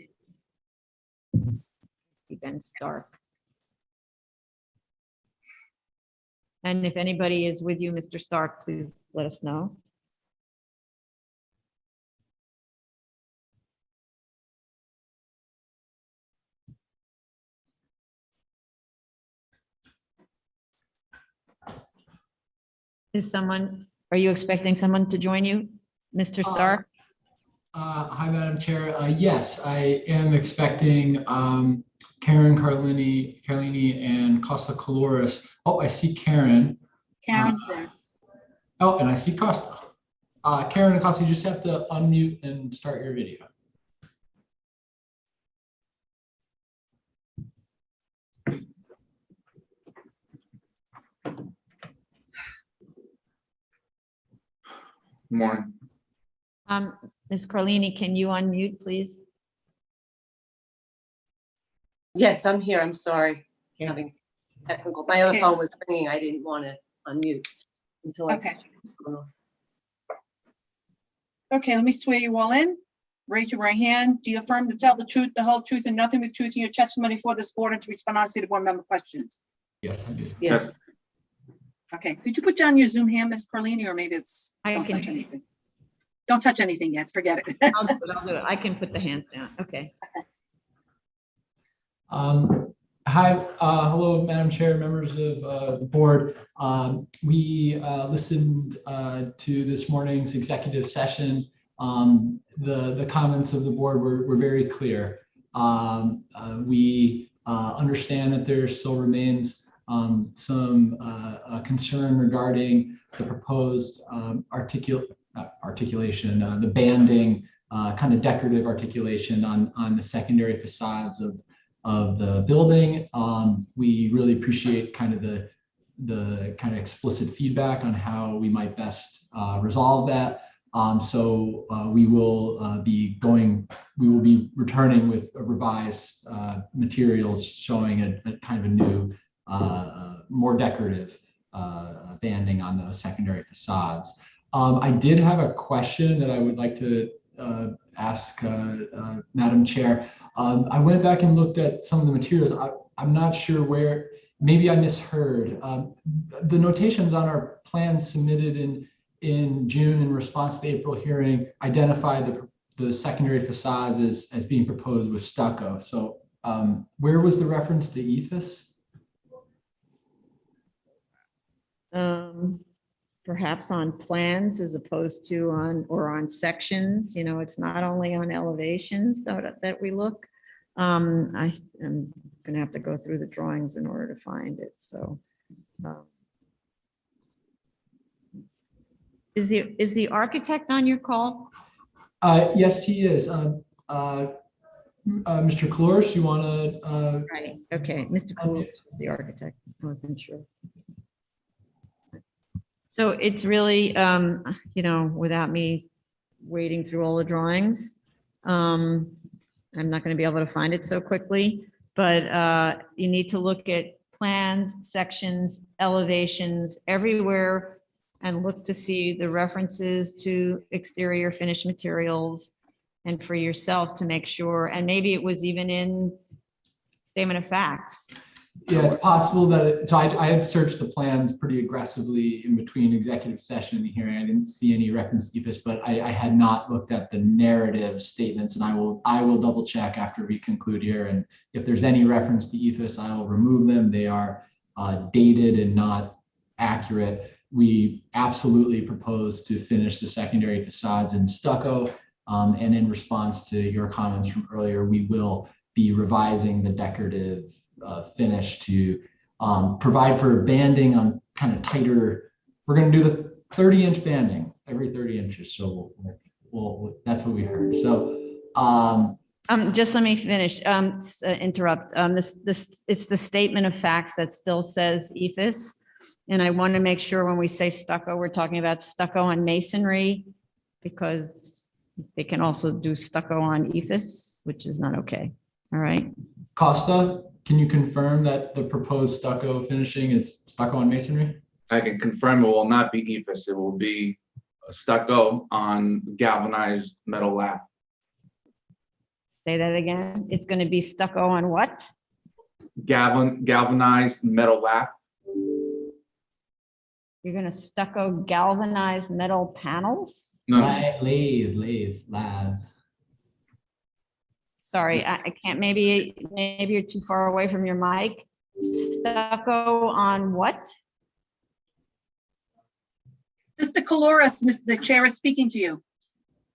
Ben Stark. And if anybody is with you, Mr. Stark, please let us know. Are you expecting someone to join you, Mr. Stark? Hi, Madam Chair. Yes, I am expecting Karen Carlini and Costa Caloris. Oh, I see Karen. Karen's there. Oh, and I see Costa. Karen and Costa, you just have to unmute and start your video. Morning. Ms. Carlini, can you unmute, please? Yes, I'm here. I'm sorry. Having technical, my other Okay. phone was ringing. I didn't want to unmute until I. Okay. Okay, let me swear you all in. Raise your right hand. Do you affirm to tell the truth, the whole truth, and nothing but truth in your testimony for this board and to respond honestly to board member questions? Yes, I do. Yes, Okay, could you put down your Zoom hand, Ms. Carlini, or maybe it's, I don't can- touch anything. Don't touch anything yet, forget it. I'll do it, I'll do it. I can put the hands down. Okay. Hi, hello, Madam Chair, members of the board. We listened to this morning's executive session. The comments of the board were very clear. We understand that there still remains some concern regarding the proposed articulation, the banding, kind of decorative articulation on the secondary facades of the building. We really appreciate kind of the kind of explicit feedback on how we might best resolve that. So we will be returning with revised materials showing a kind of a new, more decorative banding on those secondary facades. I did have a question that I would like to ask Madam Chair. I went back and looked at some of the materials. I'm not sure where, maybe I misheard. The notations on our plans submitted in June in response to the April hearing identified the secondary facades as being proposed with stucco. So where was the reference to ethos? Perhaps on plans as opposed to on sections. You know, it's not only on elevations that we look. I am gonna have to go through the drawings in order to find it. So is the architect on your call? Yes, he is. Mr. Caloris, you want to? Right. Okay, Mr. Caloris is the architect. I wasn't sure. So it's really, you know, without me wading through all the drawings, I'm not going to be able to find it so quickly, but you need to look at plans, sections, elevations, everywhere, and look to see the references to exterior finished materials, and for yourself to make sure, and maybe it was even in statement of facts. Yeah, it's possible that, so I had searched the plans pretty aggressively in between executive session and the hearing. I didn't see any reference to EFS, but I had not looked at the narrative statements, and I will double check after we conclude here. And if there's any reference to EFS, I will remove them. They are dated and not accurate. We absolutely propose to finish the secondary facades in stucco. And in response to your comments from earlier, we will be revising the decorative finish to provide for banding on kind of tighter. We're going to do the 30-inch banding every 30 inches. So we'll that's what we heard. So just let me finish, interrupt. It's the statement of facts that still says EFS. And I want to make sure when we say stucco, we're talking about stucco on masonry, because they can also do stucco on EFS, which is not okay. All right. Costa, can you confirm that the proposed stucco finishing is stucco on masonry? I can confirm it will not be EFS. It will be stucco on galvanized metal lath. Say that again. It's going to be stucco on what? Galvanized metal lath. You're going to stucco galvanized metal panels? No, Lathe, labs. Sorry, I can't, maybe you're too far away from your mic. Stucco on what? Mr. Coloris, the chair is speaking to you.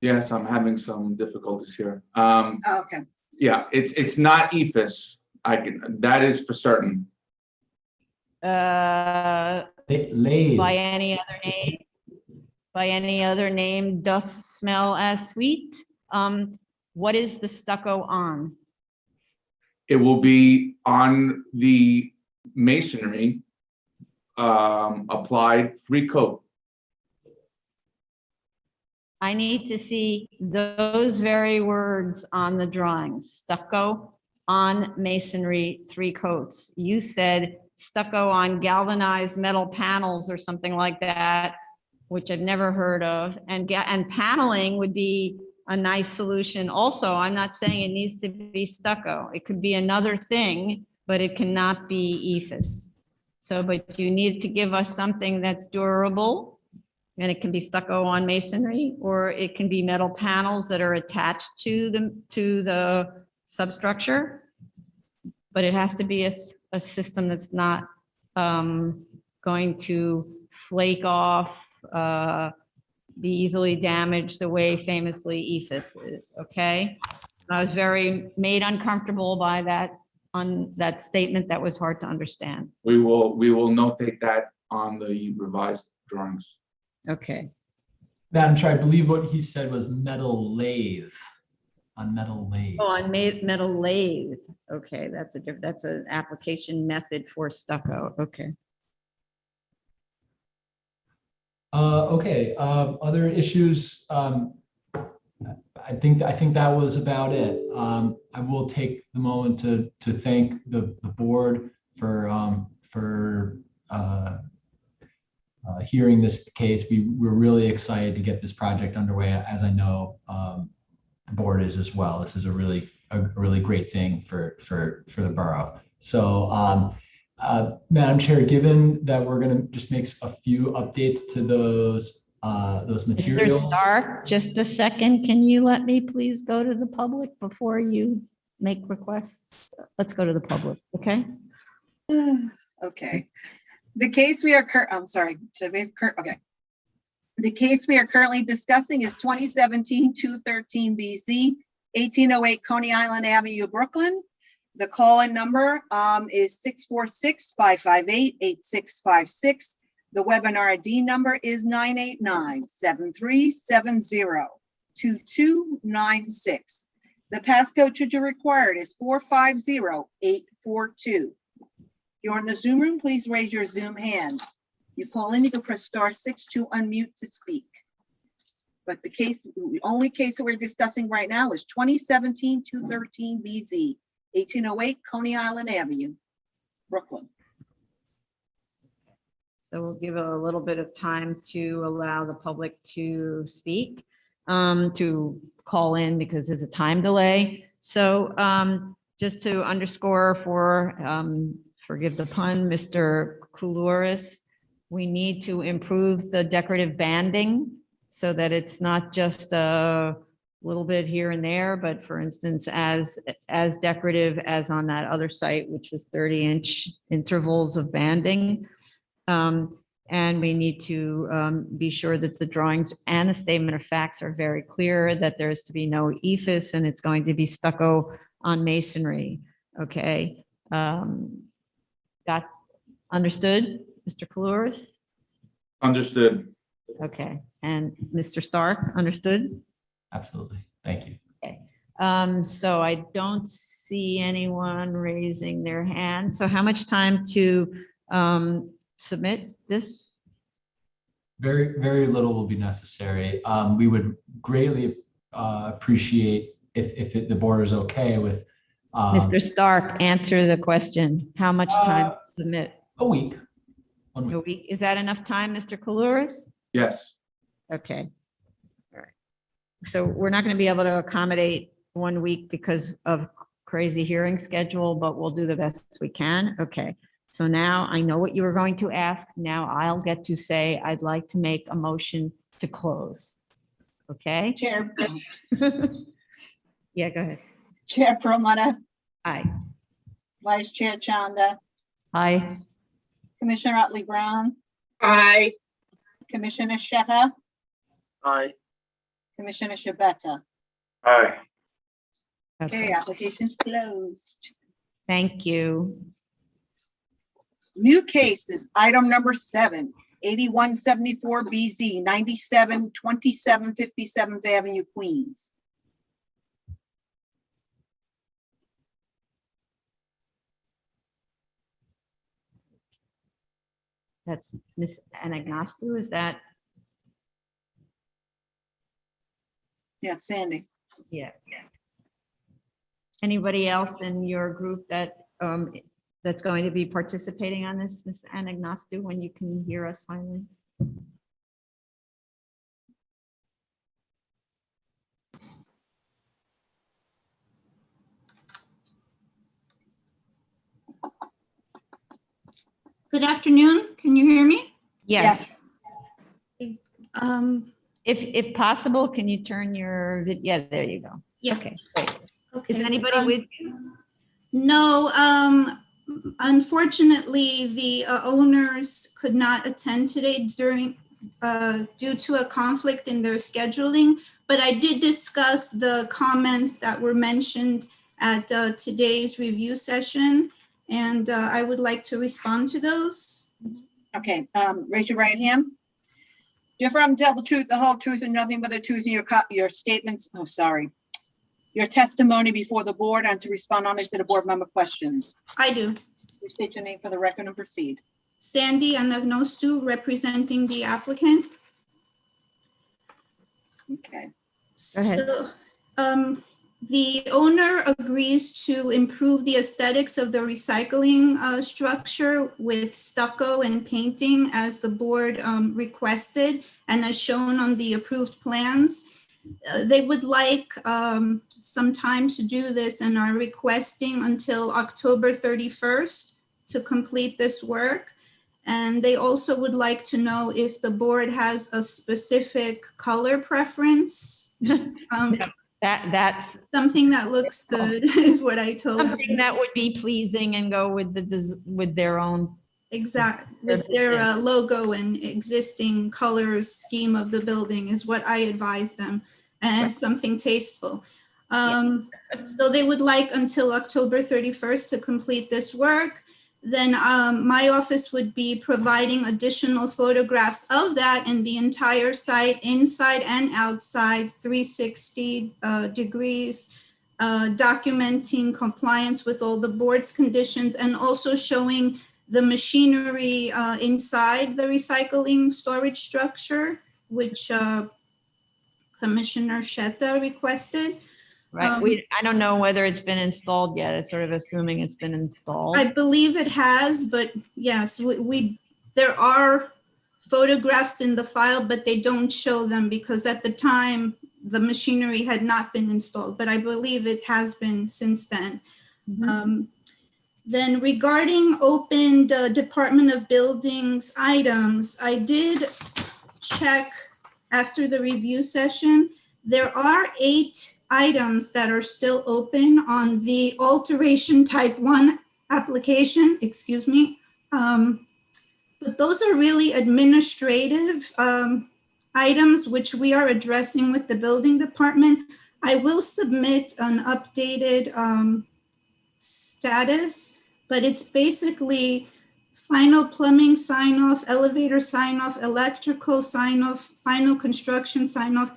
yes, I'm having some difficulties here. Oh, okay. Yeah, it's not EFS. That is for certain. Lathe. By any other name? By any other name doth smell as sweet? What is the stucco on? It will be on the masonry, applied free coat. I need to see those very words on the drawings, stucco on masonry, 3 coats. You said stucco on galvanized metal panels or something like that, which I've never heard of. And paneling would be a nice solution. Also, I'm not saying it needs to be stucco. It could be another thing, but it cannot be EFS. So, but you need to give us something that's durable, and it can be stucco on masonry, or it can be metal panels that are attached to the substructure. But it has to be a system that's not going to flake off, be easily damaged the way famously EFS is, okay? I was very made uncomfortable by that statement that was hard to understand. We will notate that on the revised drawings. Okay. Madam Chair, I believe what he said was metal lathe, on metal lathe. Oh, on metal lathe. Okay, that's an application method for stucco. Okay. Okay, other issues? I think that was about it. I will take the moment to thank the board for hearing this case. We're really excited to get this project underway, as I know the board is as well. This is a really great thing for the borough. So, Madam Chair, given that we're going to just make a few updates to those materials. Mr. Stark, just a second. Can you let me please go to the public before you make requests? Let's go to the public, okay? Okay. The case we are I'm sorry. Okay. The case we are currently discussing is 2017-213 BZ, 1808 Coney Island Avenue, Brooklyn. The call-in number is 646-558-8656. The webinar ID number is 989-7370-2296. The passcode should you require it is 450842. If you're in the Zoom room, please raise your Zoom hand. You call in, you can press *6 to unmute to speak. But the only case that we're discussing right now is 2017-213 BZ, 1808 Coney Island Avenue, Brooklyn. So we'll give a little bit of time to allow the public to speak, to call in, because there's a time delay. So just to underscore for forgive the pun, Mr. Koulouris, we need to improve the decorative banding so that it's not just a little bit here and there, but for instance, as decorative as on that other site, which was 30-inch intervals of banding. And we need to be sure that the drawings and the statement of facts are very clear, that there's to be no ephes and it's going to be stucco on masonry. Okay. Got understood, Mr. Koulouris? Understood. Okay. And Mr. Stark, understood? Absolutely. Thank you. Okay. So I don't see anyone raising their hand. So how much time to submit this? Very, very little will be necessary. We would greatly appreciate if the board is okay with. Mr. Stark, answer the question. How much time to submit? A week. A week. Is that enough time, Mr. Koulouris? Yes. Okay. All right. So we're not going to be able to accommodate 1 week because of crazy hearing schedule, but we'll do the best we can. Okay. So now I know what you were going to ask. Now I'll get to say, I'd like to make a motion to close. Okay? Chair, Yeah, go ahead. Chair Perlmutter, Aye. Vice Chair Chanda, Aye. Commissioner Otley Brown, Aye. Commissioner Sheta, Aye. Commissioner Shabeta. Aye. Okay, application's closed. Thank you. New cases, item number 7, 8174 BZ, 97 2757th Avenue, Queens. That's Miss Anagnostou, is that? Yeah, it's Sandy. Yeah. Anybody else in your group that that's going to be participating on this, Miss Anagnostou, when you can hear us finally? Good afternoon. Can you hear me? Yes. Um, If possible, can you turn your, yeah, there you go. Yeah. Okay, great. okay. Is anybody with you? No, unfortunately, the owners could not attend today due to a conflict in their scheduling, but I did discuss the comments that were mentioned at today's review session, and I would like to respond to those. Okay, raise your right hand. Do you affirm to tell the truth, the whole truth, and nothing but the truth in your statements? Oh, sorry. Your testimony before the board and to respond honestly to board member questions. I do. Please state your name for the record and proceed. Sandy Anagnostou, representing the applicant. Okay. Go ahead. So, the owner agrees to improve the aesthetics of the recycling structure with stucco and painting as the board requested and as shown on the approved plans. They would like some time to do this and are requesting until October 31st to complete this work. And they also would like to know if the board has a specific color preference. That's something that looks good is what I told them. Something that would be pleasing and go with with their own. Exactly, with their logo and existing colors scheme of the building is what I advise them, and something tasteful. So they would like until October 31st to complete this work. Then my office would be providing additional photographs of that and the entire site, inside and outside, 360 degrees, documenting compliance with all the board's conditions and also showing the machinery inside the recycling storage structure, which Commissioner Sheta requested. Right. I don't know whether it's been installed yet. It's sort of assuming it's been installed. I believe it has, but yes, there are photographs in the file, but they don't show them because at the time the machinery had not been installed, but I believe it has been since then. Then regarding opened Department of Buildings items, I did check after the review session. There are 8 items that are still open on the alteration type 1 application, excuse me. But those are really administrative items which we are addressing with the building department. I will submit an updated status, but it's basically final plumbing sign off, elevator sign off, electrical sign off, final construction sign off.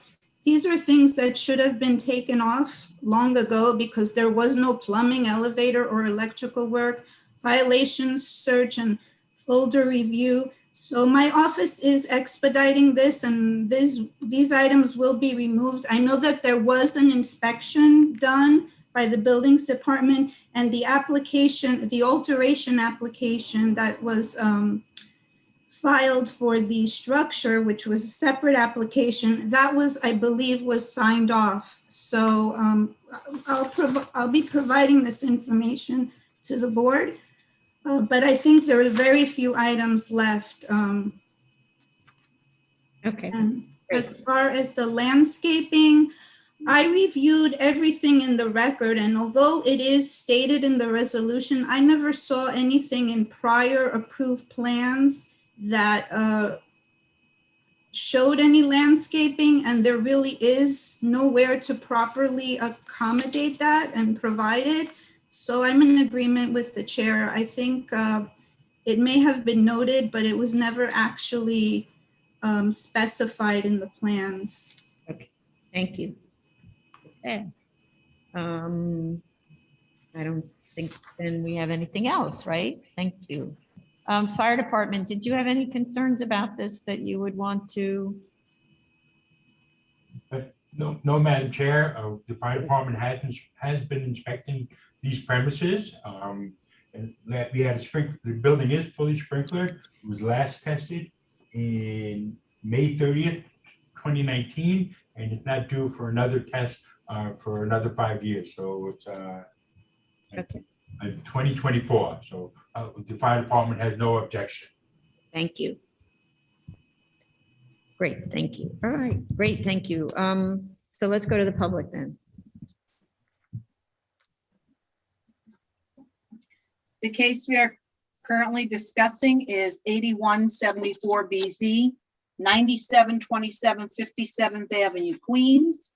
These are things that should have been taken off long ago because there was no plumbing, elevator, or electrical work, violations, search, and folder review. So my office is expediting this, and these items will be removed. I know that there was an inspection done by the buildings department, and the application, the alteration application that was filed for the structure, which was a separate application, that was, I believe, was signed off. So I'll be providing this information to the board, but I think there are very few items left. Okay. And as far as the landscaping, I reviewed everything in the record, and although it is stated in the resolution, I never saw anything in prior approved plans that showed any landscaping, and there really is nowhere to properly accommodate that and provide it. So I'm in agreement with the chair. I think it may have been noted, but it was never actually specified in the plans. Okay, thank you. Okay. I don't think then we have anything else, right? Thank you. Fire department, did you have any concerns about this that you would want to? No, Madam Chair, the fire department has been inspecting these premises. And that we had a sprinkler, the building is fully sprinklered. It was last tested in May 30th, 2019, and it's not due for another test for another 5 years. So it's Okay. 2024. So the fire department has no objection. Thank you. Great, thank you. All right, great, thank you. So let's go to the public then. The case we are currently discussing is 8174 BZ, 9727 57th Avenue, Queens.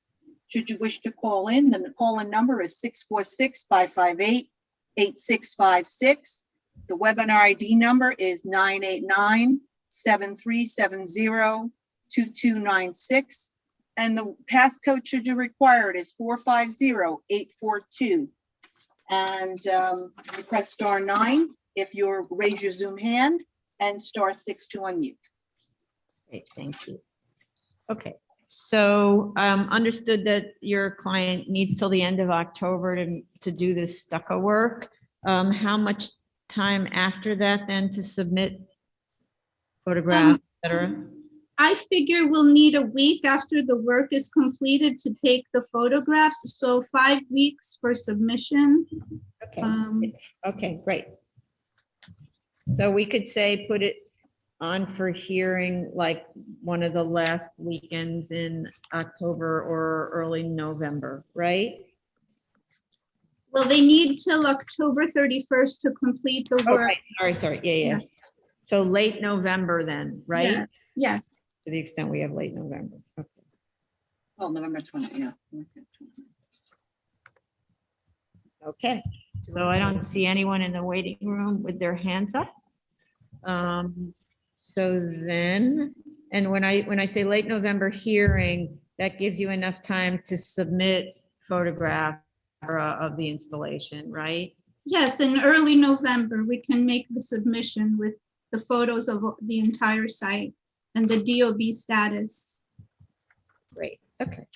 Should you wish to call in, the call-in number is 646-558-8656. The webinar ID number is 989-7370-2296. And the passcode, should you require it, is 450842. And you press *9 if you raise your Zoom hand, and *6 to unmute. Great, thank you. Okay, so understood that your client needs till the end of October to do this stucco work. How much time after that then to submit photographs, et cetera? I figure we'll need a week after the work is completed to take the photographs, so 5 weeks for submission. Okay, okay, great. So we could say, put it on for hearing like one of the last weekends in October or early November, right? Well, they need till October 31st to complete the Oh, work. right. Sorry, yeah. So late November then, right? Yeah, yes. To the extent we have late November. Okay. Oh, November 20, yeah. Okay, so I don't see anyone in the waiting room with their hands up. So then, and when I say late November hearing, that gives you enough time to submit photograph of the installation, right? Yes, in early November, we can make the submission with the photos of the entire site and the DOB status. Great, okay.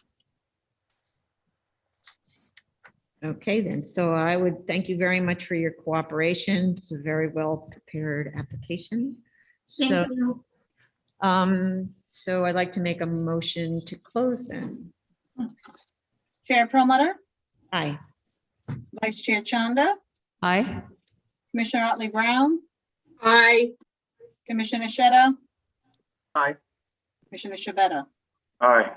Okay, then, so I would thank you very much for your cooperation. It's a very well prepared application. Thank you. So I'd like to make a motion to close then. Chair Perlmutter, Aye. Vice Chair Chanda, Aye. Commissioner Otley Brown, Aye. Commissioner Sheta, Aye. Commissioner Shabeta. Aye.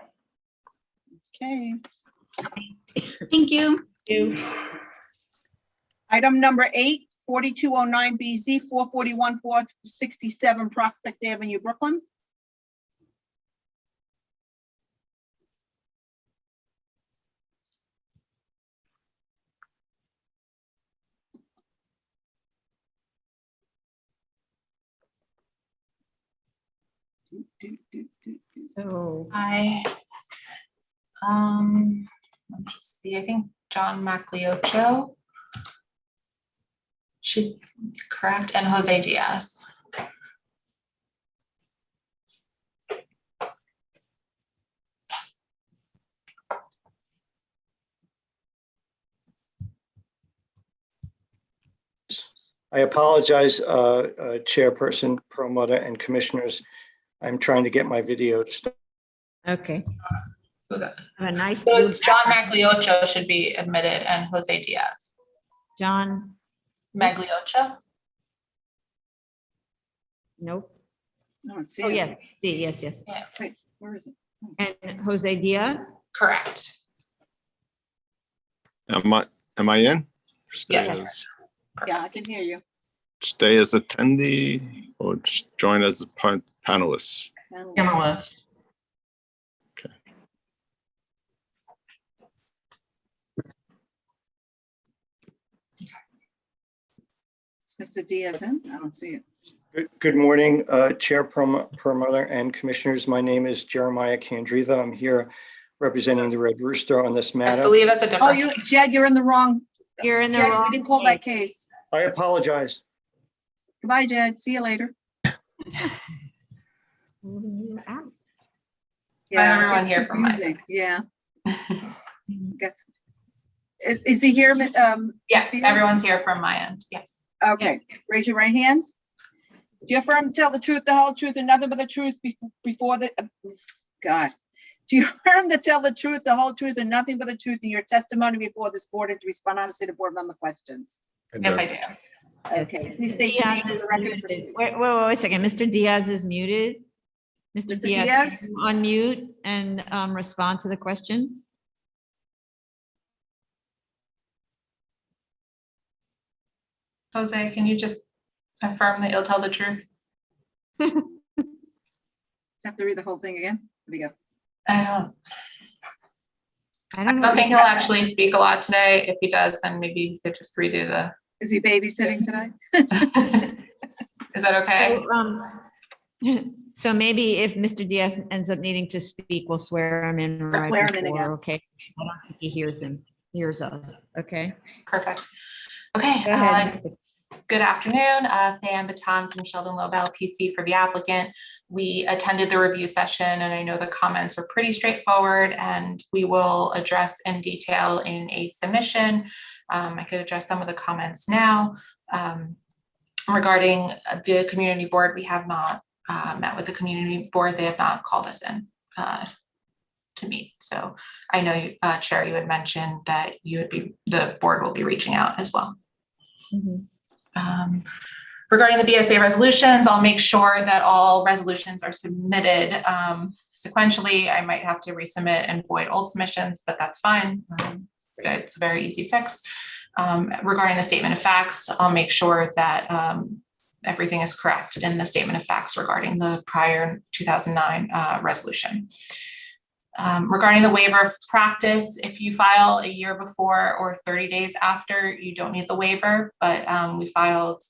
Okay. Thank you. Item number 8, 4209 BZ, 441 467 Prospect Avenue, Brooklyn. So Hi. Let me just see, I think John Macliocho should be correct, and Jose Diaz. I apologize, Chairperson, Perlmutter, and Commissioners. I'm trying to get my video to start. Okay. Have a nice. So it's John Magliocho should be admitted and Jose Diaz. John Magliocho? Nope. I don't see Oh, it. yeah. See, yes, yes. Yeah. Wait, where is it? And Jose Diaz? Correct. Am I in? Stay Yes. as, Yeah, I can hear you. stay as attendee or just join as a panelist? Panelist. Okay. Is Mr. Diaz in? I don't see it. Good morning, Chair Perlmutter and Commissioners. My name is Jeremiah Candriva. I'm here representing the Red Rooster on this I matter. believe that's a Oh, different. you, Jed, you're in the wrong. You're in the Jed, wrong. we didn't call that case. I apologize. Goodbye, Jed. See you later. Yeah, everyone it's here from my confusing. Yeah. Guess. Is he here? Yes, Diaz? everyone's here from my end. Yes. Okay, raise your right hands. Do you affirm to tell the truth, the whole truth, and nothing but the truth before the, God. Do you affirm to tell the truth, the whole truth, and nothing but the truth in your testimony before this board and to respond honestly to board member questions? Yes, I do. Okay, please state your name for the record. and proceed. Wait a second. Mr. Diaz is muted. Mr. Diaz, Diaz? can you unmute and respond to the question. Jose, can you just affirm that you'll tell the truth? Have to read the whole thing again? Here we go. I don't think he'll actually speak a lot today. If he does, then maybe he could just redo the. Is he babysitting tonight? Is that okay? So maybe if Mr. Diaz ends up needing to speak, we'll swear him in. I'll swear him in before, again. Okay. I don't think he hears us. Okay. Perfect. Okay. Go ahead. Good afternoon. Fan Baton from Sheldon Loeb LPC for the applicant. We attended the review session and I know the comments were pretty straightforward and we will address in detail in a submission. I could address some of the comments now. Regarding the community board, we have not met with the community board. They have not called us in to meet. So I know, Chair, you had mentioned that the board will be reaching out as well. Mm-hmm. Regarding the BSA resolutions, I'll make sure that all resolutions are submitted sequentially. I might have to resubmit and void old submissions, but that's fine. It's a very easy fix. Regarding the statement of facts, I'll make sure that everything is correct in the statement of facts regarding the prior 2009 resolution. Regarding the waiver of practice, if you file a year before or 30 days after, you don't need the waiver, but we filed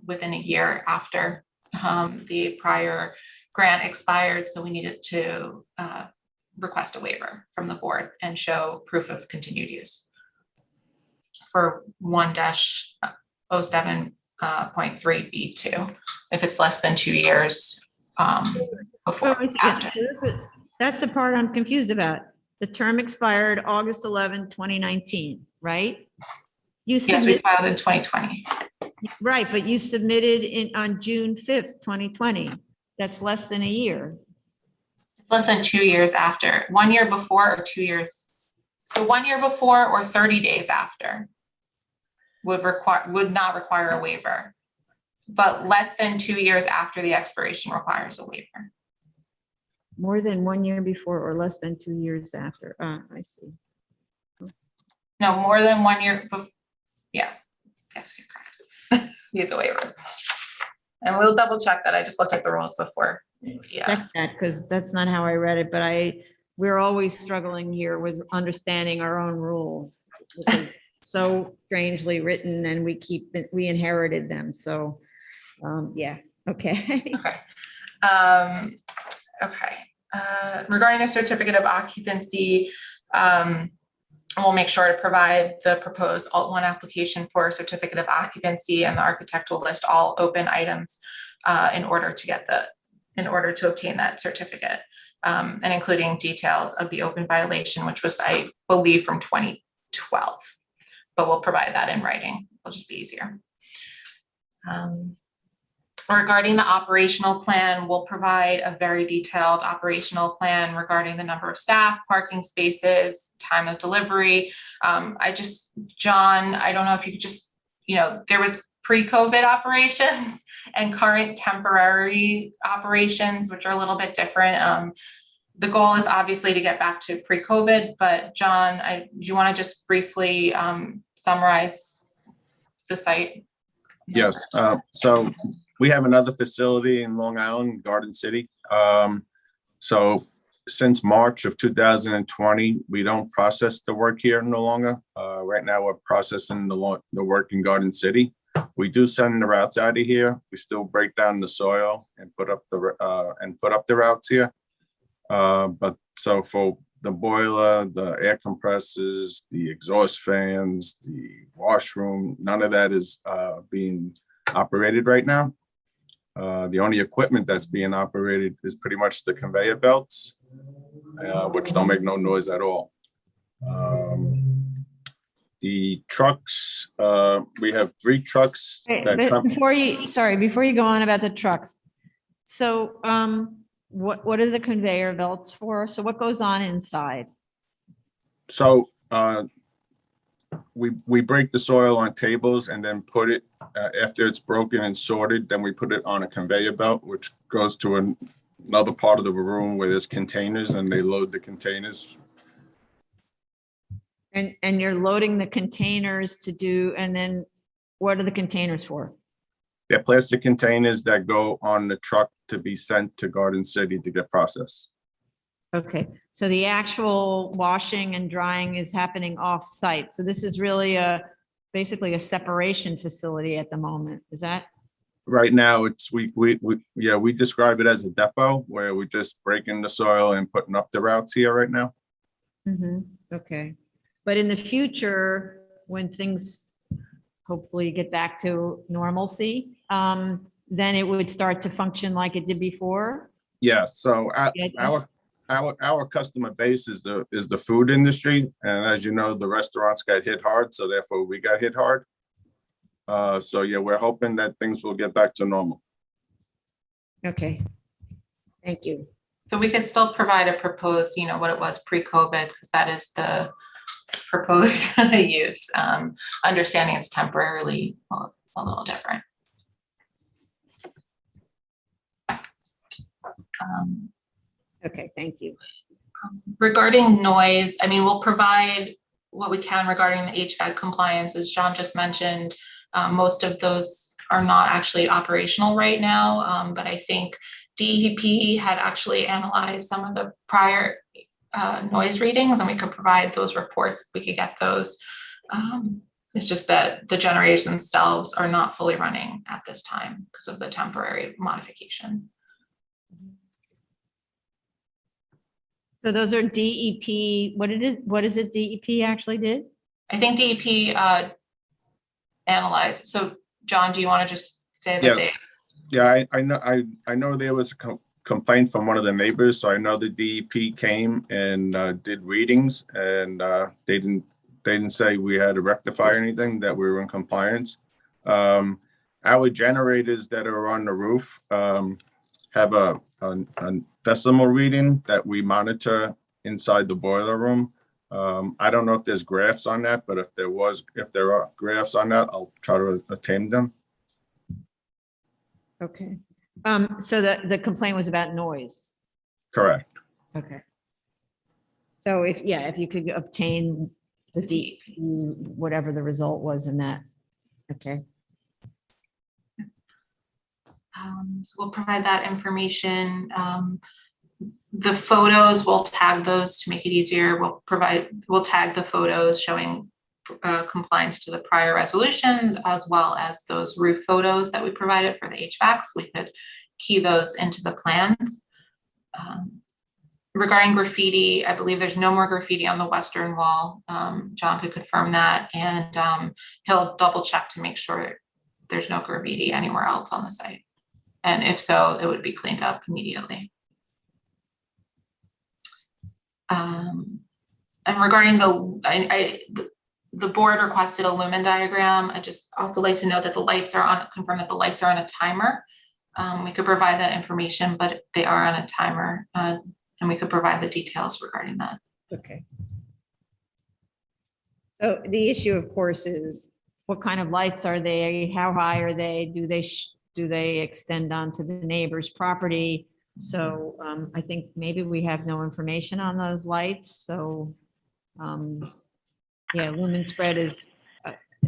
within a year after the prior grant expired, so we needed to request a waiver from the board and show proof of continued use for 1-07.3B2 if it's less than 2 years before. After. That's the part I'm confused about. The term expired August 11, 2019, right? Yes, we filed in 2020. Right, but you submitted on June 5th, 2020. That's less than a year. It's less than 2 years after. 1 year before or 2 years. So 1 year before or 30 days after. would not require a waiver, but less than 2 years after the expiration requires a waiver. More than 1 year before or less than 2 years after. I see. No, more than 1 year before. Yeah, yes, you're correct. Needs a waiver. And we'll double check that. I just looked at the rules before. Yeah. Check that, because that's not how I read it, but we're always struggling here with understanding our own rules. Because so strangely written, and we inherited them. So, yeah, okay. Okay. Okay. Regarding the certificate of occupancy, we'll make sure to provide the proposed Alt-1 application for a certificate of occupancy, and the architect will list all open items in order to obtain that certificate, and including details of the open violation, which was, I believe, from 2012. But we'll provide that in writing. It'll just be easier. Regarding the operational plan, we'll provide a very detailed operational plan regarding the number of staff, parking spaces, time of delivery. John, I don't know if you could just, there was pre-COVID operations and current temporary operations, which are a little bit different. The goal is obviously to get back to pre-COVID, but John, do you want to just briefly summarize the site? Yes, so we have another facility in Long Island, Garden City. So since March of 2020, we don't process the work here no longer. Right now, we're processing the work in Garden City. We do send the routes out of here. We still break down the soil and put up the routes here. But so for the boiler, the air compressors, the exhaust fans, the washroom, none of that is being operated right now. The only equipment that's being operated is pretty much the conveyor belts, which don't make no noise at all. The trucks, we have 3 trucks. Before you go on about the trucks. So what are the conveyor belts for? So what goes on inside? So we break the soil on tables and then put it, after it's broken and sorted, then we put it on a conveyor belt, which goes to another part of the room where there's containers, and they load the containers. And you're loading the containers and then what are the containers for? They're plastic containers that go on the truck to be sent to Garden City to get processed. Okay, so the actual washing and drying is happening off-site. So this is really basically a separation facility at the moment. Is that? Right now, we describe it as a depot where we're just breaking the soil and putting up the routes here right now. Okay, but in the future, when things hopefully get back to normalcy, then it would start to function like it did before? Yes, so our customer base is the food industry, and as you know, the restaurants got hit hard, so therefore we got hit hard. So yeah, we're hoping that things will get back to normal. Okay, thank you. So we could still provide a proposed, what it was pre-COVID, because that is the proposed use. Understanding it's temporarily a little different. Okay, thank you. Regarding noise, we'll provide what we can regarding the HVAC compliance. As John just mentioned, most of those are not actually operational right now, but I think DEP had actually analyzed some of the prior noise readings, and we could provide those reports if we could get those. It's just that the generators themselves are not fully running at this time because of the temporary modification. So those are DEP, what is it DEP actually did? I think DEP analyzed. So John, do you want to just say that? Yes. Yeah, I know there was a complaint from one of the neighbors, so I know the DEP came and did readings, and they didn't say we had to rectify anything, that we were in compliance. Our generators that are on the roof have a decimal reading that we monitor inside the boiler room. I don't know if there's graphs on that, but if there are graphs on that, I'll try to attain them. Okay. So the complaint was about noise. Correct. Okay. So if you could obtain the whatever the result was in that. Okay. So we'll provide that information. The photos, we'll tag those to make it easier. We'll tag the photos showing compliance to the prior resolutions, as well as those roof photos that we provided for the HVACs. We could key those into the plans. Regarding graffiti, I believe there's no more graffiti on the western wall. John could confirm that, and he'll double check to make sure there's no graffiti anywhere else on the site. And if so, it would be cleaned up immediately. And regarding the board requested a lumen diagram. I just also like to note that the lights are on, confirm that the lights are on a timer. We could provide that information, but they are on a timer, and we could provide the details regarding that. Okay. So the issue, of course, is what kind of lights are they? How high are they? Do they extend onto the neighbor's property? So I think maybe we have no information on those lights. So yeah, lumen spread is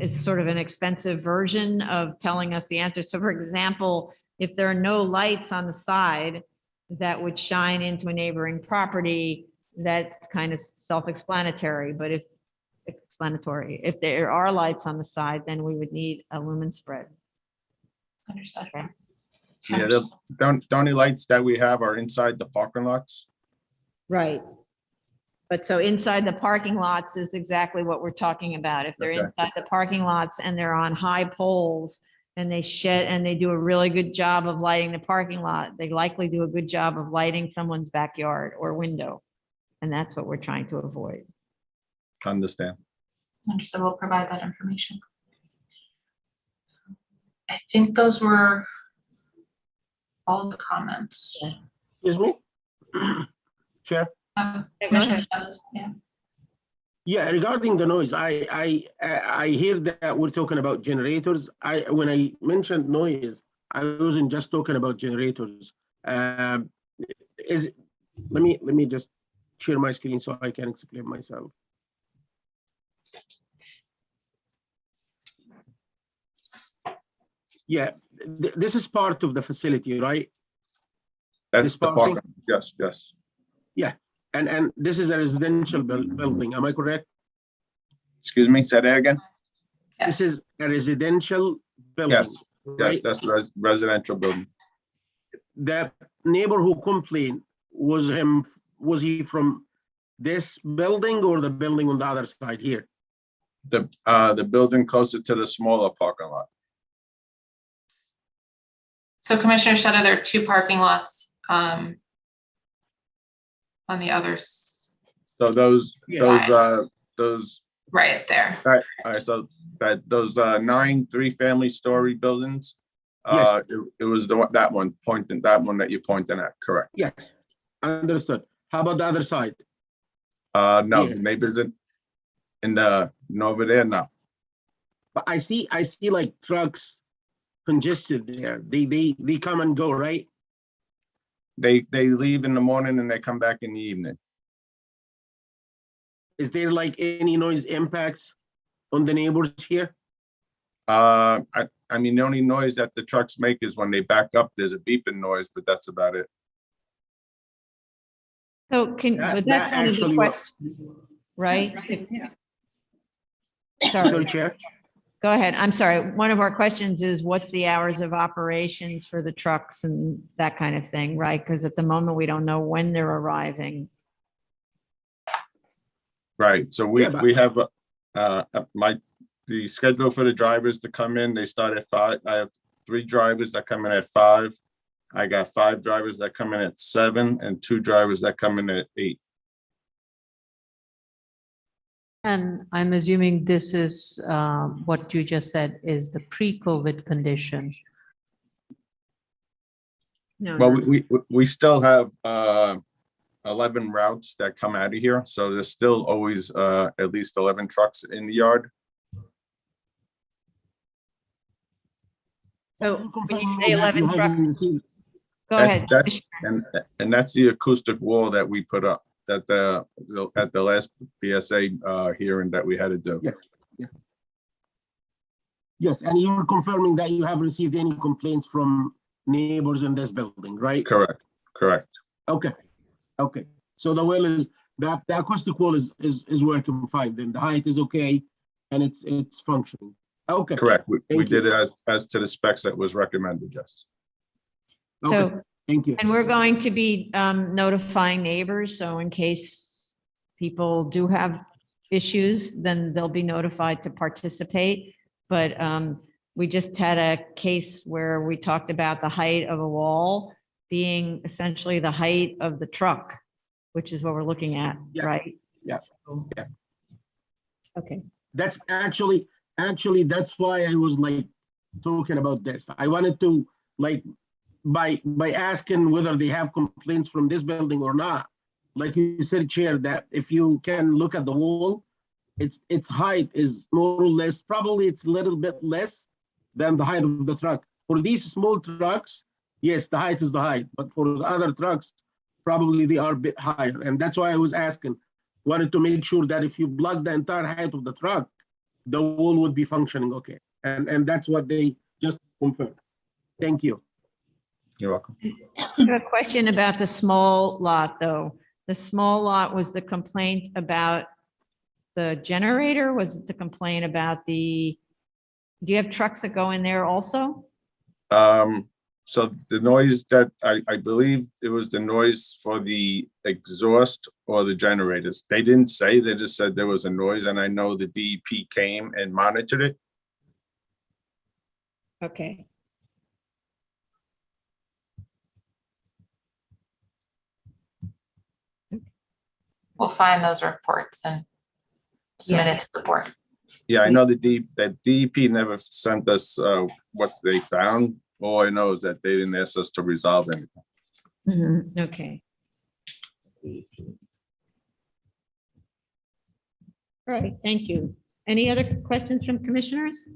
sort of an expensive version of telling us the answer. So for example, if there are no lights on the side that would shine into a neighboring property, that's kind of self-explanatory. But if there are lights on the side, then we would need a lumen spread. Understood. Okay. Yeah, the only lights that we have are inside the parking lots. Right. But so inside the parking lots is exactly what we're talking about. If they're Okay. inside the parking lots and they're on high poles and they do a really good job of lighting the parking lot, they likely do a good job of lighting someone's backyard or window. And that's what we're trying to avoid. Understand. Understood. We'll provide that information. I think those were all the comments. Excuse me? Chair? Commissioner Chavez, yeah. Yeah, regarding the noise, I hear that we're talking about generators. When I mentioned noise, I wasn't just talking about generators. Let me just share my screen so I can explain myself. Yeah, this is part of the facility, right? That's the parking? parking. Yes, yes. Yeah, and this is a residential building. Am I correct? Excuse me, say that again? This is a residential building. Yes, yes, that's residential building. The neighbor who complained, was he from this building or the building on the other side here? The building closer to the smaller parking lot. So Commissioner Shetta, there are two parking lots on the others. So those right there. All right, so those 9 3-family story buildings. Yes. It was that one that you're pointing at, correct? Yes, understood. How about the other side? No, Yeah. the neighbors in over there, no. But I see like trucks congested there. They come and go, right? They leave in the morning and they come back in the evening. Is there like any noise impacts on the neighbors here? I mean, the only noise that the trucks make is when they back up, there's a beeping noise, but that's about it. So but that's one of the questions, right? Sorry, Chair. Go ahead. I'm sorry. One of our questions is what's the hours of operations for the trucks and that kind of thing, right? Because at the moment, we don't know when they're arriving. Right, so we have the schedule for the drivers to come in, they start at 5. I have 3 drivers that come in at 5. I got 5 drivers that come in at 7 and 2 drivers that come in at 8. And I'm assuming this is what you just said is the pre-COVID condition. No, Well, we still have 11 routes that come out of here, so there's still always at least 11 trucks in the yard. So when you say Confirming that you 11 trucks, haven't received- go That's- ahead. that- and that's the acoustic wall that we put up, that at the last BSA hearing that we had to do. Yes, yes. Yes, and you're confirming that you haven't received any complaints from neighbors in this building, right? Correct, correct. Okay, okay. So the well is, the acoustic wall is working fine, then the height is okay, and it's functioning. Okay. Correct. We Thank you. did it as to the specs that was recommended, yes. Okay, So, thank you. and we're going to be notifying neighbors, so in case people do have issues, then they'll be notified to participate. But we just had a case where we talked about the height of a wall being essentially the height of the truck, which is what we're looking at, Yeah. right? Yes. So- Yeah. Okay. That's actually, that's why I was like talking about this. I wanted to, like, by asking whether they have complaints from this building or not. Like you said, Chair, that if you can look at the wall, its height is more or less, probably it's a little bit less than the height of the truck. For these small trucks, yes, the height is the height, but for the other trucks, probably they are a bit higher. And that's why I was asking, wanted to make sure that if you block the entire height of the truck, the wall would be functioning okay. And that's what they just confirmed. Thank you. You're welcome. I have a question about the small lot, though. The small lot, was the complaint about the generator? Was it the complaint about do you have trucks that go in there also? So the noise that I believe it was the noise for the exhaust or the generators. They didn't say, they just said there was a noise, and I know the DEP came and monitored it. Okay. We'll find those reports and submit it to the board. Yeah, I know that DEP never sent us what they found. All I know is that they didn't ask us to resolve anything. Mhm, okay. All right, thank you. Any other questions from commissioners?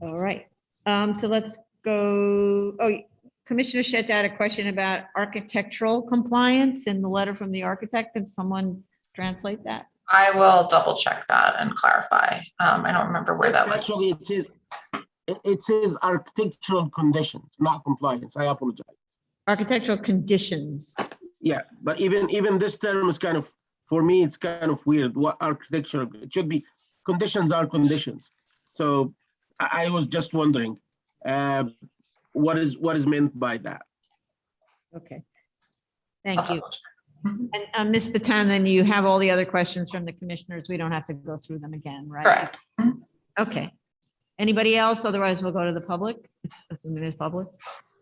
All right, so let's go. Oh, Commissioner Shedd had a question about architectural compliance in the letter from the architect. Can someone translate that? I will double check that and clarify. I don't remember where that was. Actually, it says architectural conditions, not compliance. I apologize. Architectural conditions. Yeah, but even this term is kind of, for me, it's kind of weird. What architectural, it should be, conditions are conditions. So I was just wondering, what is meant by that? Okay. Thank you. And Ms. Patan, then you have all the other questions from the commissioners. We don't have to go through them again, right? Correct. Okay. Anybody else? Otherwise, we'll go to the public, assuming there's public.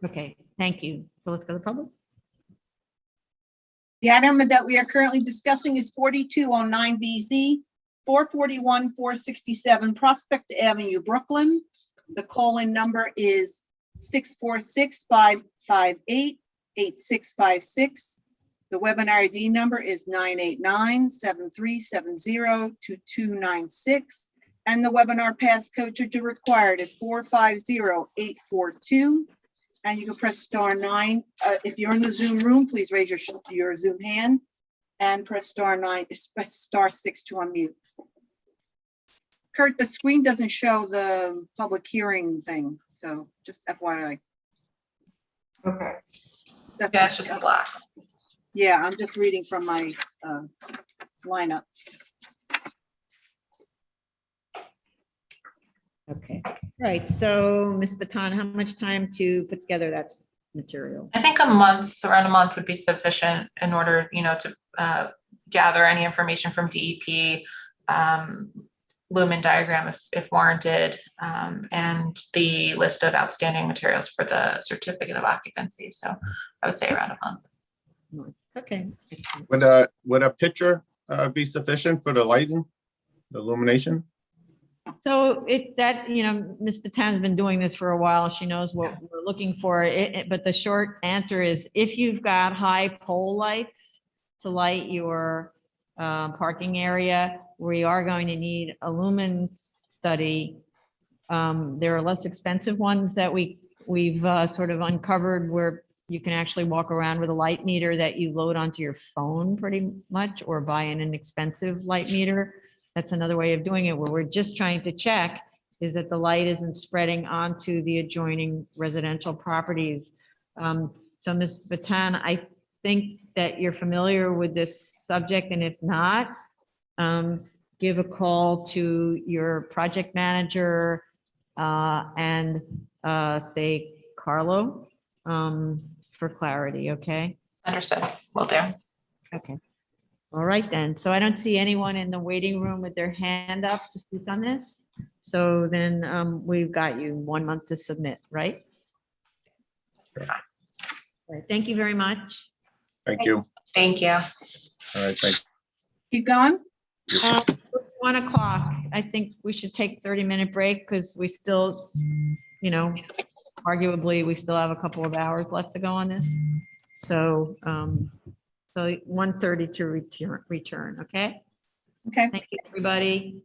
Okay, thank you. So let's go to the public. The item that we are currently discussing is 4209 BZ, 441, 467 Prospect Avenue, Brooklyn. The call-in number is 646-558-8656. The webinar ID number is 989-7370-2296. And the webinar passcode should you require it is 450842. And you can press *9. If you're in the Zoom room, please raise your Zoom hand and press *9, press *6 to unmute. Kurt, the screen doesn't show the public hearing thing, so just FYI. Okay. That's Yeah, it's just black. Yeah, I'm just reading from my lineup. Okay, right. So Ms. Baton, how much time to put together that material? I think around a month would be sufficient in order, to gather any information from DEP, lumen diagram if warranted, and the list of outstanding materials for the certificate of occupancy. So I would say around a month. Okay. Would a picture be sufficient for the lighting, the illumination? So Ms. Batan's been doing this for a while. She knows what we're looking for. But the short answer is if you've got high pole lights to light your parking area, we are going to need a lumen study. There are less expensive ones that we've sort of uncovered where you can actually walk around with a light meter that you load onto your phone pretty much, or buy an inexpensive light meter. That's another way of doing it, where we're just trying to check is that the light isn't spreading onto the adjoining residential properties. So Ms. Batan, I think that you're familiar with this subject, and if not, give a call to your project manager and say Carlo for clarity, okay? Understood. Will do. Okay. All right then. So I don't see anyone in the waiting room with their hand up to speak on this. So then we've got you 1 month to submit, right? All right. Thank you very much. Thank you. Thank you. All right, thank Keep going. 1 o'clock. I think we should take 30-minute break because we still, arguably, we still have a couple of hours left to go on this. So, 1:30 to return, okay? Okay. Thank you, everybody.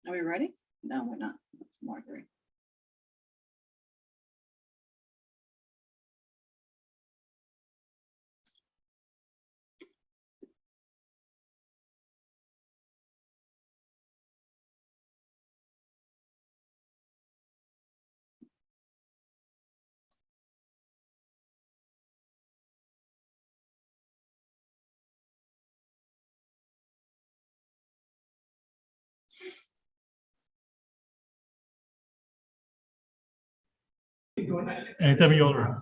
Are we ready? No, we're not. Marjorie. Anytime you order.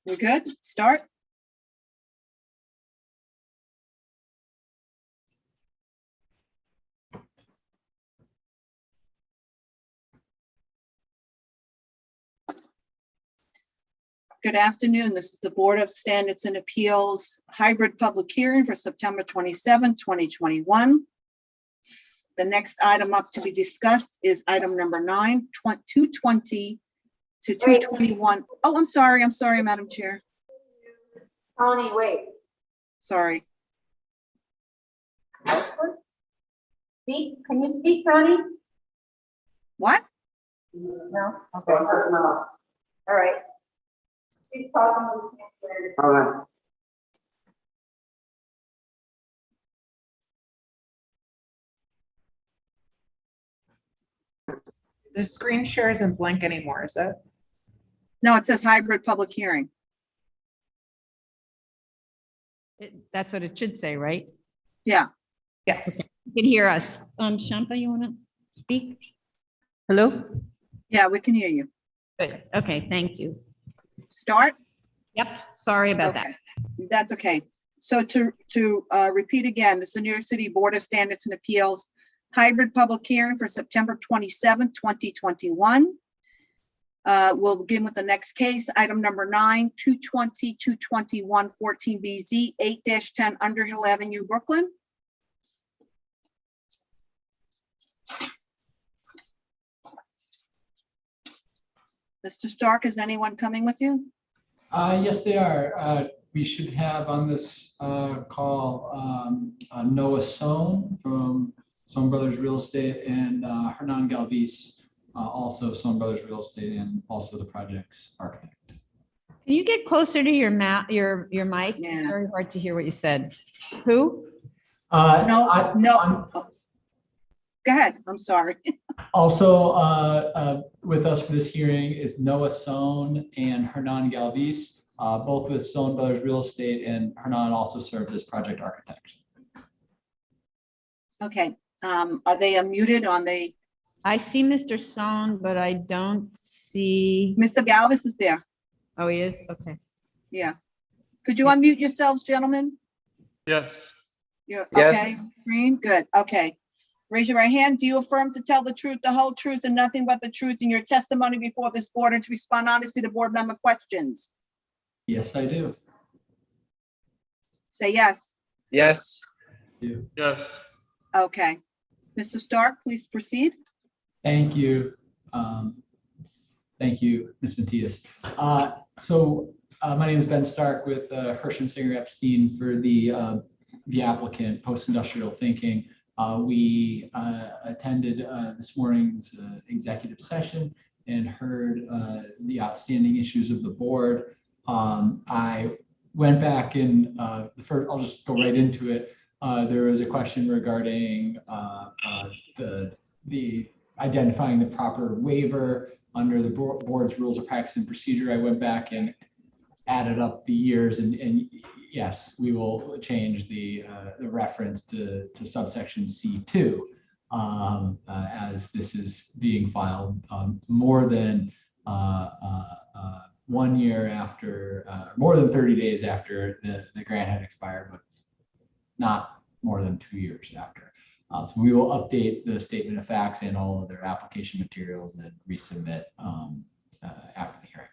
We're good? Start? Good afternoon. This is the Board of Standards and Appeals hybrid public hearing for September 27, 2021. The next item up to be discussed is item number 9, 220 to 221. Oh, I'm sorry, Madam Chair. Tony, wait. Sorry. Speak, can you speak, Tony? What? No? Okay. All right. She's talking. All right. The screen share isn't blank anymore, is it? No, it says hybrid public hearing. That's what it should say, right? Yeah. Yes. You can hear us. Shanta, you want to speak? Hello? Yeah, we can hear you. Good. Okay, thank you. Start? Yep, sorry about that. Okay. That's okay. So to repeat again, this is the New York City Board of Standards and Appeals hybrid public hearing for September 27, 2021. We'll begin with the next case, item number 9, 220, 221, 14BZ, 8-10 Underhill Avenue, Brooklyn. Mr. Stark, is anyone coming with you? Yes, they are. We should have on this call Noah Sohn from Sohn Brothers Real Estate and Hernan Galvis, also Sohn Brothers Real Estate and also the project's architect. Can you get closer to your mic? Yeah. It's very hard to hear what you said. Who? No. Go ahead. I'm sorry. Also with us for this hearing is Noah Sohn and Hernan Galvis, both with Sohn Brothers Real Estate, and Hernan also served as project architect. Okay. Are they unmuted on the? I see Mr. Sohn, but I don't see. Mr. Galvis is there. Oh, he is? Okay. Yeah. Could you unmute yourselves, gentlemen? Yes. You're Yes. okay. Screen, good. Okay. Raise your right hand. Do you affirm to tell the truth, the whole truth, and nothing but the truth in your testimony before this board, and to respond honestly to board member questions? Yes, I do. Say yes. Yes. Yes. Okay. Mr. Stark, please proceed. Thank you. Thank you, Ms. Matias. My name is Ben Stark with Hirsch and Singer Epstein for the applicant, Post Industrial Thinking. We attended this morning's executive session and heard the outstanding issues of the board. I went back and I'll just go right into it. There was a question regarding the identifying the proper waiver under the board's rules of practice and procedure. I went back and added up the years, and yes, we will change the reference to subsection C2 as this is being filed more than 1 year after, more than 30 days after the grant had expired, but not more than 2 years after. So we will update the statement of facts and all of their application materials and resubmit after the hearing.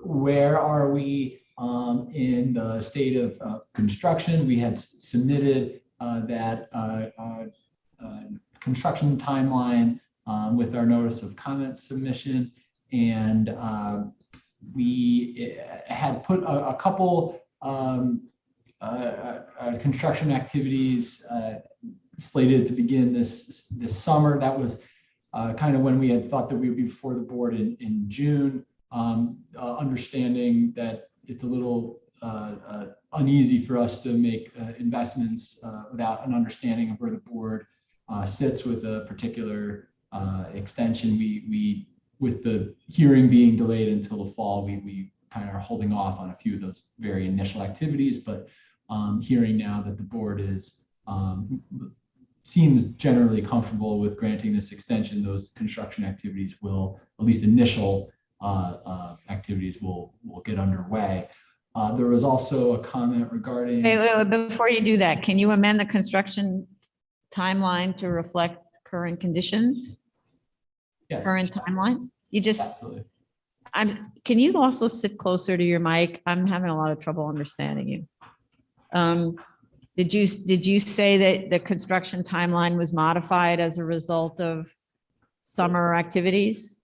Where are we in the state of construction? We had submitted that construction timeline with our notice of comment submission. And we had put a couple construction activities slated to begin this summer. That was kind of when we had thought that we would be before the board in June, understanding that it's a little uneasy for us to make investments without an understanding of where the board sits with a particular extension. We with the hearing being delayed until the fall, we kind of are holding off on a few of those very initial activities, but hearing now that the board is seems generally comfortable with granting this extension, those construction activities will, at least initial activities will get underway. There was also a comment regarding. Wait, before you do that, can you amend the construction timeline to reflect current conditions? Yes. Current timeline? You just, Absolutely. can you also sit closer to your mic? I'm having a lot of trouble understanding you. Did you say that the construction timeline was modified as a result of summer activities?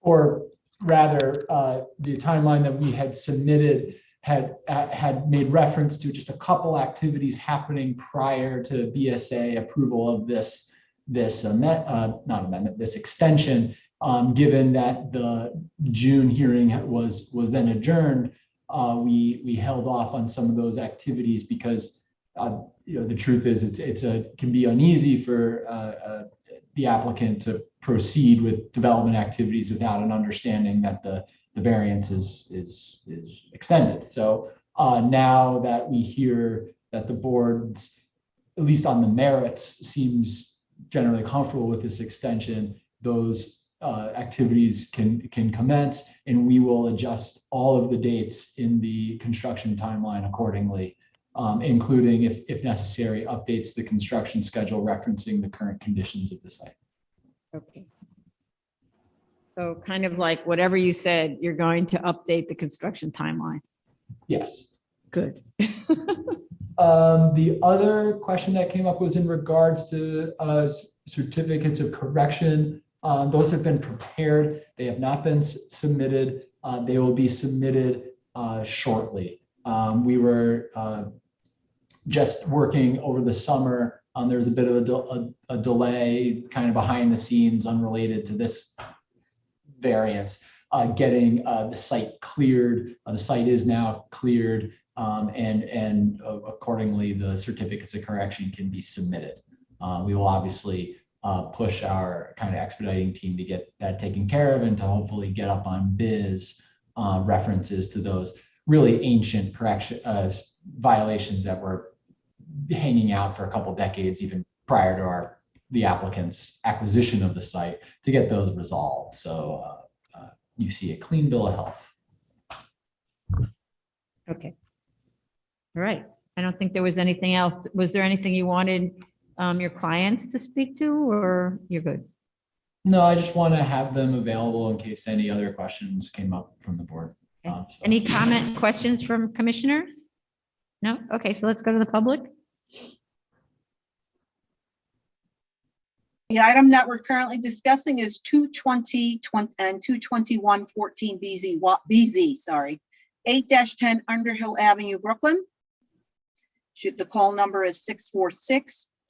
Or rather, the timeline that we had submitted had made reference to just a couple activities happening prior to BSA approval of this extension. Given that the June hearing was then adjourned, we held off on some of those activities because the truth is it can be uneasy for the applicant to proceed with development activities without an understanding that the variance is extended. So now that we hear that the board, at least on the merits, seems generally comfortable with this extension, those activities can commence, and we will adjust all of the dates in the construction timeline accordingly, including, if necessary, updates to the construction schedule referencing the current conditions of the site. Okay. So kind of like whatever you said, you're going to update the construction timeline. Yes. Good. The other question that came up was in regards to certificates of correction. Those have been prepared. They have not been submitted. They will be submitted shortly. We were just working over the summer. There was a bit of a delay kind of behind the scenes unrelated to this variance, getting the site cleared. The site is now cleared, and accordingly, the certificates of correction can be submitted. We will obviously push our kind of expediting team to get that taken care of and to hopefully get up on BIS references to those really ancient correction violations that were hanging out for a couple decades, even prior to the applicant's acquisition of the site, to get those resolved. So you see a clean bill of health. Okay. All right. I don't think there was anything else. Was there anything you wanted your clients to speak to, or you're good? No, I just want to have them available in case any other questions came up from the board. Okay. Any questions from commissioners? No? Okay, so let's go to the public. The item that we're currently discussing is 220 and 221-14 BZ, sorry, 8-10 Underhill Avenue, Brooklyn. The call number is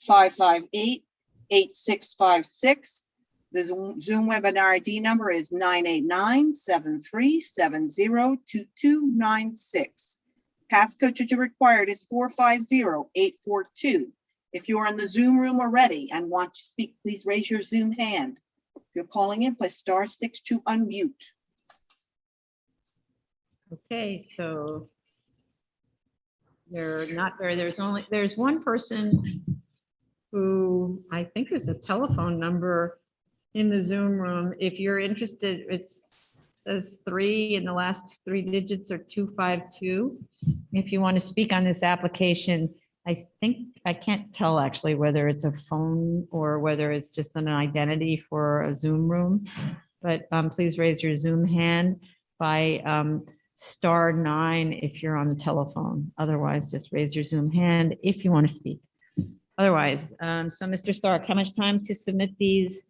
646-558-8656. The Zoom webinar ID number is 989-7370-2296. Passcode to be required is 450842. If you are in the Zoom room already and want to speak, please raise your Zoom hand. If you're calling in, press *6 to unmute. Okay, so they're not there. There's one person who I think is a telephone number in the Zoom room. If you're interested, it says 3 and the last 3 digits are 252. If you want to speak on this application, I can't tell actually whether it's a phone or whether it's just an identity for a Zoom room, but please raise your Zoom hand by *9 if you're on the telephone. Otherwise, just raise your Zoom hand if you want to speak. Otherwise, so Mr. Stark, how much time to submit these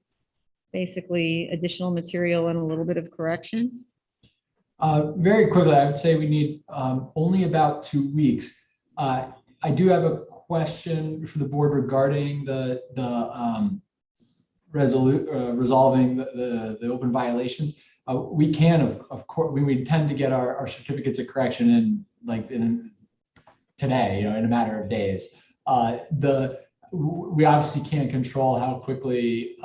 basically additional material and a little bit of correction? Very quickly, I would say we need only about 2 weeks. I do have a question for the board regarding the resolving the open violations. We can, of course, we tend to get our certificates of correction in today, in a matter of days. We obviously can't control how quickly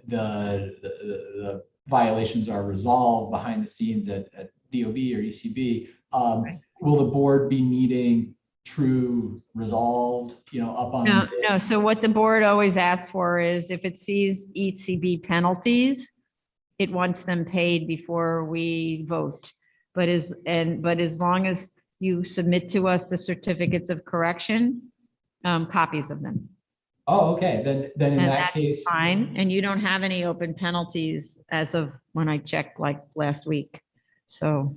the violations are resolved behind the scenes at DOB or ECB. Will the board be needing true resolved, up on? No. So what the board always asks for is if it sees ECB penalties, it wants them paid before we vote. But as long as you submit to us the certificates of correction, copies of them. Oh, okay. Then in And that that's case, fine. And you don't have any open penalties as of when I checked like last week. So,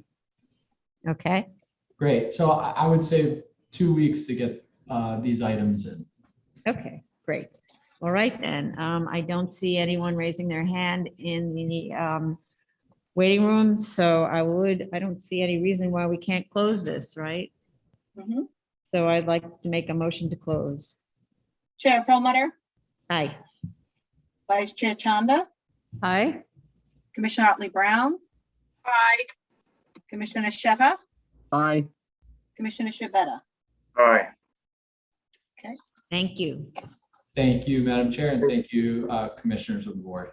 okay. great. So I would say 2 weeks to get these items in. Okay, great. All right then. I don't see anyone raising their hand in the waiting room. So I don't see any reason why we can't close this, right? Mhm. So I'd like to make a motion to close. Chair Perlmutter, Aye. Vice Chair Chanda, Aye. Commissioner Otley Brown, Aye. Commissioner Sheta, Aye. Commissioner Shabeta. Aye. Okay. Thank you. Thank you, Madam Chair, and thank you, commissioners of the board.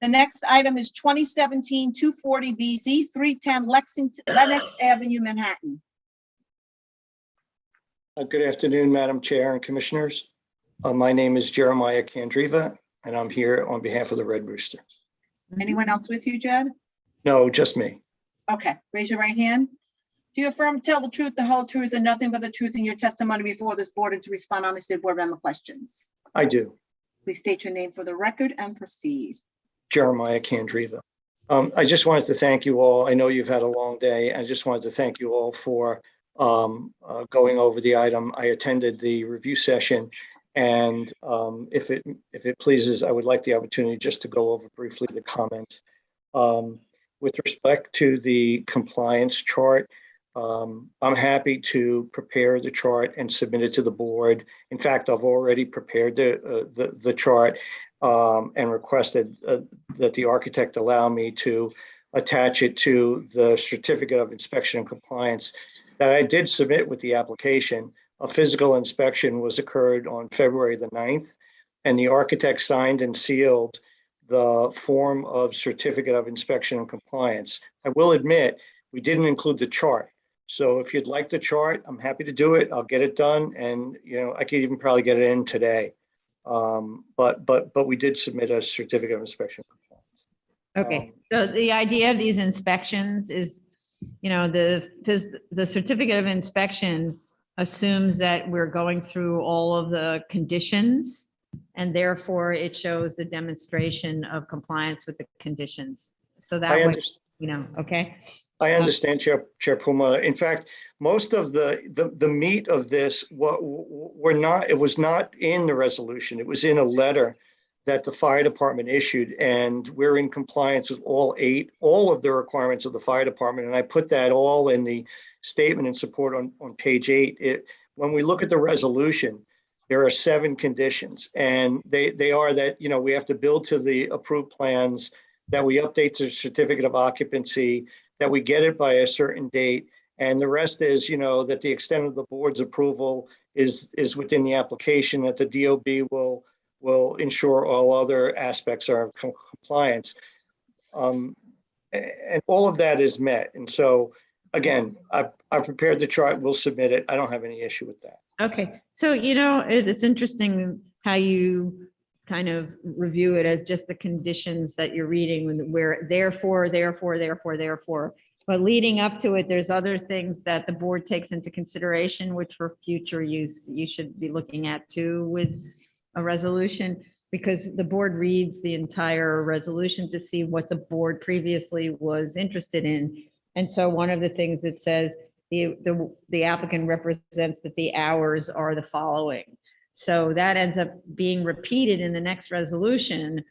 The next item is 2017-240BZ, 310 Lenox Avenue, Manhattan. Good afternoon, Madam Chair and Commissioners. My name is Jeremiah Candriva, and I'm here on behalf of the Red Rooster. Anyone else with you, Jed? No, just me. Okay, raise your right hand. Do you affirm to tell the truth, the whole truth, and nothing but the truth in your testimony before this board and to respond honestly to board member questions? I do. Please state your name for the record and proceed. Jeremiah Candriva. I just wanted to thank you all. I know you've had a long day. I just wanted to thank you all for going over the item. I attended the review session, and if it pleases, I would like the opportunity just to go over briefly the comments. With respect to the compliance chart, I'm happy to prepare the chart and submit it to the board. In fact, I've already prepared the chart and requested that the architect allow me to attach it to the certificate of inspection and compliance that I did submit with the application. A physical inspection was occurred on February the 9th, and the architect signed and sealed the form of certificate of inspection and compliance. I will admit, we didn't include the chart. So if you'd like the chart, I'm happy to do it. I'll get it done, and I could even probably get it in today. But we did submit a certificate of inspection. Okay, so the idea of these inspections is, the certificate of inspection assumes that we're going through all of the conditions, and therefore it shows the demonstration of compliance with the conditions. So that way, okay? I understand, Chair Puma. In fact, most of the meat of this it was not in the resolution. It was in a letter that the fire department issued, and we're in compliance with all of the requirements of the fire department. And I put that all in the statement in support on page 8. When we look at the resolution, there are 7 conditions, and they are that, we have to build to the approved plans, that we update the certificate of occupancy, that we get it by a certain date. And the rest is, that the extent of the board's approval is within the application, that the DOB will ensure all other aspects are in compliance. And all of that is met. And so, again, I prepared the chart, we'll submit it. I don't have any issue with that. Okay, so, it's interesting how you kind of review it as just the conditions that you're reading, where therefore. But leading up to it, there's other things that the board takes into consideration, which for future use, you should be looking at too with a resolution, because the board reads the entire resolution to see what the board previously was interested in. And so one of the things it says, the applicant represents that the hours are the following. So that ends up being repeated in the next resolution,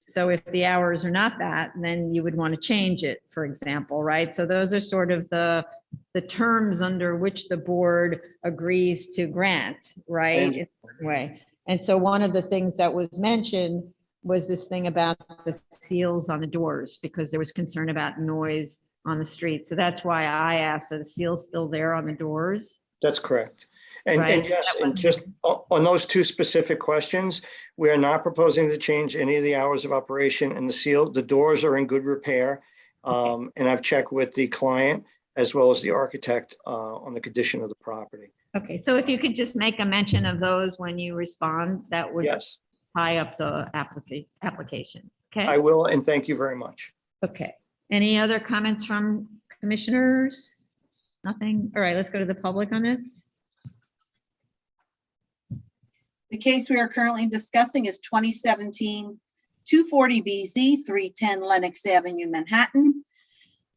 So if the hours are not that, then you would want to change it, for example, right? So those are sort of the terms under which the board agrees to grant, right? In a way. And so one of the things that was mentioned was this thing about the seals on the doors, because there was concern about noise on the street. So that's why I asked, are the seals still there on the doors? That's correct. And Right. yes, and just on those two specific questions, we are not proposing to change any of the hours of operation and the seal. The doors are in good repair. And I've checked with the client as well as the architect on the condition of the property. Okay, so if you could just make a mention of those when you respond, that would Yes, tie up the application, okay? I will, and thank you very much. Okay, any other comments from commissioners? Nothing? All right, let's go to the public on this. The case we are currently discussing is 2017-240BZ, 310 Lenox Avenue, Manhattan.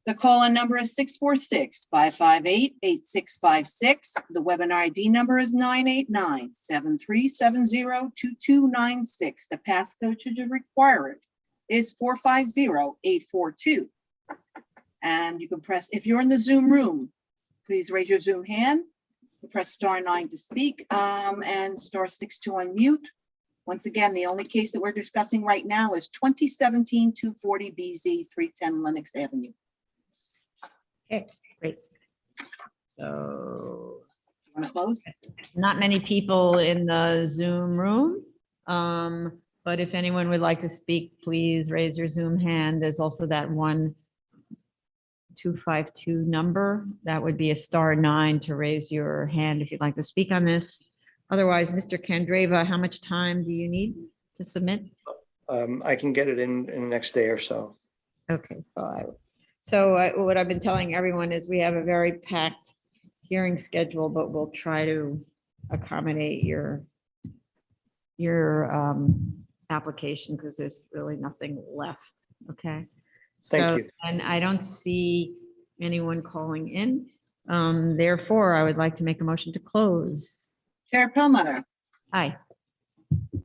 The call-in number is 646-558-8656. The webinar ID number is 989-7370-2296. The passcode should you require it is 450842. And you can press, if you're in the Zoom room, please raise your Zoom hand. You press *9 to speak and *6 to unmute. Once again, the only case that we're discussing right now is 2017-240BZ, 310 Lenox Avenue. Okay, great. So, you want to close? Not many people in the Zoom room, but if anyone would like to speak, please raise your Zoom hand. There's also that 1252 number. That would be a *9 to raise your hand if you'd like to speak on this. Otherwise, Mr. Candreva, how much time do you need to submit? I can get it in the next day or so. Okay, what I've been telling everyone is we have a very packed hearing schedule, but we'll try to accommodate your application because there's really nothing left. Okay. Thank you. And I don't see anyone calling in. Therefore, I would like to make a motion to close. Chair Perlmutter. Aye.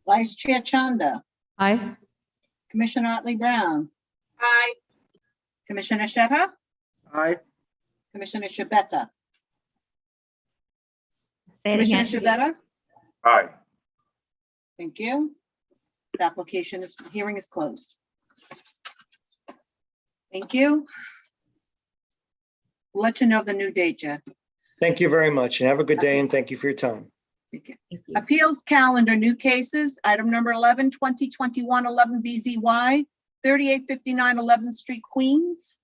Vice Chair Chanda. Aye. Commissioner Otley Brown. Aye. Commissioner Sheta. Aye. Commissioner Shabeta. Say it Commissioner again. Shabeta. Aye. Thank you. This hearing is closed. Thank you. We'll let you know the new date, Jed. Thank you very much and have a good day and thank you for your time. Take care. Appeals calendar, new cases, item number 11, 2021 11 BZY, 3859 11th Street, Queens.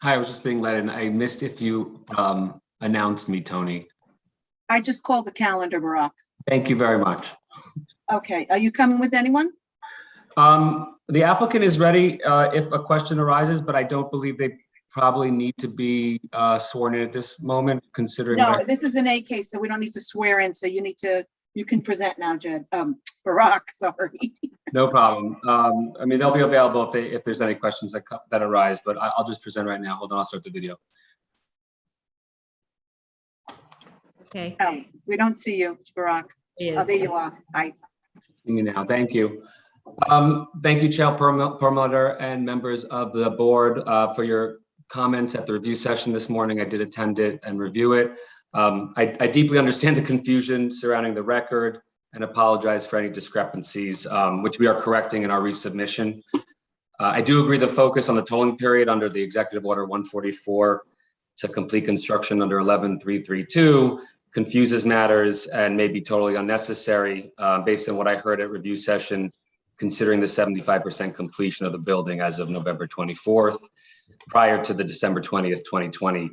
Hi, I was just being let in. I missed if you announced me, Tony. I just called the calendar, Barack. Thank you very much. Okay, are you coming with anyone? The applicant is ready if a question arises, but I don't believe they probably need to be sworn in at this moment, considering. No, this is an A case, so we don't need to swear in, so you can present now, Jed. Barack, sorry. No problem. I mean, they'll be available if there's any questions that arise, but I'll just present right now. Hold on, I'll start the video. Okay. We don't see you, Barack. Oh, there you are. Hi. See me now. Thank you. Thank you, Chair Perlmutter and members of the board for your comments at the review session this morning. I did attend it and review it. I deeply understand the confusion surrounding the record and apologize for any discrepancies, which we are correcting in our resubmission. I do agree the focus on the tolling period under the Executive Order 144 to complete construction under 11332 confuses matters and may be totally unnecessary based on what I heard at review session, considering the 75% completion of the building as of November 24th, prior to the December 20th, 2020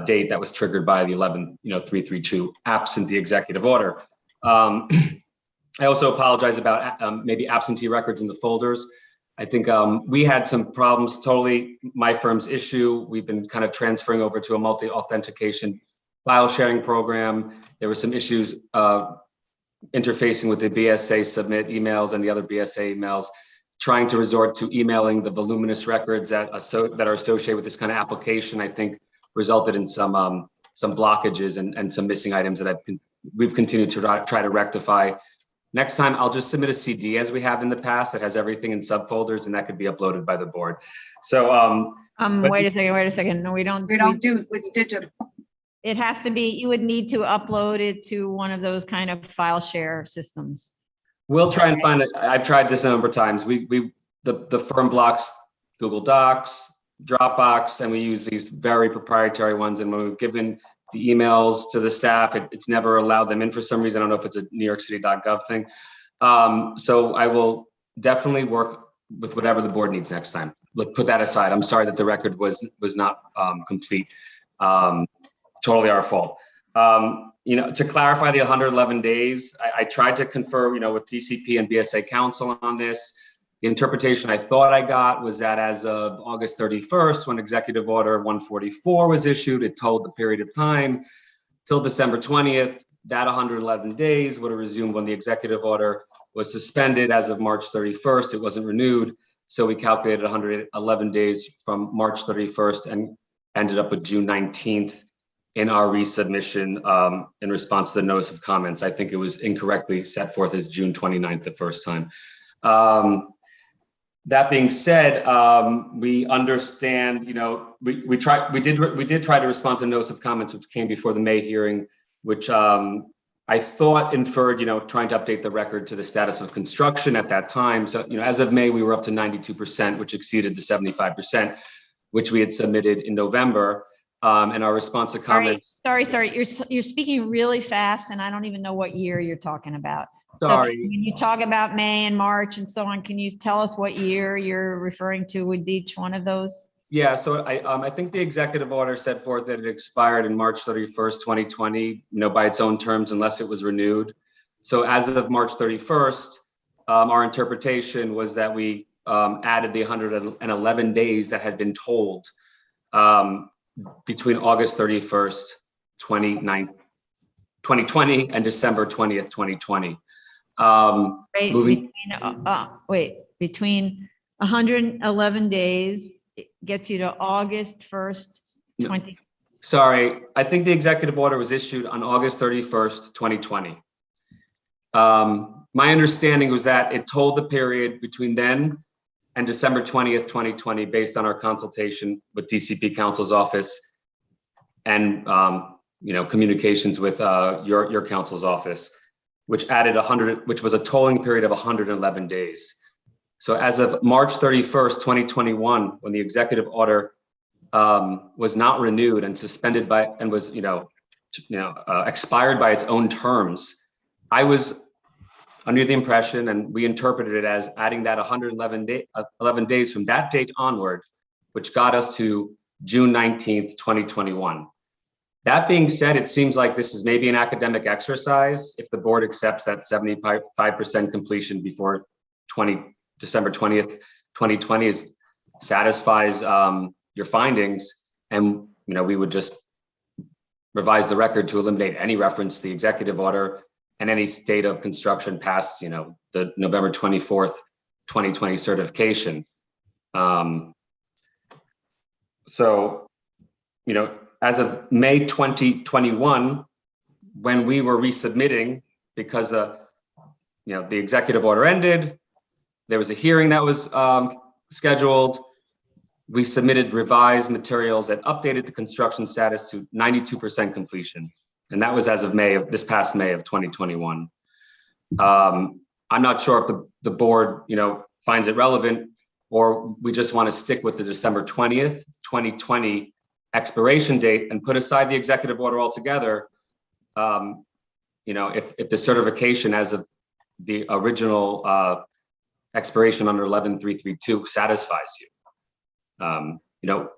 date that was triggered by the 11332 absent the executive order. I also apologize about maybe absentee records in the folders. I think we had some problems, totally my firm's issue. We've been kind of transferring over to a multi-authentication file sharing program. There were some issues interfacing with the BSA submit emails and the other BSA emails. trying to resort to emailing the voluminous records that are associated with this kind of application, I think resulted in some blockages and some missing items that we've continued to try to rectify. Next time, I'll just submit a CD as we have in the past that has everything in subfolders, and that could be uploaded by the board. So, wait a second. No, we don't do, it's digital. It has to be, you would need to upload it to one of those kind of file share systems. we'll try and find it. I've tried this a number of times. The firm blocks Google Docs, Dropbox, and we use these very proprietary ones. And when we've given the emails to the staff, it's never allowed them in for some reason. I don't know if it's a NewYorkCity.gov thing. So I will definitely work with whatever the board needs next time. Look, put that aside. I'm sorry that the record was not complete. Totally our fault. To clarify the 111 days, I tried to confer, with DCP and BSA counsel on this. The interpretation I thought I got was that as of August 31st, when Executive Order 144 was issued, it told the period of time till December 20th. That 111 days would have resumed when the Executive Order was suspended as of March 31st. It wasn't renewed. So we calculated 111 days from March 31st and ended up with June 19th in our resubmission in response to the notice of comments. I think it was incorrectly set forth as June 29th the first time. That being said, we understand, we did try to respond to notice of comments which came before the May hearing, which I thought inferred, trying to update the record to the status of construction at that time. So, as of May, we were up to 92%, which exceeded the 75%, which we had submitted in November. And our response to comments. Sorry. You're speaking really fast, and I don't even know what year you're talking about. Sorry. So when you talk about May and March and so on, can you tell us what year you're referring to with each one of those? Yeah, so I think the executive order set forth that it expired in March 31st, 2020, by its own terms, unless it was renewed. So as of March 31st, our interpretation was that we added the 111 days that had been told between August 31st, 2020 and December 20th, 2020. Between 111 days gets you to August 1st, 20. Sorry, I think the executive order was issued on August 31st, 2020. My understanding was that it told the period between then and December 20th, 2020, based on our consultation with DCP counsel's office and communications with your counsel's office, which added which was a tolling period of 111 days. So as of March 31st, 2021, when the executive order was not renewed and suspended and was expired by its own terms, I was under the impression, and we interpreted it as adding that 11 days from that date onward, which got us to June 19th, 2021. That being said, it seems like this is maybe an academic exercise if the board accepts that 75% completion before December 20th, 2020 satisfies your findings, and we would just revise the record to eliminate any reference to the executive order and any state of construction past the November 24th, 2020 certification. As of May 2021, when we were resubmitting, because the executive order ended, there was a hearing that was scheduled. We submitted revised materials that updated the construction status to 92% completion. And that was as of this past May of 2021. I'm not sure if the board, finds it relevant, or we just want to stick with the December 20th, 2020 expiration date and put aside the executive order altogether. If the certification as of the original expiration under 11332 satisfies you.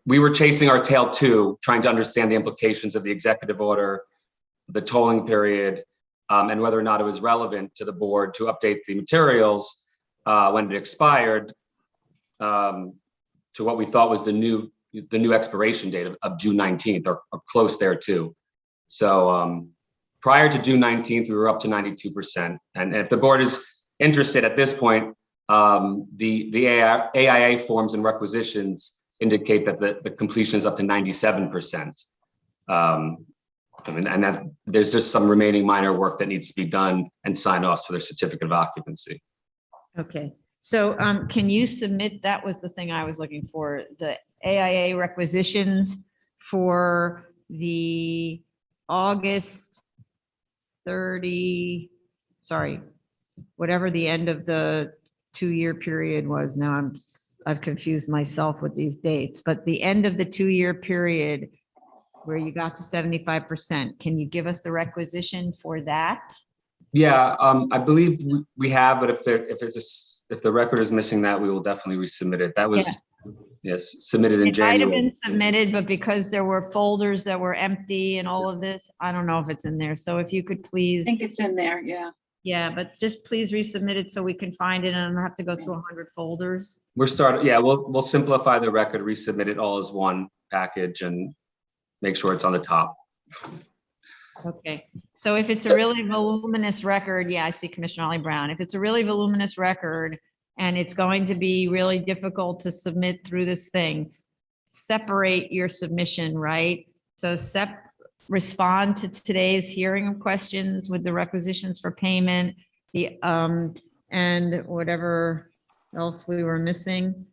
We were chasing our tail too, trying to understand the implications of the executive order, the tolling period, and whether or not it was relevant to the board to update the materials when it expired to what we thought was the new expiration date of June 19th or close there too. So prior to June 19th, we were up to 92%. And if the board is interested at this point, The AIA forms and requisitions indicate that the completion is up to 97%. And that there's just some remaining minor work that needs to be done and sign offs for their certificate of occupancy. Okay, so can you submit, that was the thing I was looking for, the AIA requisitions for the August 30, sorry, whatever the end of the 2-year period was. Now I've confused myself with these dates, but the end of the 2-year period where you got to 75%, can you give us the requisition for that? Yeah, I believe we have, but if the record is missing that, we will definitely resubmit it. That was, yes, submitted in It might have January. been submitted, but because there were folders that were empty and all of this, I don't know if it's in there. So if you could please. I think it's in there, yeah. Yeah, but just please resubmit it so we can find it and not have to go through 100 folders. We're starting, yeah, we'll simplify the record, resubmit it all as one package and make sure it's on the top. Okay, so if it's a really voluminous record, yeah, I see Commissioner Ollie Brown. If it's a really voluminous record and it's going to be really difficult to submit through this thing, separate your submission, right? So respond to today's hearing of questions with the requisitions for payment, the and whatever else we were missing.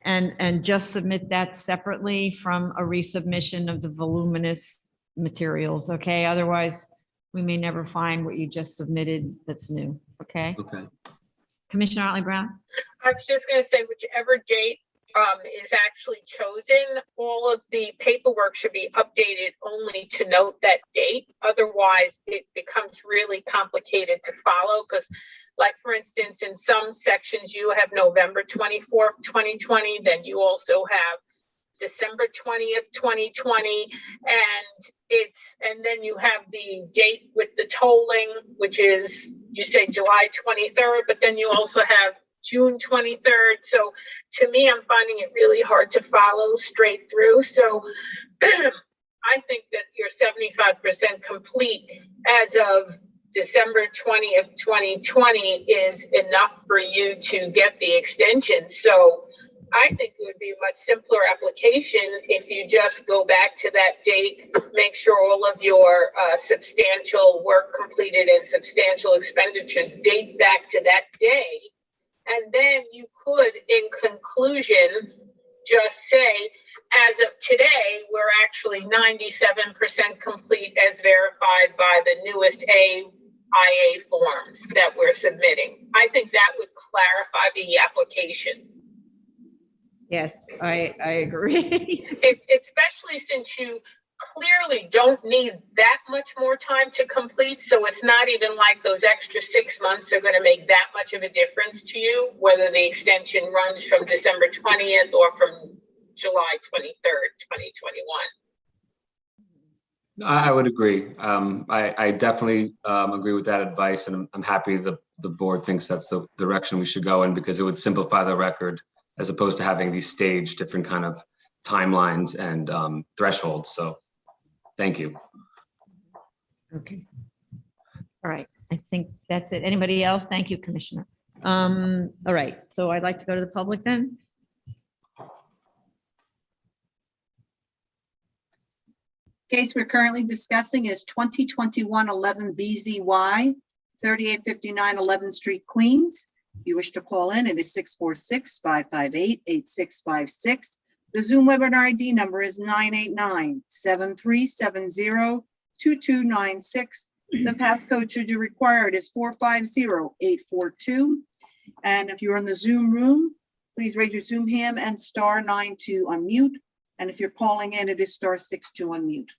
And just submit that separately from a resubmission of the voluminous materials, okay? Otherwise, we may never find what you just submitted that's new, okay? Okay. Commissioner Otley Brown? I was just going to say, whichever date is actually chosen, all of the paperwork should be updated only to note that date. Otherwise, it becomes really complicated to follow because, like, for instance, in some sections, you have November 24th, 2020, then you also have December 20th, 2020, and then you have the date with the tolling, which is, you say July 23rd, but then you also have June 23rd. So to me, I'm finding it really hard to follow straight through. So I think that you're 75% complete as of December 20th, 2020 is enough for you to get the extension. So I think it would be a much simpler application if you just go back to that date, make sure all of your substantial work completed and substantial expenditures date back to that day. And then you could, in conclusion, just say, as of today, we're actually 97% complete as verified by the newest AIA forms that we're submitting. I think that would clarify the application. Yes, I agree. Especially since you clearly don't need that much more time to complete. So it's not even like those extra 6 months are going to make that much of a difference to you, whether the extension runs from December 20th or from July 23rd, 2021. I would agree. I definitely agree with that advice, and I'm happy the board thinks that's the direction we should go in, because it would simplify the record as opposed to having these staged different kind of timelines and thresholds. So thank you. Okay. All right. I think that's it. Anybody else? Thank you, Commissioner. All right. So I'd like to go to the public then. Case we're currently discussing is 2021-11 BZY, 3859 11th Street, Queens. If you wish to call in, it is 646-558-8656. The Zoom webinar ID number is 989-7370-2296. The passcode, should you require it, is 450842. And if you're in the Zoom room, please raise your Zoom hand and *9 to unmute. And if you're calling in, it is *6 to unmute.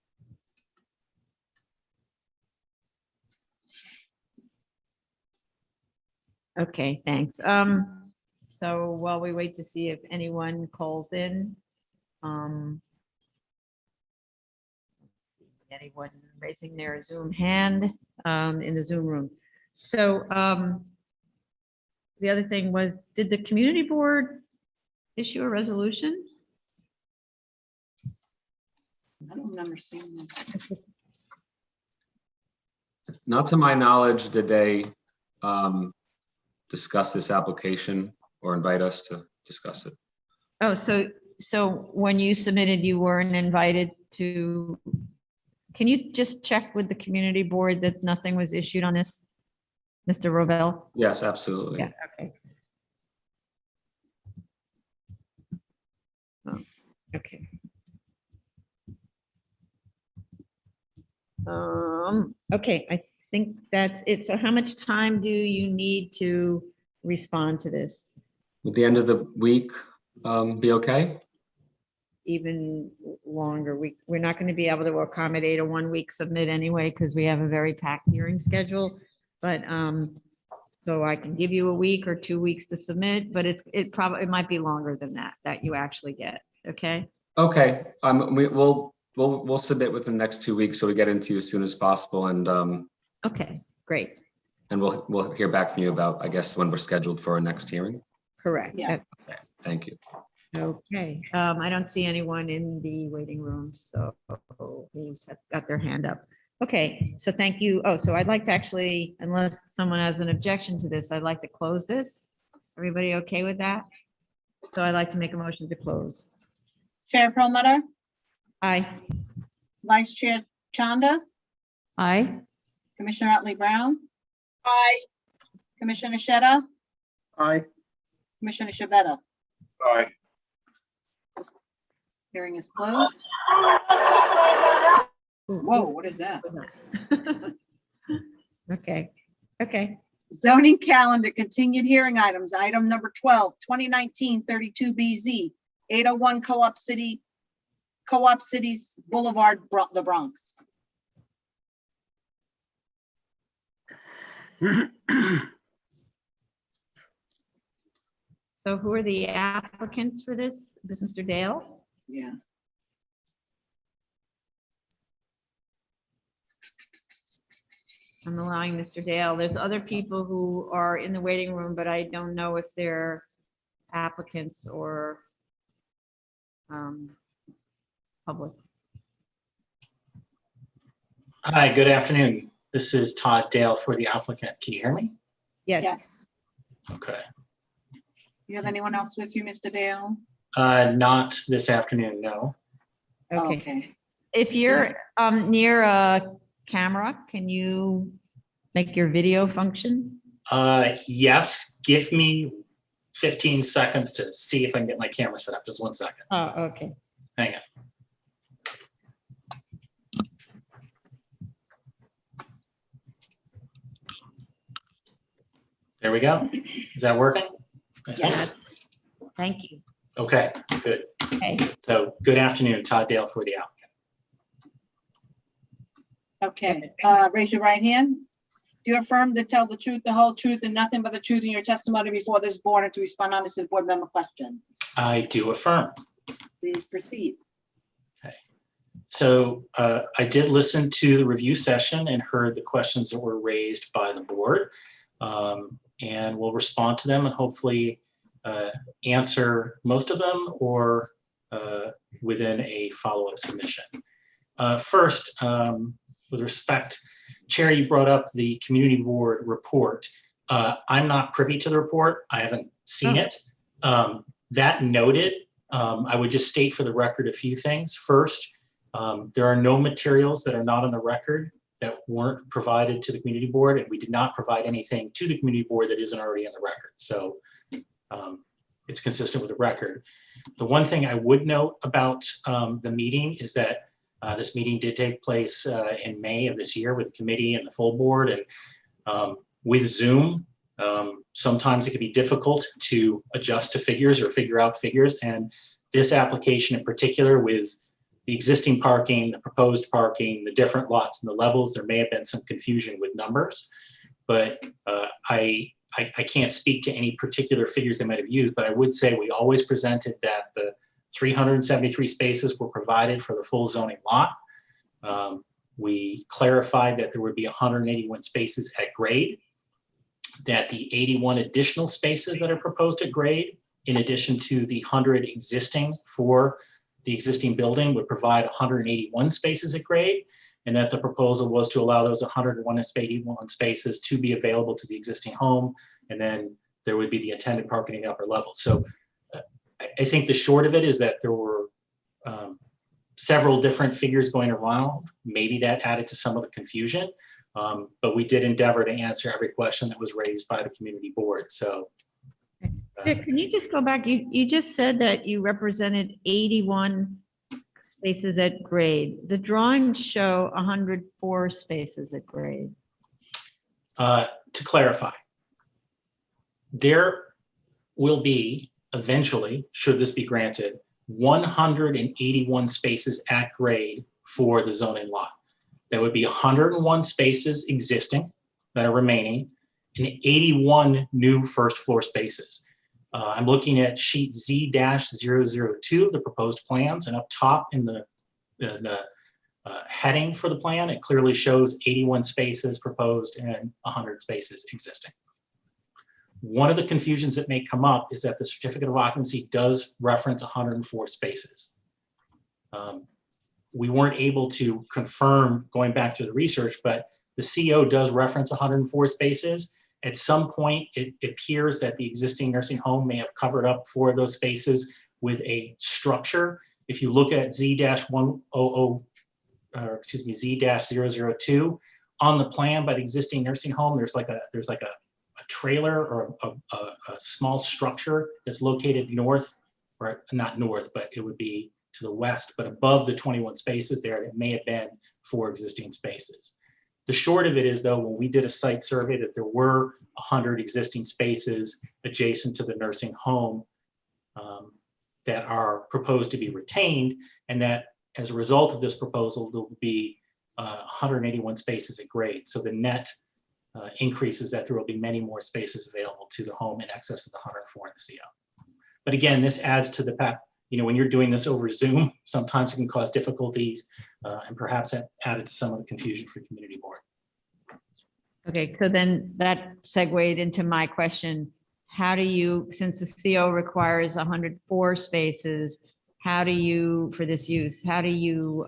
Okay, thanks. So while we wait to see if anyone calls in, let's see, anyone raising their Zoom hand in the Zoom room. So the other thing was, did the community board issue a resolution? I don't remember seeing that. Not to my knowledge, did they discuss this application or invite us to discuss it. Oh, so when you submitted, you weren't invited to, can you just check with the community board that nothing was issued on this, Mr. Rovell? Yes, absolutely. Yeah, okay. Oh, okay. Okay, I think that's it. So how much time do you need to respond to this? Would the end of the week be okay? Even longer? We're not going to be able to accommodate a 1 week submit anyway, because we have a very packed hearing schedule. But so I can give you a week or 2 weeks to submit, but it might be longer than that you actually get. Okay. Okay. We'll submit within the next 2 weeks, so we get into you as soon as possible, and okay, great. And we'll hear back from you about, I guess, when we're scheduled for our next hearing. Correct. Yeah. Okay, thank you. Okay, I don't see anyone in the waiting room, so who's got their hand up? Okay, so thank you. Oh, so I'd like to actually, unless someone has an objection to this, I'd like to close this. Everybody okay with that? So I'd like to make a motion to close. Chair Perlmutter, Aye. Vice Chair Chanda, Aye. Commissioner Otley Brown, Aye. Commissioner Sheta, Aye. Commissioner Shabeta. Aye. Hearing is closed. Whoa, what is that? Okay, okay. Zoning calendar, continued hearing items. Item number 12, 2019-32BZ, 801 Co-op Cities Boulevard, the Bronx. So who are the applicants for this? Is this Mr. Dale? Yeah. I'm allowing Mr. Dale. There's other people who are in the waiting room, but I don't know if they're applicants or public. Hi, good afternoon. This is Todd Dale for the applicant. Can you hear me? Yes. Yes. Okay. You have anyone else with you, Mr. Dale? Not this afternoon, no. Okay. If you're near a camera, can you make your video function? Yes, give me 15 seconds to see if I can get my camera set up. Just 1 second. Oh, okay. Hang on. There we go. Is that working? Yes. Thank you. Okay, good. Okay. So good afternoon, Todd Dale for the applicant. Okay, raise your right hand. Do you affirm to tell the truth, the whole truth, and nothing but the truth in your testimony before this board and to respond honestly to board member questions? I do affirm. Please proceed. So I did listen to the review session and heard the questions that were raised by the board, and we'll respond to them and hopefully answer most of them or within a follow-up submission. First, with respect, Chair, you brought up the community board report. I'm not privy to the report. I haven't seen it. That noted, I would just state for the record a few things. First, there are no materials that are not on the record that weren't provided to the community board, and we did not provide anything to the community board that isn't already in the record. So it's consistent with the record. The one thing I would note about the meeting is that this meeting did take place in May of this year with the committee and the full board, and with Zoom, sometimes it can be difficult to adjust to figures or figure out figures. And this application in particular, with the existing parking, the proposed parking, the different lots and the levels, there may have been some confusion with numbers, but I can't speak to any particular figures they might have used, but I would say we always presented that the 373 spaces were provided for the full zoning lot. We clarified that there would be 181 spaces at grade, that the 81 additional spaces that are proposed at grade, in addition to the 100 existing for the existing building, would provide 181 spaces at grade. and that the proposal was to allow those 181 spaces to be available to the existing home, and then there would be the attendant parking in the upper level. So I think the short of it is that there were several different figures going around. Maybe that added to some of the confusion, but we did endeavor to answer every question that was raised by the community board. So. Dick, can you just go back? You just said that you represented 81 spaces at grade. The drawings show 104 spaces at grade. To clarify, there will be eventually, should this be granted, 181 spaces at grade for the zoning lot. There would be 101 spaces existing that are remaining and 81 new first floor spaces. I'm looking at sheet Z-002, the proposed plans, and up top in the heading for the plan, it clearly shows 81 spaces proposed and 100 spaces existing. One of the confusions that may come up is that the certificate of occupancy does reference 104 spaces. We weren't able to confirm going back through the research, but the CO does reference 104 spaces. At some point, it appears that the existing nursing home may have covered up 4 of those spaces with a structure. If you look at Z-100, or excuse me, Z-002 on the plan by the existing nursing home, there's like a trailer or a small structure that's located north, or not north, but it would be to the west, but above the 21 spaces there, it may have been 4 existing spaces. The short of it is, though, when we did a site survey, that there were 100 existing spaces adjacent to the nursing home that are proposed to be retained, and that as a result of this proposal, there will be 181 spaces at grade. So the net increase is that there will be many more spaces available to the home in excess of the 104 in the CO. But again, this adds to the fact, when you're doing this over Zoom, sometimes it can cause difficulties and perhaps that added to some of the confusion for community board. Okay, so then that segued into my question. How do you, since the CO requires 104 spaces, how do you, for this use, how do you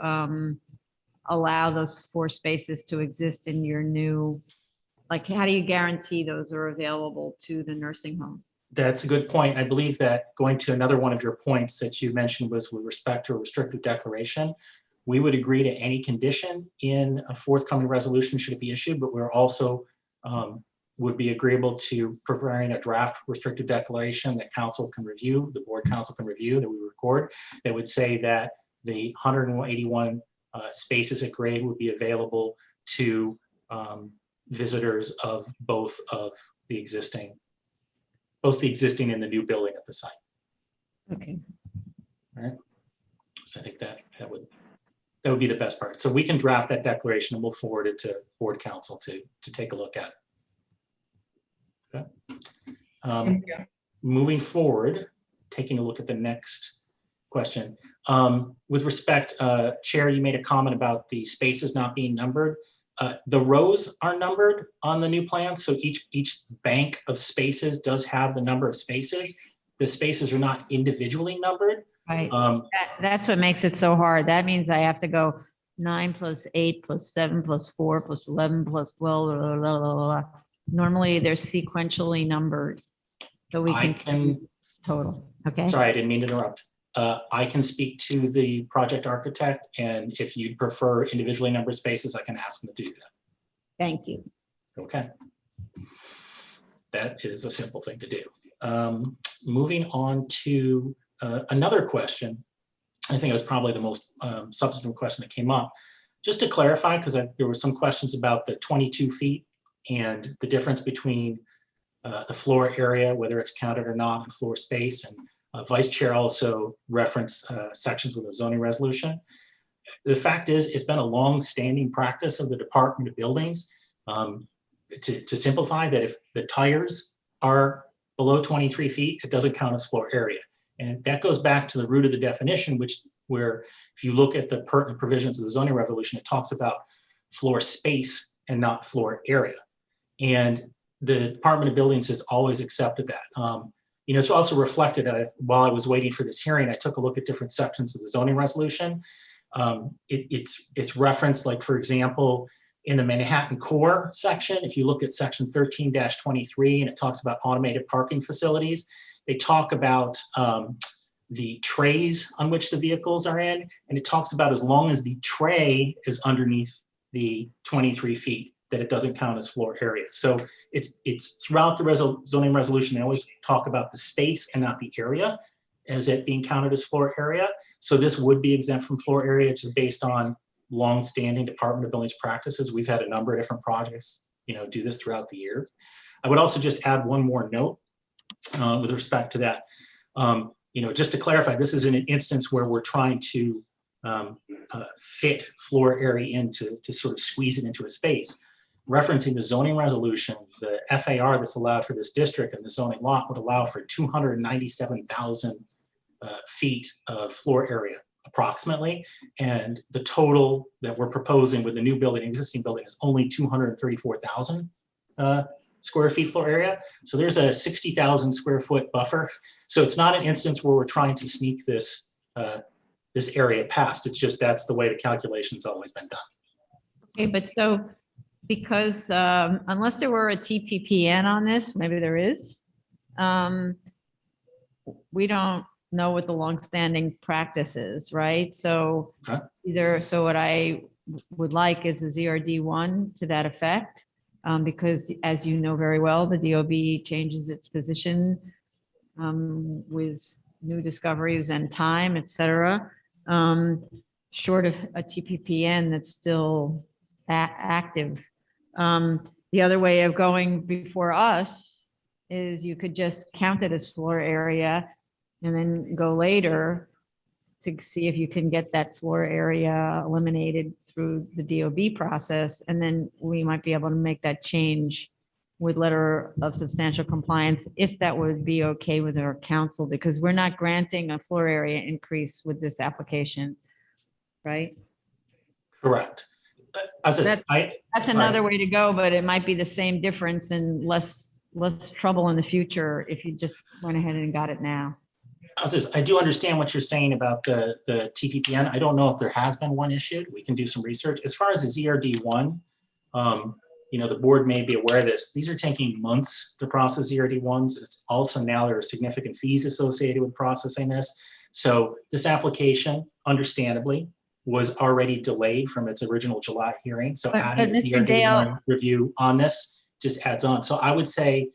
allow those 4 spaces to exist in your new, like, how do you guarantee those are available to the nursing home? That's a good point. I believe that going to another one of your points that you mentioned was with respect to a restrictive declaration. We would agree to any condition in a forthcoming resolution should it be issued, but we're also would be agreeable to preparing a draft restrictive declaration that council can review, the board council can review, that we record, that would say that the 181 spaces at grade would be available to visitors of both of the existing and the new building at the site. Okay. All right. So I think that would be the best part. So we can draft that declaration and we'll forward it to board council to take a look at. Okay. Moving forward, taking a look at the next question. With respect, Chair, you made a comment about the spaces not being numbered. The rows are numbered on the new plan, so each bank of spaces does have the number of spaces. The spaces are not individually numbered. Right. That's what makes it so hard. That means I have to go 9 plus 8 plus 7 plus 4 plus 11 plus 12. Blah, blah, blah, blah, blah. Normally they're sequentially numbered, so we can total. Okay. Sorry, I didn't mean to interrupt. I can speak to the project architect, and if you'd prefer individually numbered spaces, I can ask them to do that. Thank you. Okay. That is a simple thing to do. Moving on to another question. I think it was probably the most substantive question that came up. Just to clarify, because there were some questions about the 22 feet and the difference between the floor area, whether it's counted or not, and floor space. And Vice Chair also referenced sections with a zoning resolution. The fact is, it's been a long-standing practice of the Department of Buildings to simplify that if the tires are below 23 feet, it doesn't count as floor area. And that goes back to the root of the definition, where if you look at the pertinent provisions of the zoning resolution, it talks about floor space and not floor area. And the Department of Buildings has always accepted that. It's also reflected while I was waiting for this hearing, I took a look at different sections of the zoning resolution. It's referenced, like, for example, in the Manhattan core section, if you look at section 13-23, and it talks about automated parking facilities, they talk about the trays on which the vehicles are in, and it talks about as long as the tray is underneath the 23 feet, that it doesn't count as floor area. So it's throughout the zoning resolution, they always talk about the space and not the area as it being counted as floor area. So this would be exempt from floor area, just based on long-standing Department of Buildings practices. We've had a number of different projects, do this throughout the year. I would also just add one more note with respect to that. Just to clarify, this is an instance where we're trying to fit floor area into to sort of squeeze it into a space. Referencing the zoning resolution, the FAR that's allowed for this district and the zoning lot would allow for 297,000 feet of floor area approximately. And the total that we're proposing with the new building, existing building, is only 234,000 square feet floor area. So there's a 60,000 square foot buffer. So it's not an instance where we're trying to sneak this this area past. It's just that's the way the calculation's always been done. Okay, but so because unless there were a TPPN on this, maybe there is, we don't know what the longstanding practice is, right? So so what I would like is a ZRD1 to that effect, because as you know very well, the DOB changes its position with new discoveries and time, et cetera. Short of a TPPN that's still active. The other way of going before us is you could just count it as floor area and then go later to see if you can get that floor area eliminated through the DOB process. And then we might be able to make that change with letter of substantial compliance, if that would be okay with our council, because we're not granting a floor area increase with this application, right? Correct. That's another way to go, but it might be the same difference and less trouble in the future if you just went ahead and got it now. I do understand what you're saying about the TPPN. I don't know if there has been one issued. We can do some research. As far as the ZRD1, the board may be aware of this. These are taking months to process ZRD1s. It's also now there are significant fees associated with processing this. So this application, understandably, was already delayed from its original July hearing. So adding the ZRD1 review on this just adds on. So I would say,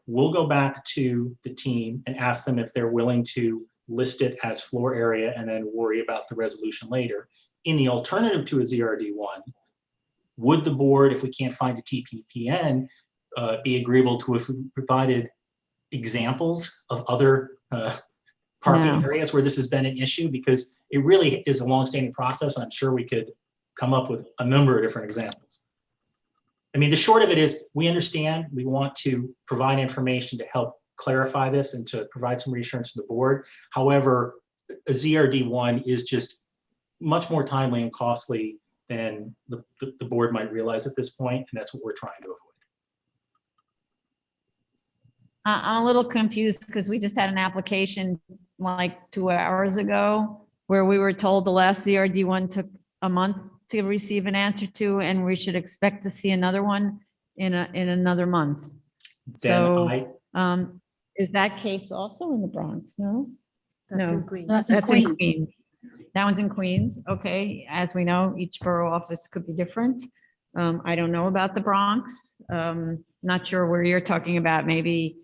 we'll go back to the team and ask them if they're willing to list it as floor area and then worry about the resolution later. In the alternative to a ZRD1, would the board, if we can't find a TPPN, be agreeable to if we provided examples of other parking areas where this has been an issue? Because it really is a longstanding process. I'm sure we could come up with a number of different examples. I mean, the short of it is we understand, we want to provide information to help clarify this and to provide some reassurance to the board. However, a ZRD1 is just much more timely and costly than the board might realize at this point, and that's what we're trying to avoid. I'm a little confused because we just had an application like 2 hours ago where we were told the last ZRD1 took a month to receive an answer to, and we should expect to see another one in another month. So is that case also in the Bronx? No? No, That's in Queens. That one's in Queens. Okay. As we know, each borough office could be different. I don't know about the Bronx. Not sure where you're talking about. Maybe,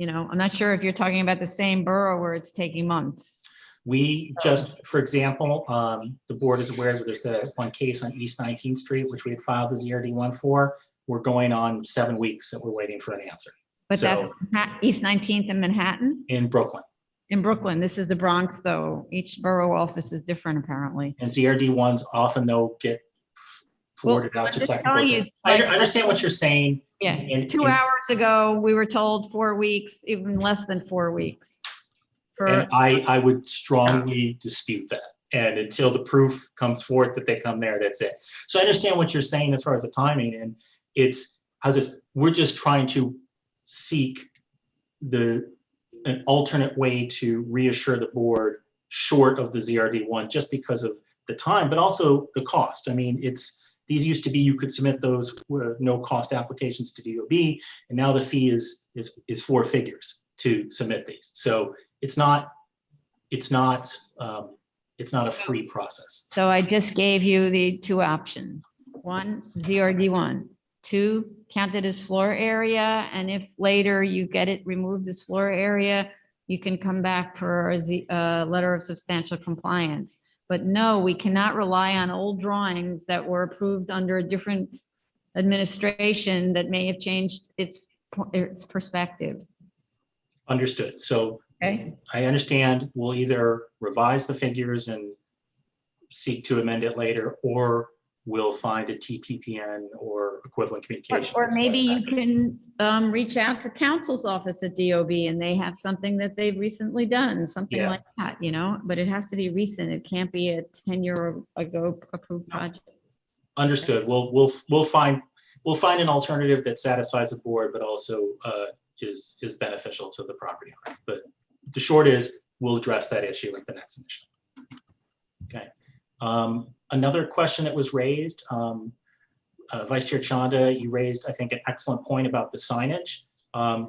I'm not sure if you're talking about the same borough where it's taking months. We just, for example, the board is aware that there's the one case on East 19th Street, which we had filed the ZRD1 for. We're going on 7 weeks that we're waiting for an answer. But that's East 19th in Manhattan? In Brooklyn. In Brooklyn. This is the Bronx, though. Each borough office is different, apparently. And ZRD1s often, though, get forwarded out to technical. I understand what you're saying. Yeah. 2 hours ago, we were told 4 weeks, even less than 4 weeks. And I would strongly dispute that. And until the proof comes forth that they come there, that's it. So I understand what you're saying as far as the timing, and we're just trying to seek an alternate way to reassure the board short of the ZRD1, just because of the time, but also the cost. I mean, these used to be, you could submit those no cost applications to DOB, and now the fee is 4 figures to submit these. So it's not a free process. So I just gave you the 2 options. 1, ZRD1. 2, count it as floor area. And if later you get it removed as floor area, you can come back for a letter of substantial compliance. But no, we cannot rely on old drawings that were approved under a different administration that may have changed its perspective. Understood. So Okay. I understand we'll either revise the figures and seek to amend it later, or we'll find a TPPN or equivalent communication. Or maybe you can reach out to counsel's office at DOB and they have something that they've recently done, something Yeah. like that, you know, but it has to be recent. It can't be a 10-year ago approved project. Understood. We'll find an alternative that satisfies the board, but also is beneficial to the property owner. But the short is, we'll address that issue at the next submission. Okay. Another question that was raised, Vice Chair Chanda, you raised, I think, an excellent point about the signage.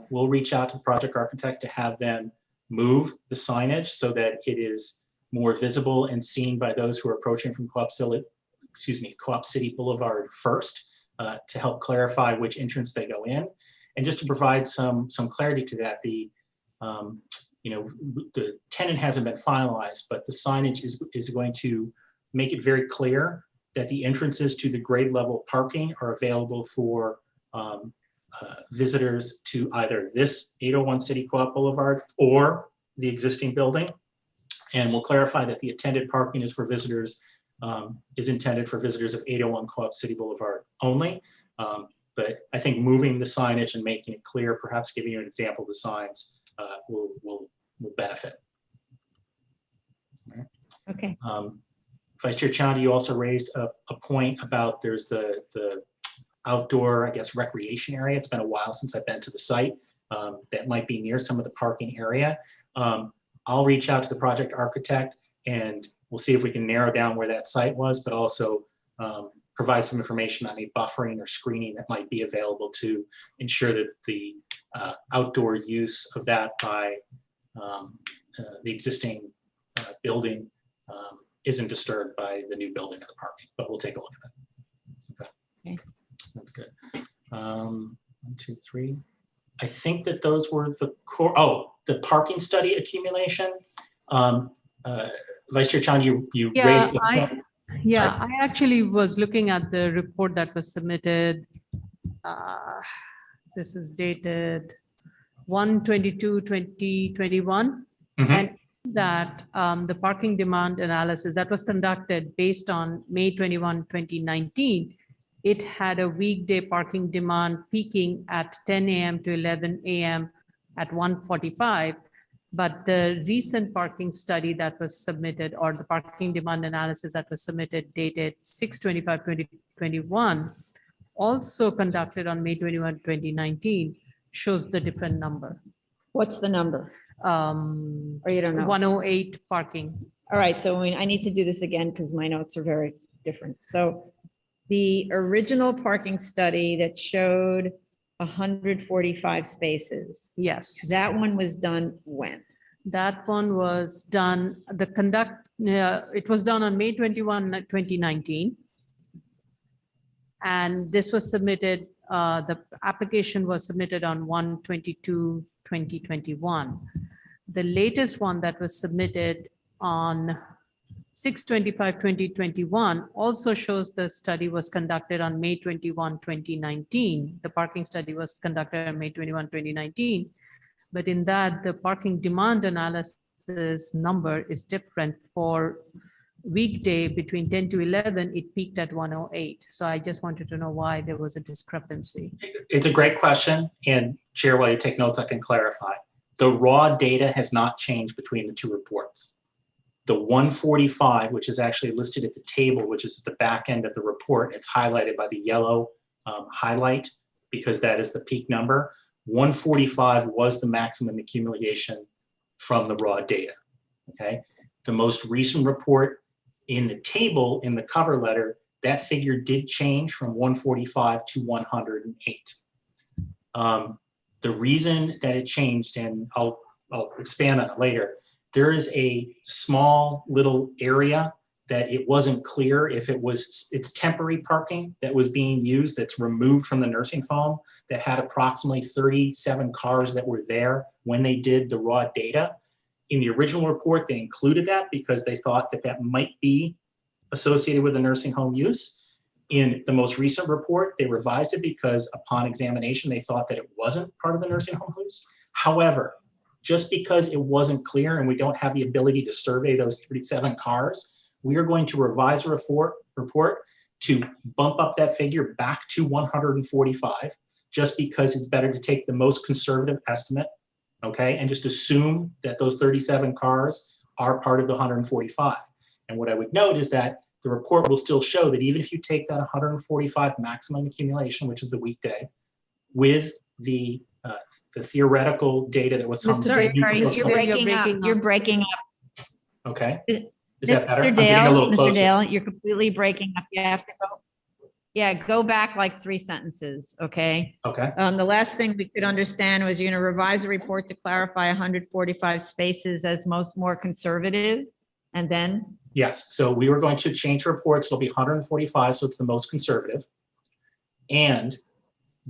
We'll reach out to the project architect to have them move the signage so that it is more visible and seen by those who are approaching from Co-op City Boulevard first, to help clarify which entrance they go in. And just to provide some clarity to that, the tenant hasn't been finalized, but the signage is going to make it very clear that the entrances to the grade level parking are available for visitors to either this 801 City Co-op Boulevard or the existing building. And we'll clarify that the attended parking is for visitors, is intended for visitors of 801 Co-op City Boulevard only. But I think moving the signage and making it clear, perhaps giving you an example of the signs, will benefit. Okay. Vice Chair Chanda, you also raised a point about there's the outdoor, I guess, recreation area. It's been a while since I've been to the site. That might be near some of the parking area. I'll reach out to the project architect and we'll see if we can narrow down where that site was, but also provide some information on any buffering or screening that might be available to ensure that the outdoor use of that by the existing building isn't disturbed by the new building or the parking, but we'll take a look at that. Okay, that's good. 1, 2, 3. I think that those were the core. Oh, the parking study accumulation. Vice Chair Chan, you raised the point. Yeah, I actually was looking at the report that was submitted. This is dated 1/22/2021. And that the parking demand analysis that was conducted based on May 21, 2019, it had a weekday parking demand peaking at 10 a.m. to 11 a.m. at 1:45. But the recent parking study that was submitted, or the parking demand analysis that was submitted dated 6/25/2021, also conducted on May 21, 2019, shows the different number. What's the number? Or you don't know? 108 parking. All right, so I need to do this again because my notes are very different. So the original parking study that showed 145 spaces. Yes. That one was done when? That one was done, it was done on May 21, 2019. And this was submitted, the application was submitted on 1/22/2021. The latest one that was submitted on 6/25/2021 also shows the study was conducted on May 21, 2019. The parking study was conducted on May 21, 2019. But in that, the parking demand analysis number is different. For weekday between 10 to 11, it peaked at 108. So I just wanted to know why there was a discrepancy. It's a great question. And Chair, while you take notes, I can clarify. The raw data has not changed between the two reports. The 145, which is actually listed at the table, which is at the back end of the report, it's highlighted by the yellow highlight because that is the peak number. 145 was the maximum accumulation from the raw data, okay? The most recent report In the table, in the cover letter, that figure did change from 145 to 108. The reason that it changed, and I'll expand on it later, there is a small little area that it wasn't clear if it's temporary parking that was being used that's removed from the nursing home that had approximately 37 cars that were there when they did the raw data. In the original report, they included that because they thought that that might be associated with a nursing home use. In the most recent report, they revised it because upon examination, they thought that it wasn't part of the nursing home use. However, just because it wasn't clear and we don't have the ability to survey those 37 cars, we are going to revise a report to bump up that figure back to 145, just because it's better to take the most conservative estimate, okay, and just assume that those 37 cars are part of the 145. And what I would note is that the report will still show that even if you take that 145 maximum accumulation, which is the weekday, with the theoretical data that was. Sorry, you're breaking up. Okay. Is that better? Mr. I'm getting a little Mr. closer. Dale, you're completely breaking up. You have to go. Yeah, go back like 3 sentences, okay? Okay. The last thing we could understand was you're gonna revise the report to clarify 145 spaces as more conservative, and then? Yes, so we were going to change reports. It'll be 145, so it's the most conservative. And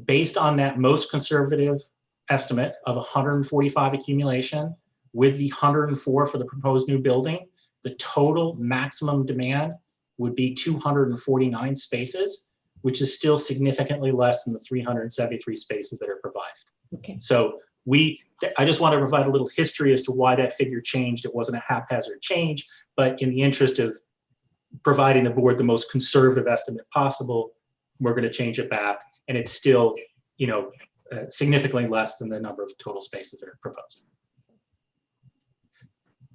based on that most conservative estimate of 145 accumulation with the 104 for the proposed new building, the total maximum demand would be 249 spaces, which is still significantly less than the 373 spaces that are provided. Okay. So I just want to provide a little history as to why that figure changed. It wasn't a haphazard change, but in the interest of providing the board the most conservative estimate possible, we're going to change it back. And it's still, significantly less than the number of total spaces that are proposed.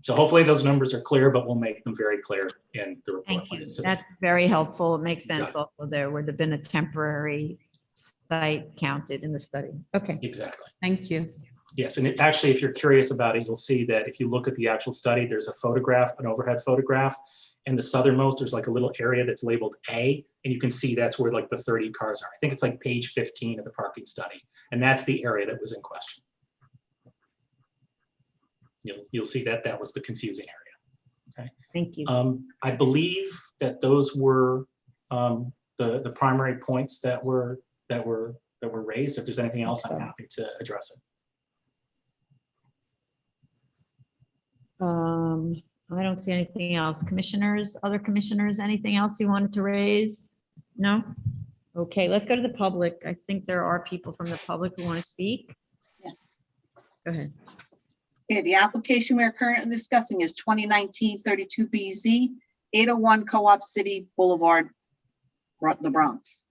So hopefully those numbers are clear, but we'll make them very clear in the report. Thank you. That's very helpful. It makes sense. Also, there would have been a temporary site counted in the study. Okay. Exactly. Thank you. Yes, and actually, if you're curious about it, you'll see that if you look at the actual study, there's a photograph, an overhead photograph, and the southernmost, there's like a little area that's labeled A, and you can see that's where like the 30 cars are. I think it's like page 15 of the parking study, and that's the area that was in question. You'll see that that was the confusing area. Okay. Thank you. I believe that those were the primary points that were raised. If there's anything else, I'm happy to address it. I don't see anything else. Commissioners, other commissioners, anything else you wanted to raise? No? Okay, let's go to the public. I think there are people from the public who want to speak. Yes. Go ahead. Okay, the application we are currently discussing is 2019-32BZ, 801 Co-op City Boulevard, the Bronx.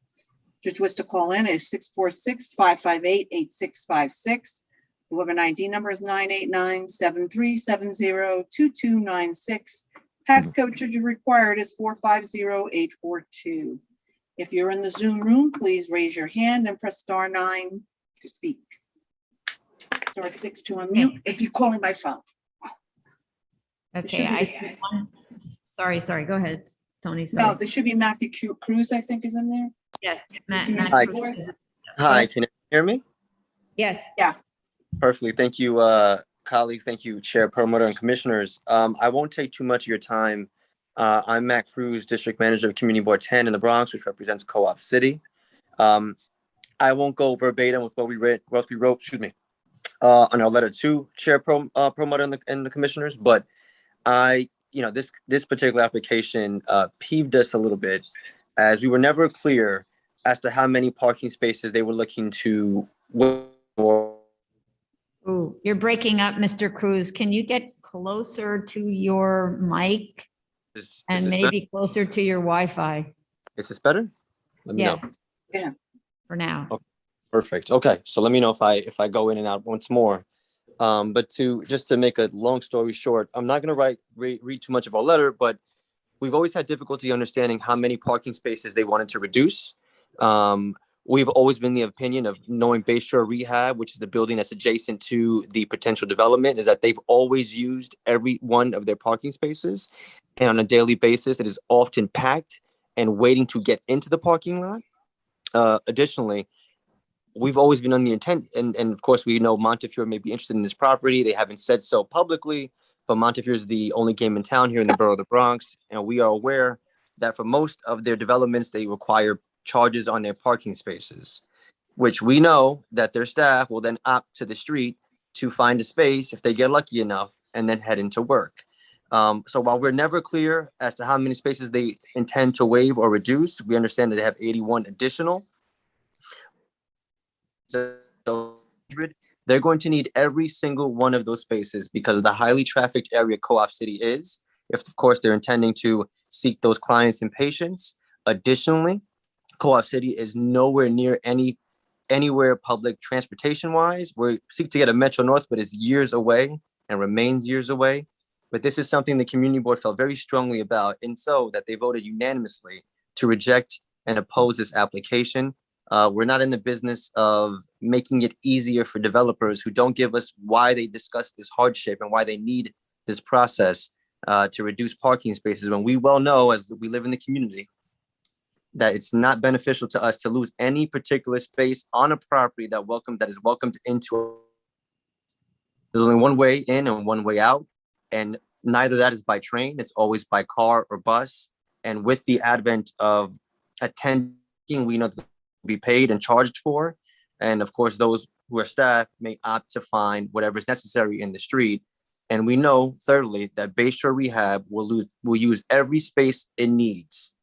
Just wish to call in is 646-558-8656. The Weber ID number is 989-7370-2296. Passcode should you require it is 450842. If you're in the Zoom room, please raise your hand and press *9 to speak. *6 to unmute if you're calling by phone. Okay, I see one. Sorry, go ahead, Tony. Sorry. No, there should be Matthew Cruz, I think, is in there. Yes, Matt Hi. Cruz. Hi, can you hear me? Yes. Yeah. Perfectly. Thank you, colleagues. Thank you, Chair, Promoter, and Commissioners. I won't take too much of your time. I'm Matt Cruz, District Manager of Community Board 10 in the Bronx, which represents Co-op City. I won't go verbatim with what we wrote, on our letter to Chair Promoter and the Commissioners, but this particular application peeved us a little bit, as we were never clear as to how many parking spaces they were looking to. Ooh, you're breaking up, Mr. Cruz. Can you get closer to your mic and maybe closer to your Wi-Fi? Is this better? Let me know. Yeah. For now. Okay, perfect. Okay, so let me know if I go in and out once more. But just to make a long story short, I'm not going to read too much of our letter, but we've always had difficulty understanding how many parking spaces they wanted to reduce. we've always been the opinion of knowing Bay Shore Rehab, which is the building that's adjacent to the potential development, is that they've always used every one of their parking spaces. And on a daily basis, it is often packed and waiting to get into the parking lot. Additionally, we've always been on the intent, and of course, we know Montefiore may be interested in this property. They haven't said so publicly, but Montefiore is the only game in town here in the borough of the Bronx. And we are aware that for most of their developments, they require charges on their parking spaces, which we know that their staff will then opt to the street to find a space if they get lucky enough and then head into work. So while we're never clear as to how many spaces they intend to waive or reduce, we understand that they have 81 additional. So they're going to need every single one of those spaces because of the highly trafficked area Co-op City is, if of course they're intending to seek those clients and patients. Additionally, Co-op City is nowhere near anywhere public transportation wise. We seek to get a Metro North, but it's years away and remains years away. But this is something the community board felt very strongly about, and so that they voted unanimously to reject and oppose this application. We're not in the business of making it easier for developers who don't give us why they discuss this hardship and why they need this process to reduce parking spaces, when we well know, as we live in the community, that it's not beneficial to us to lose any particular space on a property that is welcomed into. There's only one way in and one way out, and neither that is by train. It's always by car or bus. And with the advent of attending, we know that they'll be paid and charged for. And of course, those who are staff may opt to find whatever is necessary in the street. And we know, thirdly, that Bay Shore Rehab will use every space it needs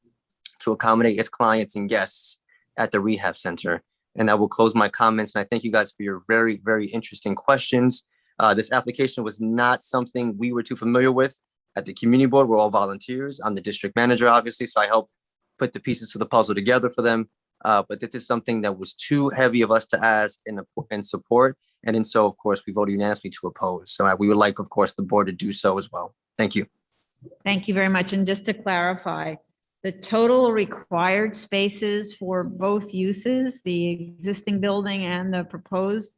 to accommodate its clients and guests at the rehab center. And I will close my comments. And I thank you guys for your very, very interesting questions. This application was not something we were too familiar with at the community board. We're all volunteers. I'm the district manager, obviously, so I help put the pieces to the puzzle together for them. But this is something that was too heavy of us to ask and support. And so, of course, we voted unanimously to oppose. So we would like, of course, the board to do so as well. Thank you. Thank you very much. And just to clarify, the total required spaces for both uses, the existing building and the proposed,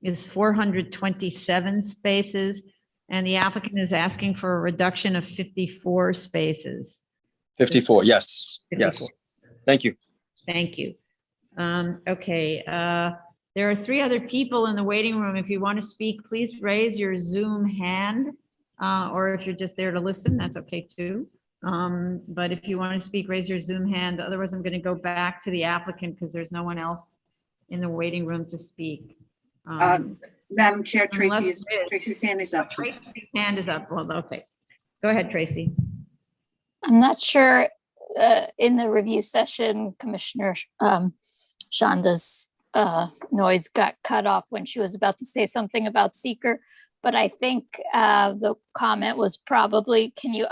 is 427 spaces. And the applicant is asking for a reduction of 54 spaces. 54, yes, 54. yes. Thank you. Thank you. Okay, there are 3 other people in the waiting room. If you want to speak, please raise your Zoom hand. Or if you're just there to listen, that's okay too. But if you want to speak, raise your Zoom hand. Otherwise, I'm going to go back to the applicant because there's no one else in the waiting room to speak. Madam Chair, Tracy's hand is up. Tracy's hand is up. Well, okay. Go ahead, Tracy. I'm not sure in the review session, Commissioner Shonda's noise got cut off when she was about to say something about seeker, but I think the comment was probably, can the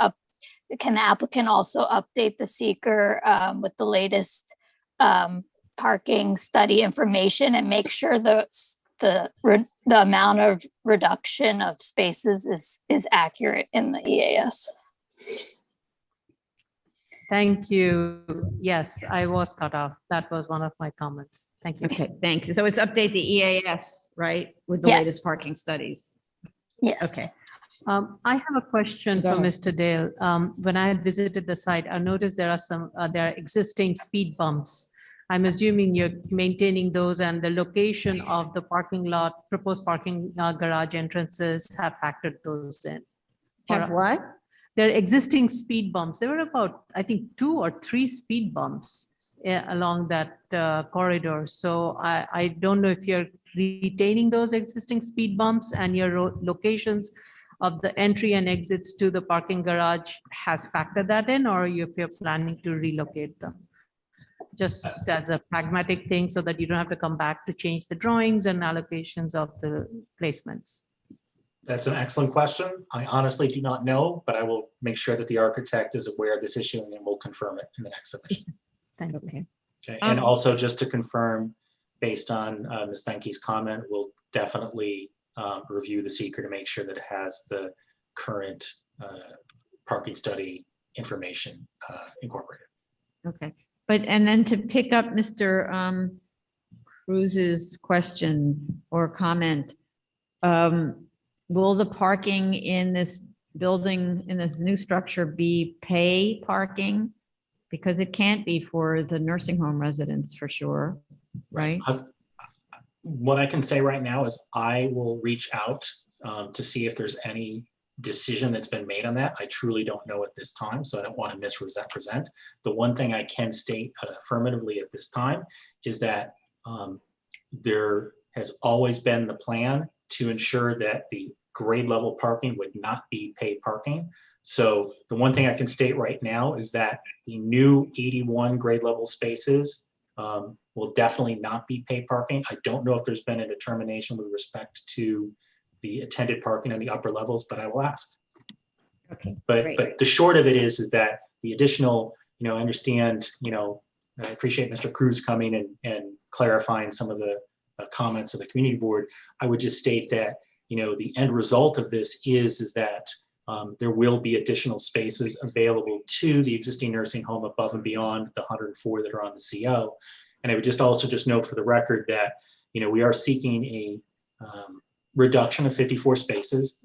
applicant also update the seeker with the latest parking study information and make sure the amount of reduction of spaces is accurate in the EAS. Thank you. Yes, I was cut off. That was one of my comments. Thank you. Okay, thank you. So it's update the EAS, right? With the Yes. latest parking studies. Yes. Okay. I have a question Go for ahead. Mr. Dale. When I had visited the site, I noticed there are existing speed bumps. I'm assuming you're maintaining those, and the location of the parking lot, proposed parking garage entrances have factored those in. Have what? There are existing speed bumps. There were about, I think, 2 or 3 speed bumps along that corridor. So I don't know if you're retaining those existing speed bumps and your locations of the entry and exits to the parking garage has factored that in, or if you're planning to relocate them? Just as a pragmatic thing so that you don't have to come back to change the drawings and allocations of the placements. That's an excellent question. I honestly do not know, but I will make sure that the architect is aware of this issue and then we'll confirm it in the next submission. Thank you. Okay. And also just to confirm, based on Ms. Benke's comment, we'll definitely review the seeker to make sure that it has the current parking study information incorporated. Okay. But, and then to pick up Mr. Cruz's question or comment. Will the parking in this building, in this new structure, be pay parking? Because it can't be for the nursing home residents for sure, right? What I can say right now is I will reach out to see if there's any decision that's been made on that. I truly don't know at this time, so I don't want to misrepresent. The one thing I can state affirmatively at this time is that there has always been the plan to ensure that the grade level parking would not be paid parking. So the one thing I can state right now is that the new 81 grade level spaces will definitely not be paid parking. I don't know if there's been a determination with respect to the attended parking on the upper levels, but I will ask. Okay. But great. but the short of it is that the additional, I understand, I appreciate Mr. Cruz coming and clarifying some of the comments of the community board. I would just state that, the end result of this is that there will be additional spaces available to the existing nursing home above and beyond the 104 that are on the CO. And I would just also note for the record that, we are seeking a reduction of 54 spaces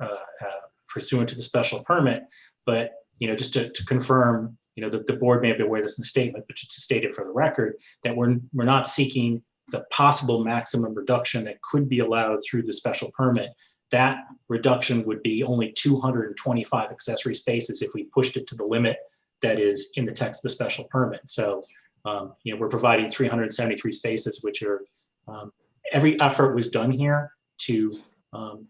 pursuant to the special permit. But, just to confirm, the board may have been aware of this in the statement, but just to state it for the record, that we're not seeking the possible maximum reduction that could be allowed through the special permit. That reduction would be only 225 accessory spaces if we pushed it to the limit that is in the text of the special permit. So, we're providing 373 spaces, which are, every effort was done here to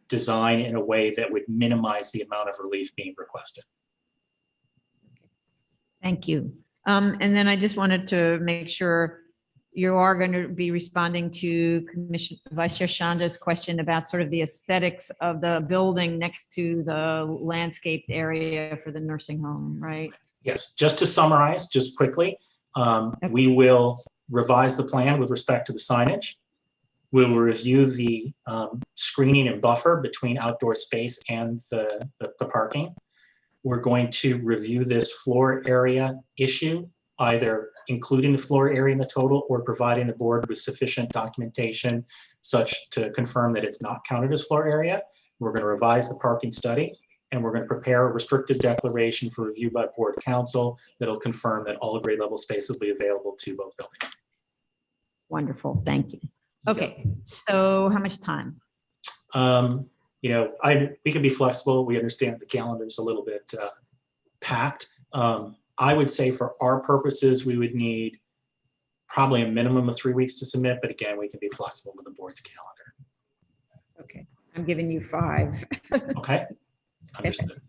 design in a way that would minimize the amount of relief being requested. Thank you. And then I just wanted to make sure you are going to be responding to Vice Chair Shanda's question about sort of the aesthetics of the building next to the landscaped area for the nursing home, right? Yes, just to summarize, just quickly, we will revise the plan with respect to the signage. We will review the screening and buffer between outdoor space and the parking. We're going to review this floor area issue, either including the floor area in the total or providing the board with sufficient documentation such to confirm that it's not counted as floor area. We're going to revise the parking study, and we're going to prepare a restrictive declaration for review by board council that'll confirm that all grade level space will be available to both buildings. Wonderful, thank you. Okay, so how much time? We can be flexible. We understand the calendar is a little bit packed. I would say for our purposes, we would need probably a minimum of 3 weeks to submit, but again, we can be flexible with the board's calendar. Okay, I'm giving you 5. Okay, understood.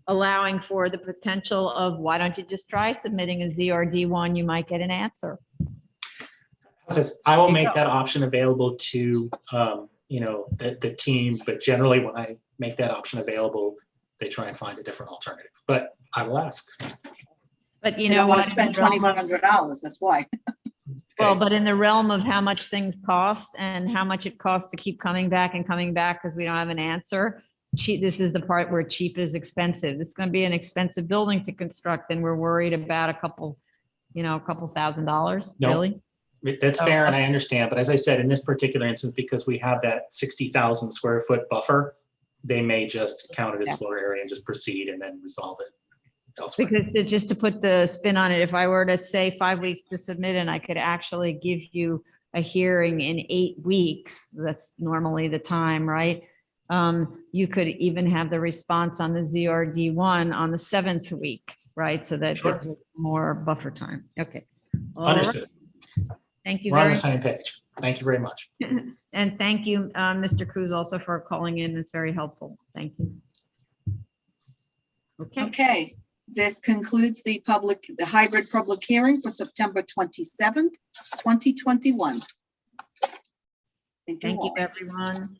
Allowing for the potential of, why don't you just try submitting a ZRD1, you might get an answer. I will make that option available to the team, but generally when I make that option available, they try and find a different alternative, but I will ask. But You don't want to spend $2,500, that's why. Well, but in the realm of how much things cost and how much it costs to keep coming back and coming back because we don't have an answer, this is the part where cheap is expensive. This is going to be an expensive building to construct, and we're worried about a couple $1,000s, No. really? That's fair, and I understand, but as I said, in this particular instance, because we have that 60,000 square foot buffer, they may just count it as floor area and just proceed and then resolve it elsewhere. Because just to put the spin on it, if I were to say 5 weeks to submit and I could actually give you a hearing in 8 weeks, that's normally the time, right? You could even have the response on the ZRD1 on the 7th week, right? So that Sure. gives it more buffer time. Okay. All right. Understood. Thank you We're on very the same page. Thank you very much. And thank you, Mr. Cruz, also for calling in. It's very helpful. Thank you. Okay, this concludes the hybrid public hearing for September 27th, 2021. Thank you, everyone.